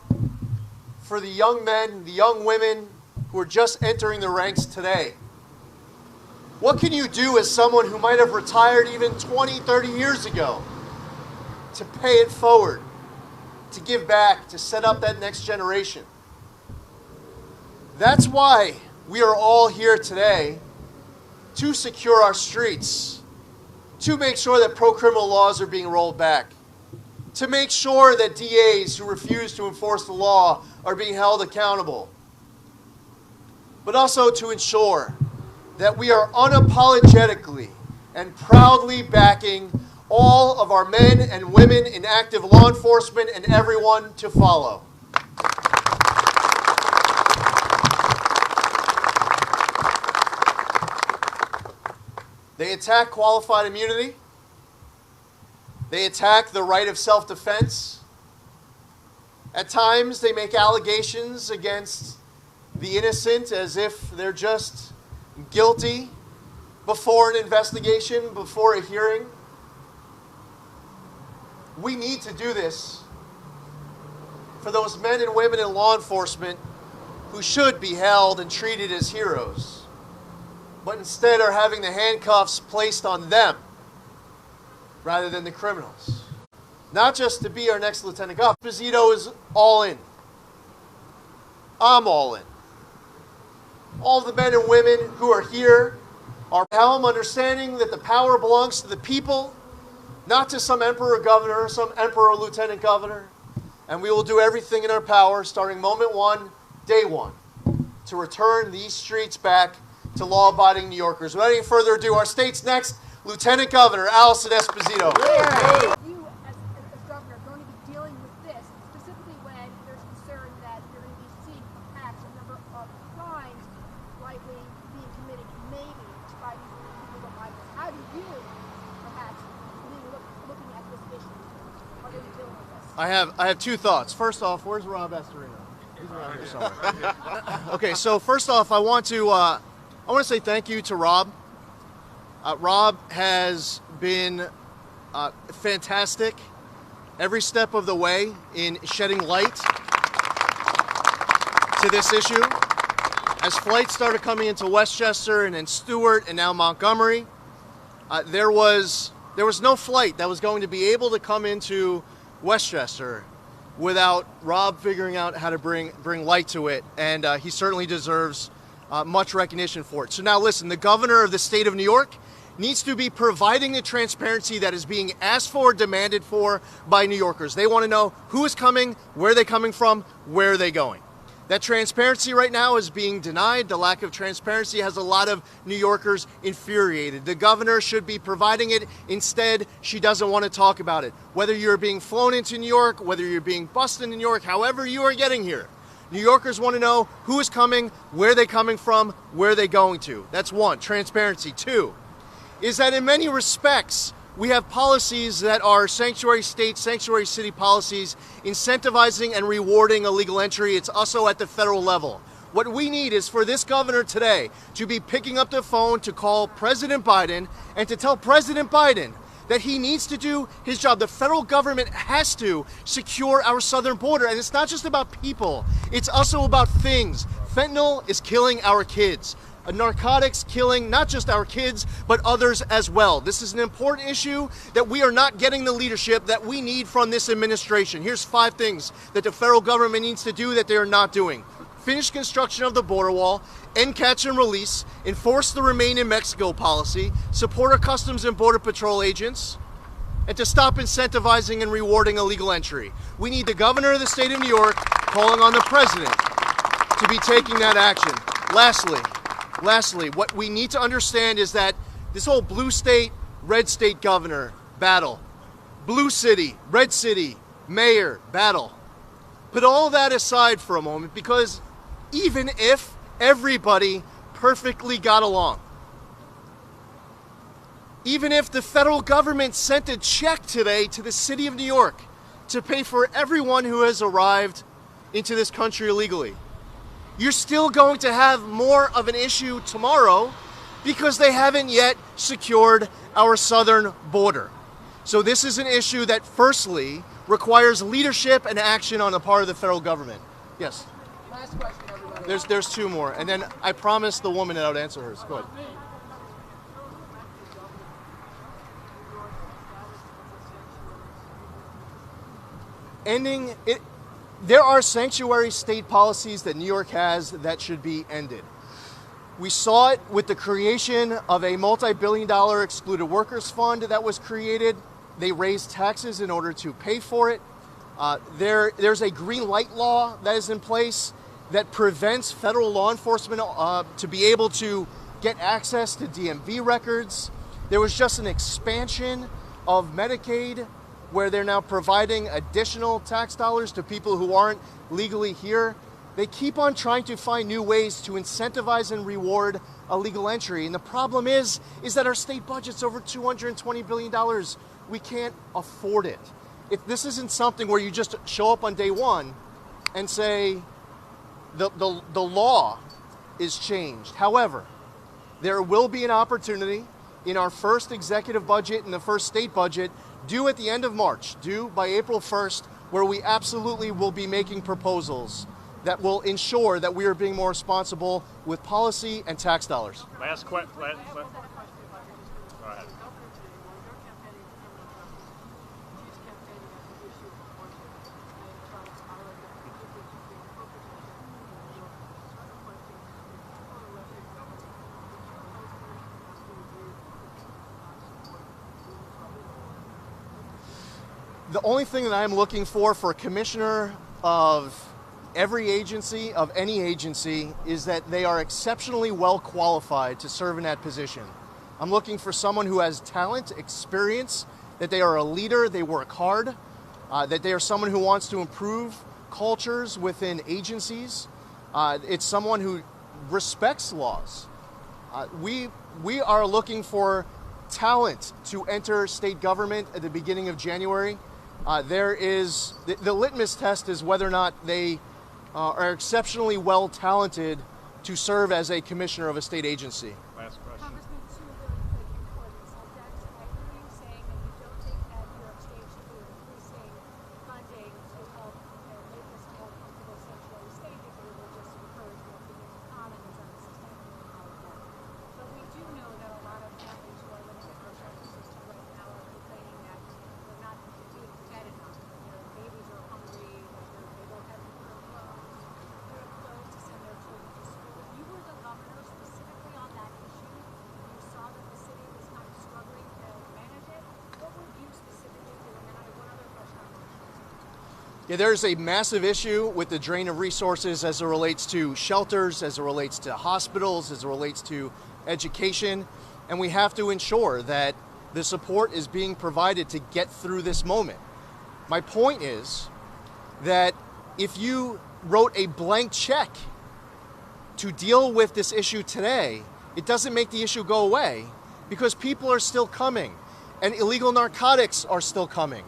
for the young men, the young women who are just entering the ranks today. What can you do as someone who might have retired even 20, 30 years ago to pay it forward, to give back, to set up that next generation? That's why we are all here today, to secure our streets, to make sure that pro-criminal laws are being rolled back, to make sure that DAs who refuse to enforce the law are being held accountable, but also to ensure that we are unapologetically and proudly backing all of our men and women in active law enforcement and everyone to follow. They attack qualified immunity. They attack the right of self-defense. At times, they make allegations against the innocent as if they're just guilty before an investigation, before a hearing. We need to do this for those men and women in law enforcement who should be held and treated as heroes, but instead are having the handcuffs placed on them rather than the criminals. Not just to be our next Lieutenant Governor. Esposito is all in. I'm all in. All of the men and women who are here are at helm, understanding that the power belongs to the people, not to some emperor governor, some emperor lieutenant governor. And we will do everything in our power, starting moment one, day one, to return these streets back to law-abiding New Yorkers. Without any further ado, our state's next Lieutenant Governor, Allison Esposito. You, as governor, are going to be dealing with this, specifically when there's concern that you're going to be seeing perhaps a number of crimes likely being committed, maybe by these illegal migrants. How do you, perhaps, looking at this issue, are going to be dealing with this? I have two thoughts. First off, where's Rob Astorino? He's around here somewhere. Okay, so first off, I want to say thank you to Rob. Rob has been fantastic every step of the way in shedding light to this issue. As flights started coming into Westchester and then Stewart and now Montgomery, there was no flight that was going to be able to come into Westchester without Rob figuring out how to bring light to it, and he certainly deserves much recognition for it. So now listen, the governor of the state of New York needs to be providing the transparency that is being asked for, demanded for by New Yorkers. They want to know who is coming, where are they coming from, where are they going. That transparency right now is being denied. The lack of transparency has a lot of New Yorkers infuriated. The governor should be providing it. Instead, she doesn't want to talk about it. Whether you're being flown into New York, whether you're being bused in New York, however you are getting here, New Yorkers want to know who is coming, where they're coming from, where they're going to. That's one, transparency. Two, is that in many respects, we have policies that are sanctuary state, sanctuary city policies, incentivizing and rewarding illegal entry. It's also at the federal level. What we need is for this governor today to be picking up the phone to call President Biden and to tell President Biden that he needs to do his job. The federal government has to secure our southern border. And it's not just about people, it's also about things. Fentanyl is killing our kids. Narcotics killing not just our kids, but others as well. This is an important issue that we are not getting the leadership that we need from this administration. Here's 5 things that the federal government needs to do that they are not doing. Finish construction of the border wall, end catch and release, enforce the Remain in Mexico policy, support our Customs and Border Patrol agents, and to stop incentivizing and rewarding illegal entry. We need the governor of the state of New York calling on the president to be taking that action. Lastly, what we need to understand is that this whole blue state, red state governor battle, blue city, red city, mayor battle, put all that aside for a moment, because even if everybody perfectly got along, even if the federal government sent a check today to the city of New York to pay for everyone who has arrived into this country illegally, you're still going to have more of an issue tomorrow because they haven't yet secured our southern border. So this is an issue that firstly requires leadership and action on the part of the federal government. Yes? Last question, everybody. There's 2 more, and then I promised the woman that I would answer hers. Go ahead. Ending it. There are sanctuary state policies that New York has that should be ended. We saw it with the creation of a multi-billion-dollar excluded workers fund that was created. They raised taxes in order to pay for it. There's a green light law that is in place that prevents federal law enforcement to be able to get access to DMV records. There was just an expansion of Medicaid where they're now providing additional tax dollars to people who aren't legally here. They keep on trying to find new ways to incentivize and reward illegal entry. And the problem is that our state budget's over $220 billion. We can't afford it. If this isn't something where you just show up on day one and say the law is changed. However, there will be an opportunity in our first executive budget and the first state budget due at the end of March, due by April 1st, where we absolutely will be making proposals that will ensure that we are being more responsible with policy and tax dollars. Last question. Go ahead. The only thing that I'm looking for a commissioner of every agency, of any agency, is that they are exceptionally well qualified to serve in that position. I'm looking for someone who has talent, experience, that they are a leader, they work hard, that they are someone who wants to improve cultures within agencies. It's someone who respects laws. We are looking for talent to enter state government at the beginning of January. There is the litmus test is whether or not they are exceptionally well talented to serve as a commissioner of a state agency. Last question. Congressman, 2 really quick important subjects. I hear you saying that you don't think that New York State should be increasing funding to help make this a more comfortable sanctuary state because it will just encourage more people to come and it's unsustainable and all of that. But we do know that a lot of families who are living in our shelter system right now are complaining that they're not being fed enough. Their babies are hungry, they don't have clothes to send their children to school. If you were the governor specifically on that issue, and you saw that the city was kind of struggling to manage it, what would you specifically do? And then I have one other question on that. Yeah, there's a massive issue with the drain of resources as it relates to shelters, as it relates to hospitals, as it relates to education, and we have to ensure that the support is being provided to get through this moment. My point is that if you wrote a blank check to deal with this issue today, it doesn't make the issue go away, because people are still coming and illegal narcotics are still coming.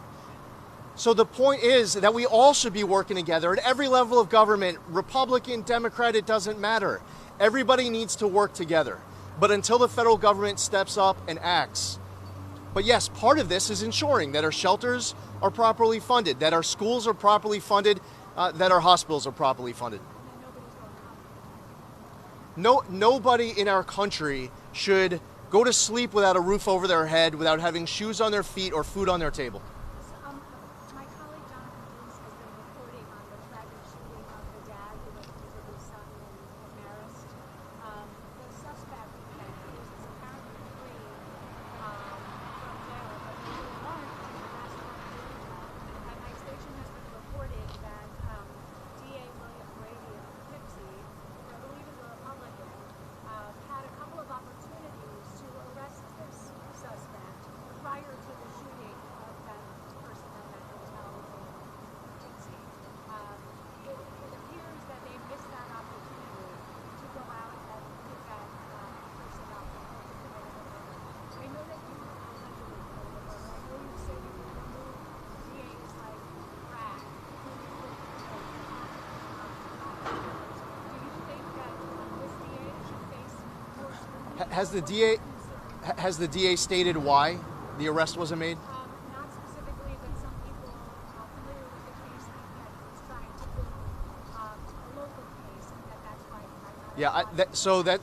So the point is that we all should be working together at every level of government, Republican, Democrat, it doesn't matter. Everybody needs to work together. But until the federal government steps up and acts. But yes, part of this is ensuring that our shelters are properly funded, that our schools are properly funded, that our hospitals are properly funded. Nobody in our country should go to sleep without a roof over their head, without having shoes on their feet or food on their table. My colleague Jonathan Dees has been reporting on the tragic shooting of the dad who was his son in Marist. The suspect that is apparently free from jail, but there was a warrant to arrest him doing that. And my station has been reporting that DA William Brady of Poughkeepsie, who I believe is a Republican, had a couple of opportunities to arrest this suspect prior to the shooting of that person at that hotel in Poughkeepsie. It appears that they missed that opportunity to go out and pick that person up and to commit a murder. I know that you allegedly committed a murder. I know you said you would remove DAs like Bragg. Do you think that this DA should face more scrutiny? Has the DA stated why the arrest wasn't made? Not specifically, but some people familiar with the case think that he's trying to build a local case and that's why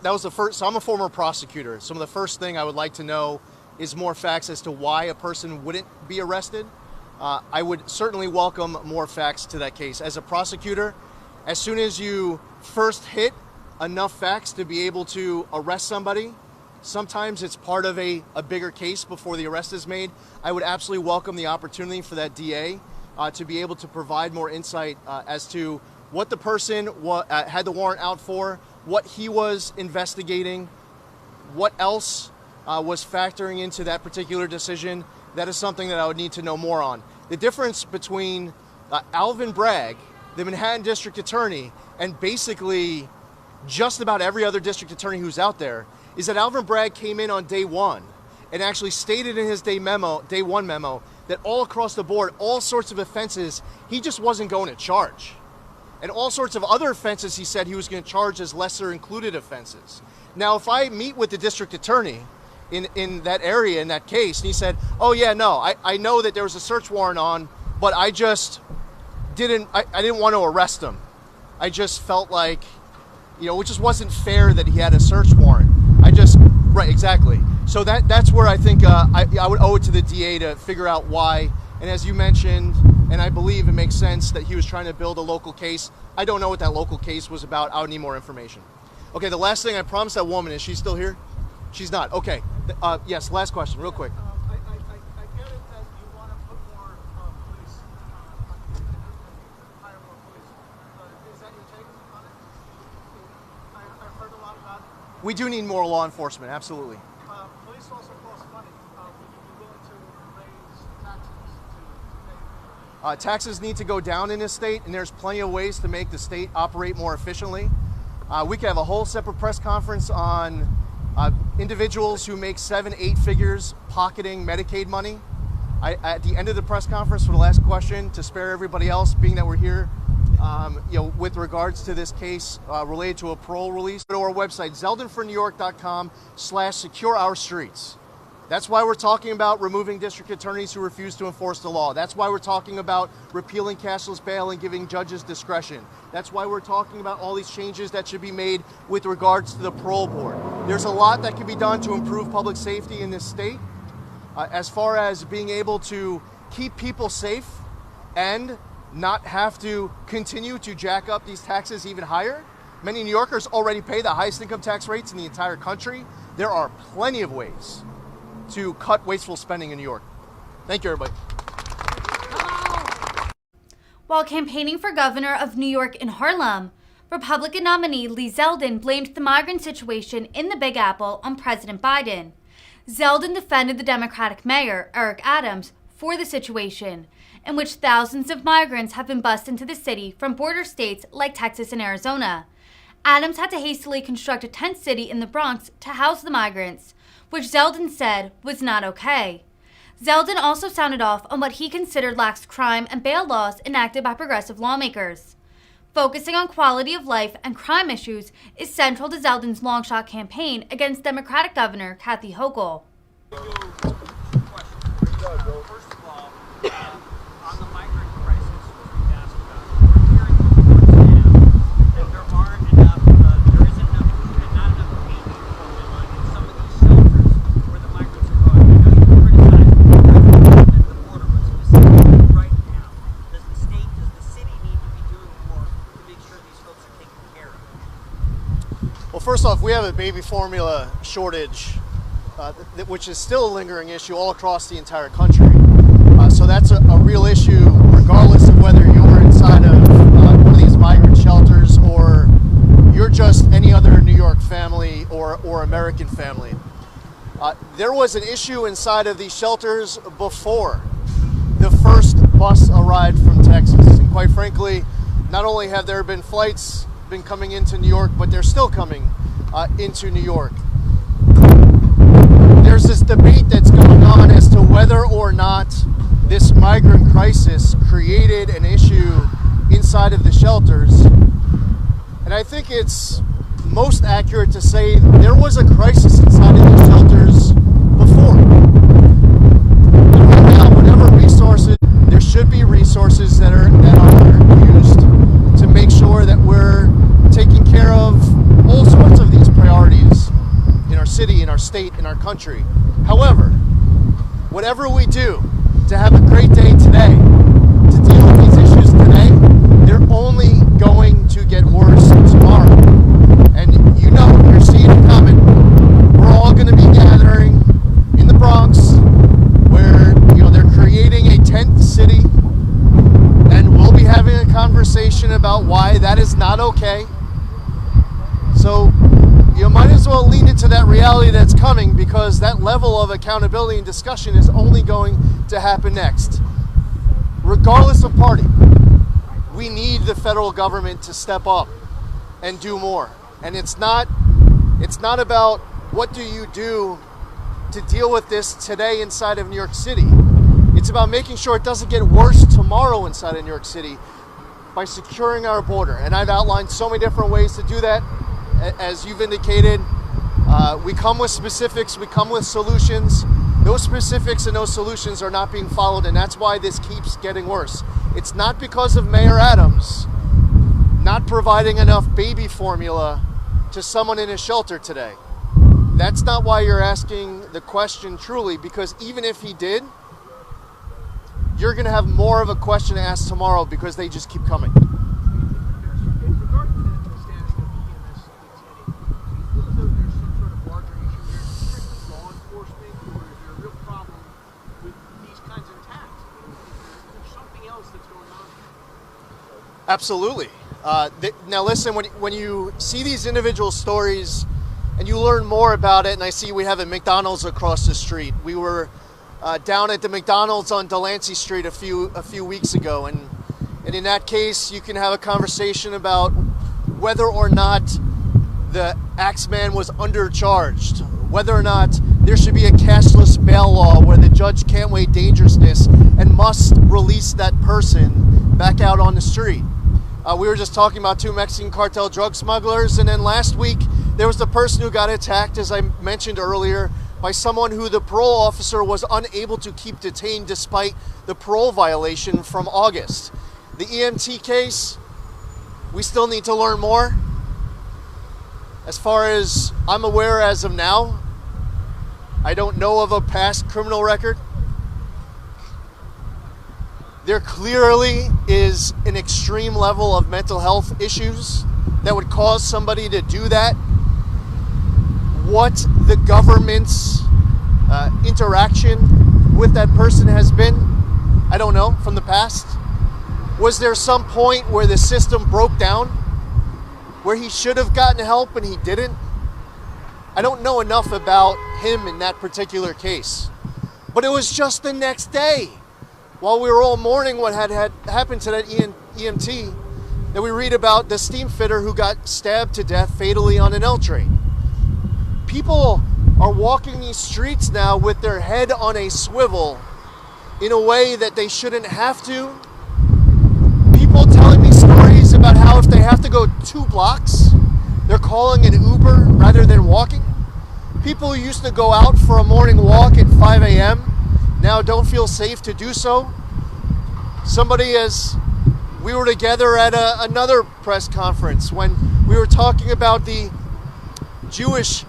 That was the first. So I'm a former prosecutor. Some of the first thing I would like to know is more facts as to why a person wouldn't be arrested. I would certainly welcome more facts to that case. As a prosecutor, as soon as you first hit enough facts to be able to arrest somebody, sometimes it's part of a bigger case before the arrest is made. I would absolutely welcome the opportunity for that DA to be able to provide more insight as to what the person had the warrant out for, what he was investigating, what else was factoring into that particular decision. That is something that I would need to know more on. The difference between Alvin Bragg, the Manhattan District Attorney, and basically just about every other district attorney who's out there is that Alvin Bragg came in on day one and actually stated in his day one memo, that all across the board, all sorts of offenses, he just wasn't going to charge. And all sorts of other offenses he said he was going to charge as lesser included offenses. Now, if I meet with the district attorney in that area, in that case, and he said, oh yeah, no, I know that there was a search warrant on, but I just didn't want to arrest him. I just felt like, it just wasn't fair that he had a search warrant. Right, exactly. So that's where I think I would owe it to the DA to figure out why. And as you mentioned, and I believe it makes sense that he was trying to build a local case. I don't know what that local case was about. I would need more information. Okay, the last thing I promised that woman, is she still here? She's not. Okay. Yes, last question, real quick. I get it that you want to put more police, hire more police. Is that your take on it? I've heard a lot about it. We do need more law enforcement, absolutely. Police also cost money. Would you be willing to raise taxes to pay? Taxes need to go down in this state, and there's plenty of ways to make the state operate more efficiently. We could have a whole separate press conference on individuals who make 7-8 figures pocketing Medicaid money. At the end of the press conference, for the last question, to spare everybody else, being that we're here, with regards to this case related to a parole release, go to our website, zeldinfornewyork.com/secure-our-streets. That's why we're talking about removing district attorneys who refuse to enforce the law. That's why we're talking about repealing cashless bail and giving judges discretion. That's why we're talking about all these changes that should be made with regards to the parole board. There's a lot that can be done to improve public safety in this state, as far as being able to keep people safe and not have to continue to jack up these taxes even higher. Many New Yorkers already pay the highest income tax rates in the entire country. There are plenty of ways to cut wasteful spending in New York. Thank you, everybody. While campaigning for governor of New York in Harlem, Republican nominee Lee Zeldin blamed the migrant situation in the Big Apple on President Biden. Zeldin defended the Democratic mayor, Eric Adams, for the situation, in which thousands of migrants have been bussed into the city from border states like Texas and Arizona. Adams had to hastily construct a tent city in the Bronx to house the migrants, which Zeldin said was not okay. Zeldin also sounded off on what he considered lax crime and bail laws enacted by progressive lawmakers. Focusing on quality of life and crime issues is central to Zeldin's long-shot campaign against Democratic Governor Kathy Hochul. First of all, on the migrant crisis, which we've asked about, we're hearing reports now that there isn't enough, not enough baby formula in some of these shelters where the migrants are going. I know you criticized the border, but specifically right now, does the city need to be doing more to make sure these folks are taken care of? Well, first off, we have a baby formula shortage, which is still a lingering issue all across the entire country. So that's a real issue, regardless of whether you're inside of one of these migrant shelters or you're just any other New York family or American family. There was an issue inside of these shelters before the first bus arrived from Texas. And quite frankly, not only have there been flights been coming into New York, but they're still coming into New York. There's this debate that's going on as to whether or not this migrant crisis created an issue inside of the shelters. And I think it's most accurate to say there was a crisis inside of the shelters before. And right now, whatever resources, there should be resources that are used to make sure that we're taking care of all sorts of these priorities in our city, in our state, in our country. However, whatever we do to have a great day today, to deal with these issues today, they're only going to get worse tomorrow. And you know, you're seeing it coming. We're all going to be gathering in the Bronx, where they're creating a tent city, and we'll be having a conversation about why that is not okay. So you might as well lean into that reality that's coming, because that level of accountability and discussion is only going to happen next. Regardless of party, we need the federal government to step up and do more. And it's not about what do you do to deal with this today inside of New York City. It's about making sure it doesn't get worse tomorrow inside of New York City by securing our border. And I've outlined so many different ways to do that. As you've indicated, we come with specifics, we come with solutions. Those specifics and those solutions are not being followed, and that's why this keeps getting worse. It's not because of Mayor Adams not providing enough baby formula to someone in a shelter today. That's not why you're asking the question truly, because even if he did, you're going to have more of a question to ask tomorrow, because they just keep coming. Absolutely. Now listen, when you see these individual stories and you learn more about it, and I see we have a McDonald's across the street. We were down at the McDonald's on Delancey Street a few weeks ago, and in that case, you can have a conversation about whether or not the Axeman was undercharged, whether or not there should be a cashless bail law where the judge can't weigh dangerousness and must release that person back out on the street. We were just talking about 2 Mexican cartel drug smugglers, and then last week there was the person who got attacked, as I mentioned earlier, by someone who the parole officer was unable to keep detained despite the parole violation from August. The EMT case, we still need to learn more. As far as I'm aware as of now, I don't know of a past criminal record. There clearly is an extreme level of mental health issues that would cause somebody to do that. What the government's interaction with that person has been, I don't know, from the past. Was there some point where the system broke down, where he should have gotten help and he didn't? I don't know enough about him in that particular case. But it was just the next day while we were all mourning what had happened to that EMT, that we read about the steam fitter who got stabbed to death fatally on an L train. People are walking these streets now with their head on a swivel in a way that they shouldn't have to. People telling me stories about how if they have to go 2 blocks, they're calling an Uber rather than walking. People who used to go out for a morning walk at 5 a.m. now don't feel safe to do so. We were together at another press conference when we were talking about the Jewish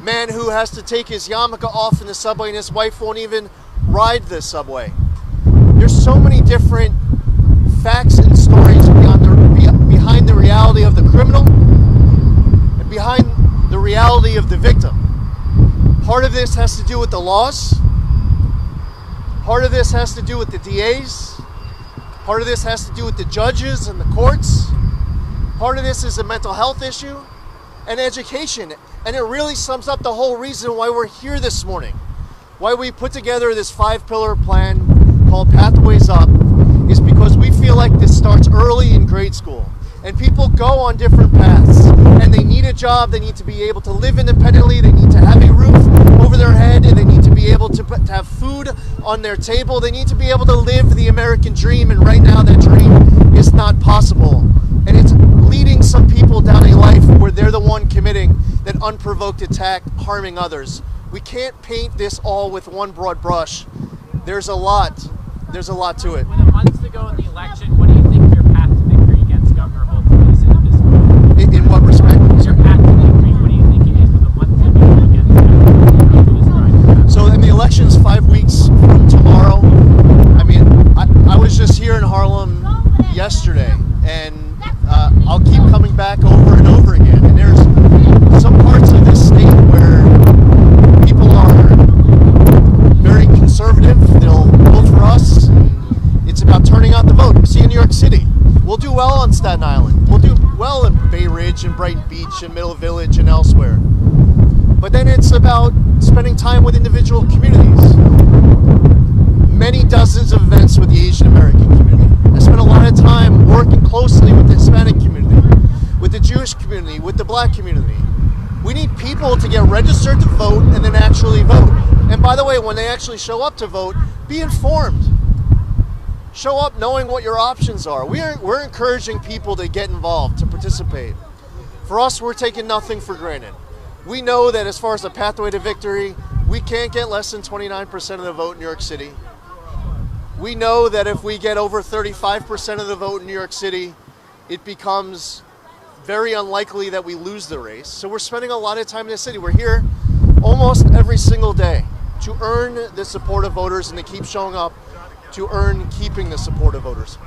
man who has to take his yarmulke off in the subway and his wife won't even ride the subway. There's so many different facts and stories behind the reality of the criminal and behind the reality of the victim. Part of this has to do with the laws. Part of this has to do with the DAs. Part of this has to do with the judges and the courts. Part of this is a mental health issue and education. And it really sums up the whole reason why we're here this morning. Why we put together this 5-pillar plan called Pathways Up is because we feel like this starts early in grade school. And people go on different paths. And they need a job, they need to be able to live independently, they need to have a roof over their head, and they need to be able to have food on their table. They need to be able to live the American dream, and right now that dream is not possible. And it's leading some people down a life where they're the one committing that unprovoked attack, harming others. We can't paint this all with one broad brush. There's a lot to it. With a month to go in the election, what do you think your path to victory against Governor Holt is at this point? In what respect? Your path to victory, what do you think it is with a month to go against Governor Holt? So, the election's 5 weeks from tomorrow. I mean, I was just here in Harlem yesterday, and I'll keep coming back over and over again. And there's some parts of this state where people are very conservative. They'll vote for us. It's about turning out the vote. See, in New York City, we'll do well on Staten Island. We'll do well in Bay Ridge and Brighton Beach and Middle Village and elsewhere. But then it's about spending time with individual communities. Many dozens of events with the Asian American community. I spent a lot of time working closely with the Hispanic community, with the Jewish community, with the Black community. We need people to get registered to vote and then actually vote. And by the way, when they actually show up to vote, be informed. Show up knowing what your options are. We're encouraging people to get involved, to participate. For us, we're taking nothing for granted. We know that as far as the pathway to victory, we can't get less than 29% of the vote in New York City. We know that if we get over 35% of the vote in New York City, it becomes very unlikely that we lose the race. So we're spending a lot of time in the city. We're here almost every single day to earn the support of voters and to keep showing up to earn keeping the support of voters.